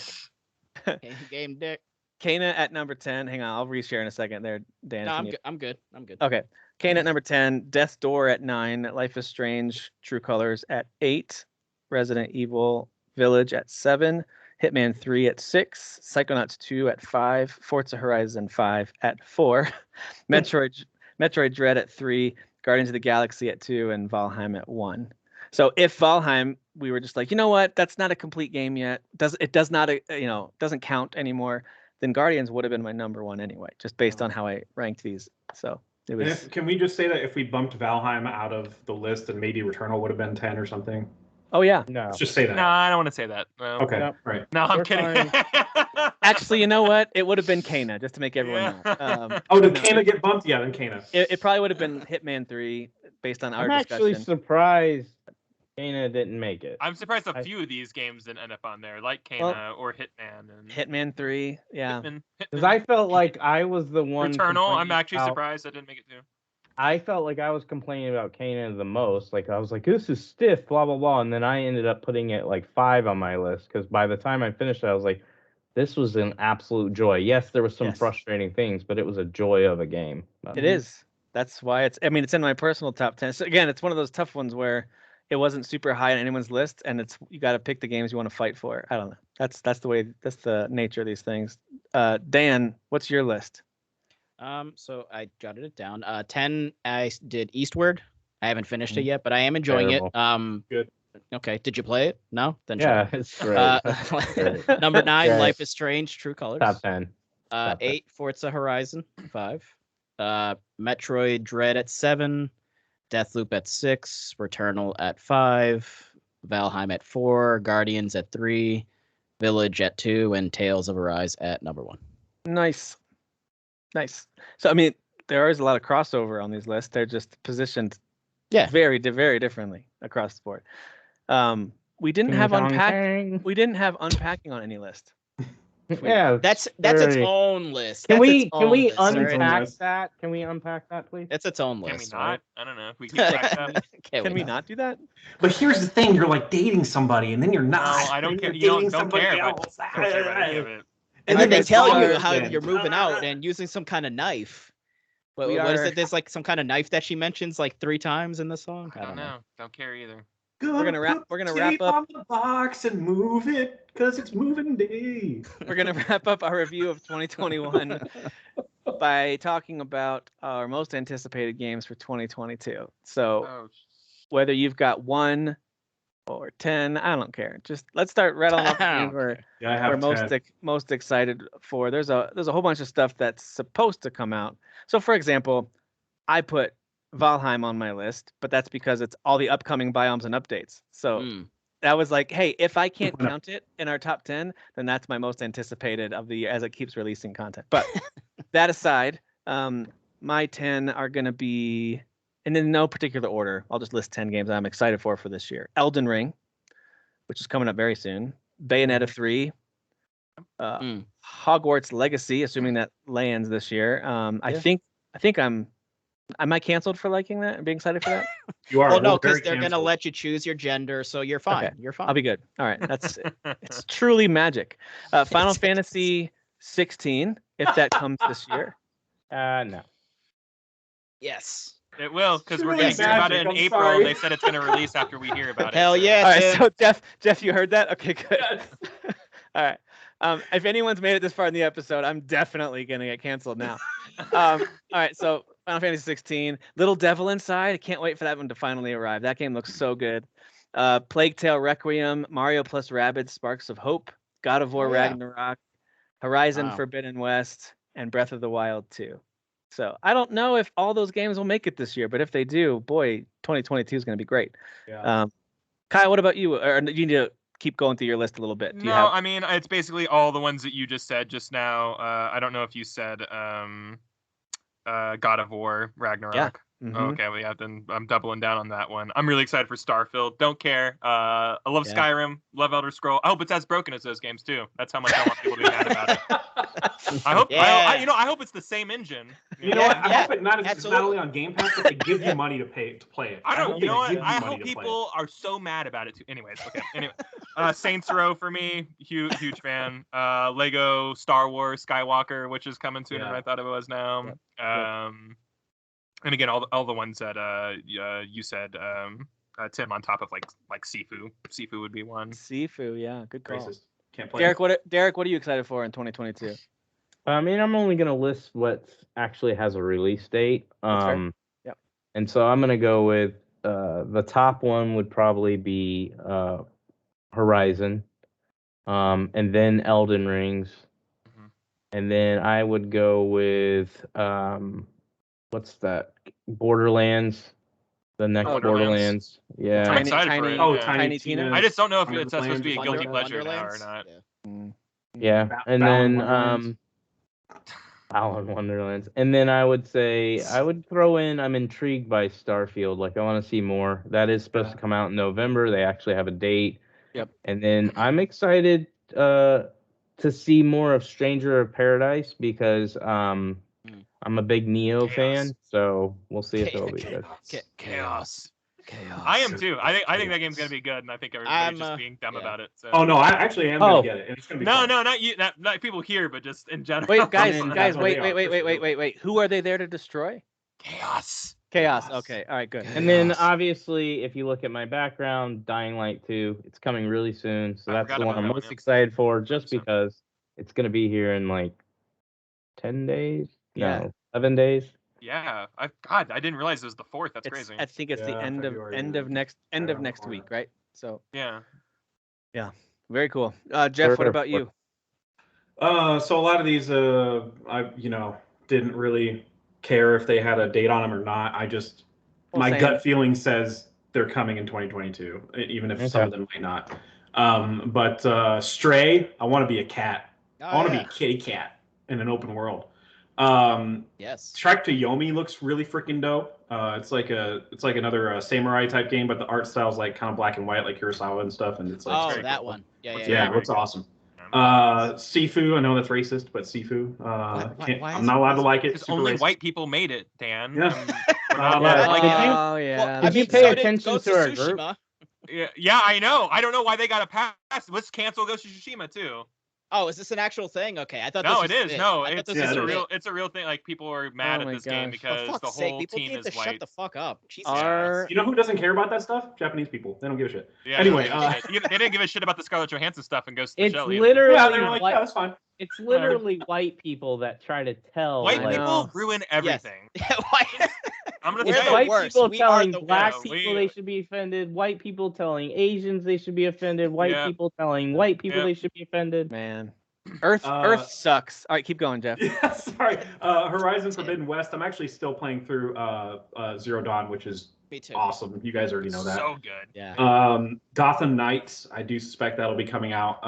Game Deck. Kena at number 10. Hang on, I'll reshare in a second there, Dan. No, I'm good. Okay. Kena at number 10. Death's Door at 9. Life is Strange. True Colors at 8. Resident Evil Village at 7. Hitman 3 at 6, Psychonauts 2 at 5, Forza Horizon 5 at 4, Metroid Dread at 3, Guardians of the Galaxy at 2, and Valheim at 1. So if Valheim, we were just like, you know what, that's not a complete game yet. Doesn't count anymore. Then Guardians would have been my number 1 anyway, just based on how I ranked these. So it was. Can we just say that if we bumped Valheim out of the list, and maybe Returnal would have been 10 or something? Oh yeah. No. Let's just say that. No, I don't want to say that. No. Okay. Nope. Right. No, I'm kidding. Actually, you know what? It would have been Kena, just to make everyone know. Did Kena get bumped? Yeah, then Kena. It probably would have been Hitman 3, based on our I'm discussion. actually surprised Kena didn't make it. I'm surprised a few of these games didn't end up on there, like Kena or Hitman. And Hitman 3, yeah. Because I felt like I was the one. Returnal, I'm actually surprised I didn't make it too. I felt like I was complaining about Kena the most. Like I was like, this is stiff, blah blah blah, and then I ended up putting it like 5 on my list because by the time I finished it, I was like, this was an absolute joy. Yes, there was some frustrating things, but it was a joy of a game. It is. That's why it's. I mean, it's in my personal top 10. So again, it's one of those tough ones where it wasn't super high on anyone's list, and you got to pick the games you want to fight for. I don't know. That's the nature of these things. Dan, what's your list? So I jotted it down. 10, I did Eastward. I haven't finished it yet, but I am enjoying it. Good. Okay. Did you play it? No? Then yeah, it's great. Number 9, Great. Life is Strange, True Colors. Top 10. 8, Forza Horizon 5. Metroid Dread at 7. Deathloop at 6. Returnal at 5. Valheim at 4. Guardians at 3. Village at 2. And Tales of Arise at number 1. Nice. So I mean, there is a lot of crossover on these lists. They're just positioned, very differently across the board. We didn't have unpacking. We didn't have unpacking on any list. Yeah, that's its own list. Can we unpack that? Can we unpack that, please? It's its own Can list. we not? Right? I don't know if we can track that. Can we not do that? But here's the thing: you're like dating somebody, and then you're not. No, I don't care. You're You dating don't care. somebody But else. don't care about any of it. And then they tell you how then. you're moving out and using some kind of knife. What is it? There's like some kind of knife that she mentions like 3 times in the song. I don't know. Don't care either. We're gonna wrap up on the box and move it because it's moving day. We're gonna wrap up our review of 2021 by talking about our most anticipated games for 2022. So whether you've got 1 or 10, I don't care. Just let's start rattling off the games we're most excited for. There's a whole bunch of stuff that's supposed to come out. So for example, I put Valheim on my list, but that's because it's all the upcoming biomes and updates. So that was like, hey, if I can't count it in our top 10, then that's my most anticipated of the year as it keeps releasing content. But that aside, my 10 are going to be, and in no particular order, I'll just list 10 games I'm excited for this year. Elden Ring, which is coming up very soon. Bayonetta 3. Hogwarts Legacy, assuming that lands this year. I think am I canceled for liking that and being excited for that? You are. Well, no, because they're going to let you choose your gender, so you're fine. Okay. You're fine. I'll be good. All right. It's truly magic. Final Fantasy 16, if that comes this year. No. Yes. It will, because we're really going to hear about it in magic, I'm April. sorry. They said it's going to release after we hear about it. Hell yeah. All right, so Jeff, you heard that? Okay, good. All right. If anyone's made it this far in the episode, I'm definitely gonna get canceled now. All right. So Final Fantasy 16, Little Devil Inside. I can't wait for that one to finally arrive. That game looks so good. Plague Tale Requiem, Mario plus Rabbids Sparks of Hope, God of War Ragnarok, Horizon Forbidden West, and Breath of the Wild 2. So I don't know if all those games will make it this year, but if they do, boy, 2022 is going to be great. Yeah. Kyle, what about you? Or you need to keep going through your list a little bit. Do you have... I mean, it's basically all the ones that you just said just now. I don't know if you said God of War Ragnarok. Yeah. Mm-hmm. Okay, well, yeah, then I'm doubling down on that one. I'm really excited for Starfield. Don't care. I love Skyrim. Love Elder Scroll. I hope it's as broken as those games too. That's how much I want people to be mad about it. I hope. I hope it's the same engine. You know what? I hope it's not only on Game Pass, but they give you money to play it. I don't. You know what? I hope people are so mad about it too. Anyways, okay. Anyway, Saints Row for me, huge fan. Lego Star Wars Skywalker, which is coming sooner than I thought it was now. Yep. And again, all the ones that you said, Tim, on top of like Sifu. Sifu would be one. Sifu, yeah, good call. Racist. Can't play. Derek, what are you excited for in 2022? I mean, I'm only gonna list what actually has a release date. Yep. And so I'm gonna go with the top one would probably be Horizon, and then Elden Rings, and then I would go with what's that? Borderlands. The next Borderlands. Yeah. I'm excited for it. Oh, Tiny Tina. I just don't know if it's supposed to be a guilty pleasure now or not. Yeah. And then Balan Wonderlands. And then I would say I would throw in I'm intrigued by Starfield. Like I want to see more. That is supposed to come out in November. They actually have a date. Yep. And then I'm excited to see more of Stranger of Paradise because I'm a big Neo fan, so we'll see if it'll be good. Chaos. I am too. I think that game's gonna be good, and I think everybody's just being dumb about it. So. Oh no, I actually am gonna get it. And it's gonna be no, not you, not people here, but just in general. Wait, guys, wait. Who are they there to destroy? Chaos. Okay, all right, good. And then obviously, if you look at my background, Dying Light 2, it's coming really soon, so that's the one I'm most excited for, just because it's gonna be here in like 10 days. Yeah. No, 11 days. Yeah, I didn't realize it was the 4th. That's crazy. I think it's the end of next week, right? So yeah, very cool. Jeff, what about you? So a lot of these, I didn't really care if they had a date on them or not. I just my gut feeling says they're coming in 2022, even if some of them might not. But Stray, I want to be a cat. I want to be a kitty cat in an open world. Yes. Trek to Yomi looks really freaking dope. It's like another samurai type game, but the art style's like kind of black and white, like Kurosawa and stuff. And it's like that one. Yeah, it looks awesome. Sifu, I know that's racist, but Sifu, I'm not allowed to like it. Because only white people made it, Dan. Yeah. Did you pay attention to our group? Yeah, I know. I don't know why they got a pass. Let's cancel Ghost of Tsushima too. Oh, is this an actual thing? Okay, I thought. No, this was it is. No, it's a real thing. Like people are mad at this game because the whole team is white. Shut the fuck up. Jesus. You know who doesn't care about that stuff? Japanese people. They don't give a shit. Yeah, anyway, they didn't give a shit about the Scarlett Johansson stuff and Ghost of the Shell. It's literally they were like, that's fine. It's literally white people that try to tell. White people ruin everything. Yes. I'm gonna say white people telling black people they should be offended. White people telling Asians they should be offended. White people telling white people they should be offended. Man. Earth sucks. All right, keep going, Jeff. Yeah, sorry. Horizon Forbidden West. I'm actually still playing through Zero Dawn, which is awesome. You guys already know that. So good. Yeah. Gotham Knights. I do suspect that'll be coming out.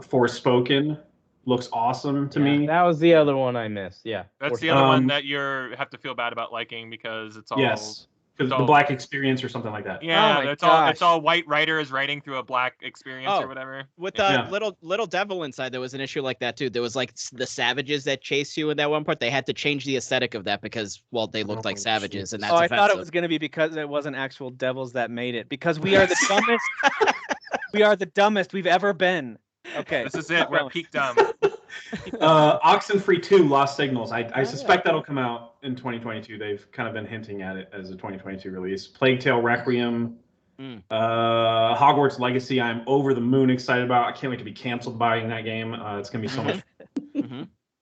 Forspoken looks awesome to me. That was the other one I missed. Yeah. That's the other one that you have to feel bad about liking because it's all. Yes. The Black Experience or something like that. Yeah, it's all white writers writing through a black experience or whatever. With Little Devil Inside, there was an issue like that too. There was like the savages that chase you in that one part. They had to change the aesthetic of that because they looked like savages, and that's offensive. I thought it was going to be because it wasn't actual devils that made it. Because we are the dumbest. We are the dumbest we've ever been. Okay, this is it. We're at peak dumb. Oxenfree 2 Lost Signals. I suspect that'll come out in 2022. They've kind of been hinting at it as a 2022 release. Plague Tale Requiem. Hogwarts Legacy, I'm over the moon excited about. I can't wait to be canceled buying that game. It's gonna be so much.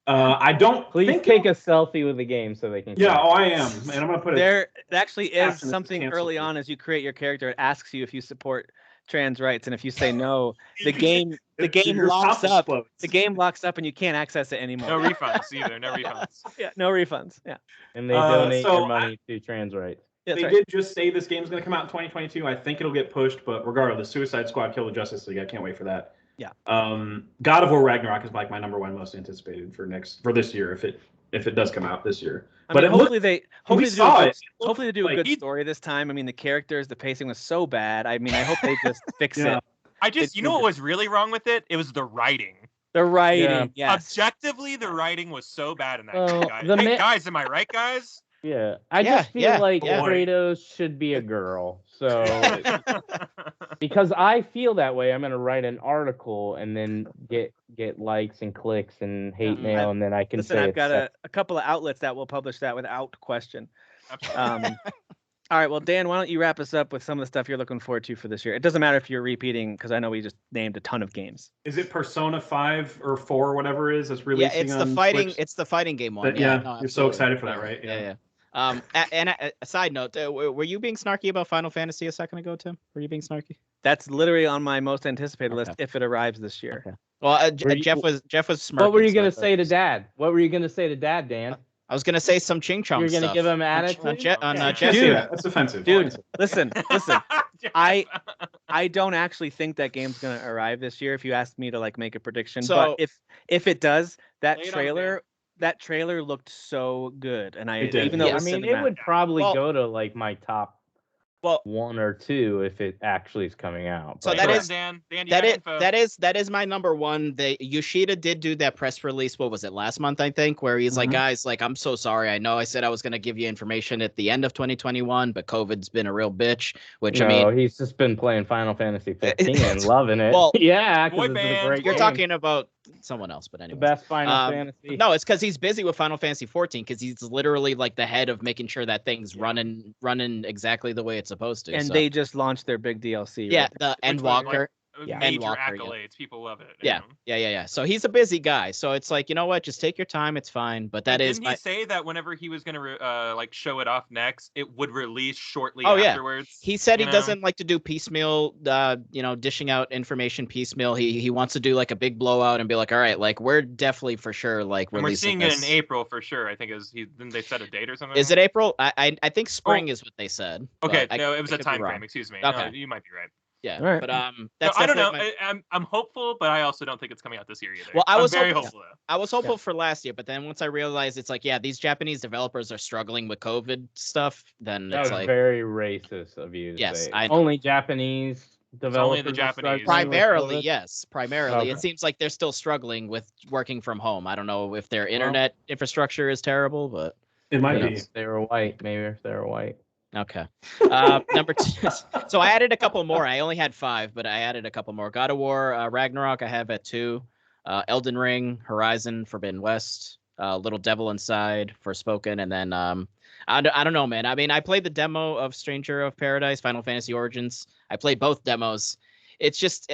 I don't. Please take a selfie with the game so they can. Yeah, I am, and I'm gonna put there actually is something early on as you create your character. It asks you if you support trans rights, and if you say no, the game locks up. Explodes. The game locks up, and you can't access it anymore. No refunds either. No refunds. Yeah, no refunds. Yeah. And they donate your money to trans rights. They did just say this game's going to come out in 2022. I think it'll get pushed, but regardless, Suicide Squad killed the Justice League. I can't wait for that. Yeah. God of War Ragnarok is like my number one most anticipated for this year if it does come out this year. But hopefully they do a good story this time. I mean, the characters, the pacing was so bad. I mean, I hope they just fix it. You know what was really wrong with it? It was the writing. The writing, yes. Objectively, the writing was so bad in that game, guys. Hey, guys, am I right, guys? Yeah, I just feel like Kratos should be a girl. So, because I feel that way, I'm gonna write an article and then get likes and clicks and hate mail, and then I can say. I've got a couple of outlets that will publish that without question. All right, well, Dan, why don't you wrap us up with some of the stuff you're looking forward to for this year? It doesn't matter if you're repeating, because I know we just named a ton of games. Is it Persona 5 or 4 or whatever it is that's releasing? Yeah, it's the fighting game one. You're so excited for that, right? Yeah. And a side note, were you being snarky about Final Fantasy a second ago, Tim? Were you being snarky? That's literally on my most anticipated list if it arrives this year. Okay. Well, Jeff was smirking. What were you gonna say to Dad? What were you gonna say to Dad, Dan? I was gonna say some ching chong. You're gonna give him attitude on Jeff. Dude, that's offensive. Dude, listen. I don't actually think that game's gonna arrive this year. If you asked me to like make a prediction, but if it does, that trailer looked so good, and even though it would probably go to like my top 1 or 2 if it actually is coming out. So that is my number one. Yoshida did do that press release. What was it, last month? I think, where he's like, guys, like, I'm so sorry. I know I said I was going to give you information at the end of 2021, but COVID's been a real bitch. Which he's just been playing Final Fantasy 15 and loving it. Well, yeah, because it's a great You're game. talking about someone else, but anyway, the best Final Fantasy. No, it's because he's busy with Final Fantasy 14 because he's literally like the head of making sure that thing's running exactly the way it's supposed to. And they just launched their big DLC. Yeah, the Endwalker. Major accolades. People love it. Yeah. So he's a busy guy. So it's like, you know what? Just take your time. It's fine. But didn't he say that whenever he was gonna like show it off next, it would release shortly afterwards? He said he doesn't like to do piecemeal. Dishing out information piecemeal. He wants to do like a big blowout and be like, all right, like we're definitely for sure like releasing. We're seeing it in April for sure. I think didn't they set a date or something? Is it April? I think spring is what they said. Okay, no, it was a time frame. Excuse me. Okay. No, you might be right. Yeah, right. But that's I don't know. I'm hopeful, but I also don't think it's coming out this year either. Well, I was very hopeful though. I was hopeful for last year, but then once I realized it's like, these Japanese developers are struggling with COVID stuff, then it's like very racist of you. Yes, I know. Only Japanese developers. Only the Japanese. Primarily, yes. Primarily, Okay. It seems like they're still struggling with working from home. I don't know if their internet infrastructure is terrible, but it might be. If they were white, maybe if they were white. Okay. Number 2. So I added a couple more. I only had 5, but I added a couple more. God of War, Ragnarok, I have at 2. Elden Ring, Horizon, Forbidden West, Little Devil Inside, Forspoken, and then I don't know, man. I mean, I played the demo of Stranger of Paradise, Final Fantasy Origins. I played both demos. It's just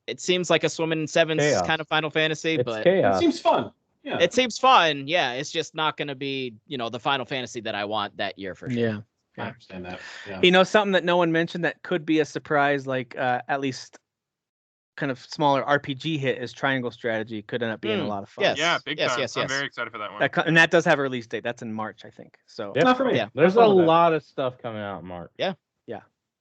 it seems like a Swimming in Sevens kind of Final Fantasy, but chaos. It seems fun. Yeah. It seems fun. Yeah, it's just not going to be, the Final Fantasy that I want that year for sure. Yeah. I understand that. Yeah. Something that no one mentioned that could be a surprise, like at least kind of smaller RPG hit is Triangle Strategy. Could end up being a lot of fun. Yes. Yeah, big time. Yes. I'm very excited for that one. And that does have a release date. That's in March, I think. So not for me. Yeah. There's a lot of stuff coming out in March. Yeah.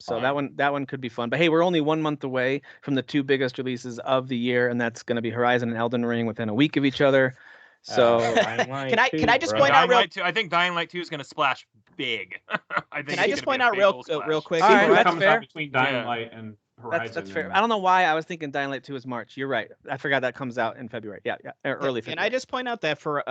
So that one could be fun. But hey, we're only 1 month away from the 2 biggest releases of the year, and that's going to be Horizon and Elden Ring within a week of each other. So can I just point out I think Dying Light 2 is going to splash big. Can I just point out real quick? All right, that's fair. Between Dying Light and Horizon. That's fair. I don't know why I was thinking Dying Light 2 is March. You're right. I forgot that comes out in February. Yeah, early February. Can I just point out that for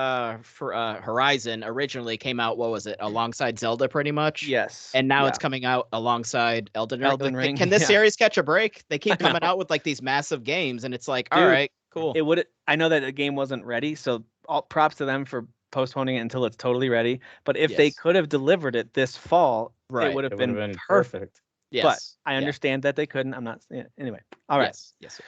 Horizon originally came out, what was it, alongside Zelda pretty much? Yes. And now it's coming out alongside Elden Ring. Ring. Can this series catch a break? They keep coming out with like these massive games, and it's like, all right, cool. I know that the game wasn't ready, so all props to them for postponing it until it's totally ready. But if they could have delivered it this fall, it would have been perfect. Yes. But I understand that they couldn't. I'm not. Anyway. All right. Yes.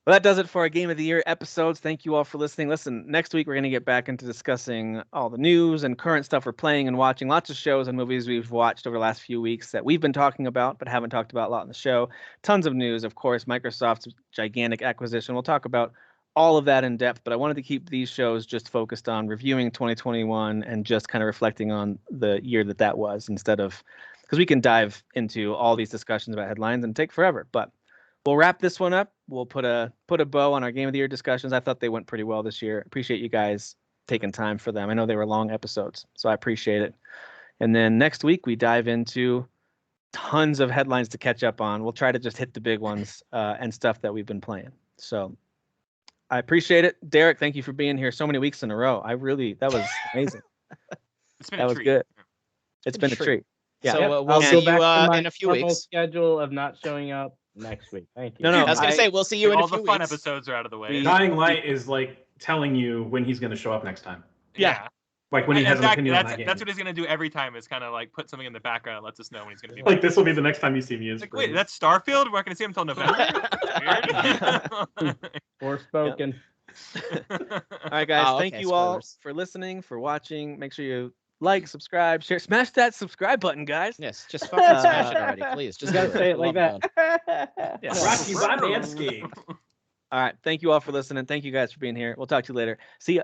Well, that does it for our Game of the Year episodes. Thank you all for listening. Listen, next week we're going to get back into discussing all the news and current stuff we're playing and watching. Lots of shows and movies we've watched over the last few weeks that we've been talking about but haven't talked about a lot in the show. Tons of news, of course, Microsoft's gigantic acquisition. We'll talk about all of that in depth, but I wanted to keep these shows just focused on reviewing 2021 and just kind of reflecting on the year that was instead of, because we can dive into all these discussions about headlines and take forever. But we'll wrap this one up. We'll put a bow on our Game of the Year discussions. I thought they went pretty well this year. Appreciate you guys taking time for them. I know they were long episodes, so I appreciate it. And then next week we dive into tons of headlines to catch up on. We'll try to just hit the big ones and stuff that we've been playing. So I appreciate it. Derek, thank you for being here so many weeks in a row. That was amazing. It's been that a was treat. good. It's been a treat. Yeah. So we'll see you in a few weeks. Schedule of not showing up next week. Thank you. No, I was going to say, we'll see you in a few weeks. All the fun episodes are out of the way. Dying Light is like telling you when he's going to show up next time. Yeah. Like when he has an opinion on that game. That's what he's going to do every time, is kind of like put something in the background and lets us know when he's going to be like, this will be the next time you see me. Like, wait, that's Starfield? We're not going to see him until November? Forspoken. All right, guys. Thank you all for listening, for watching. Make sure you like, subscribe, share, smash that subscribe button, guys. Yes, just fucking smash it already, please. Just gotta say it like that. Brought to you by Manscaped. All right. Thank you all for listening. Thank you guys for being here. We'll talk to you later. See ya.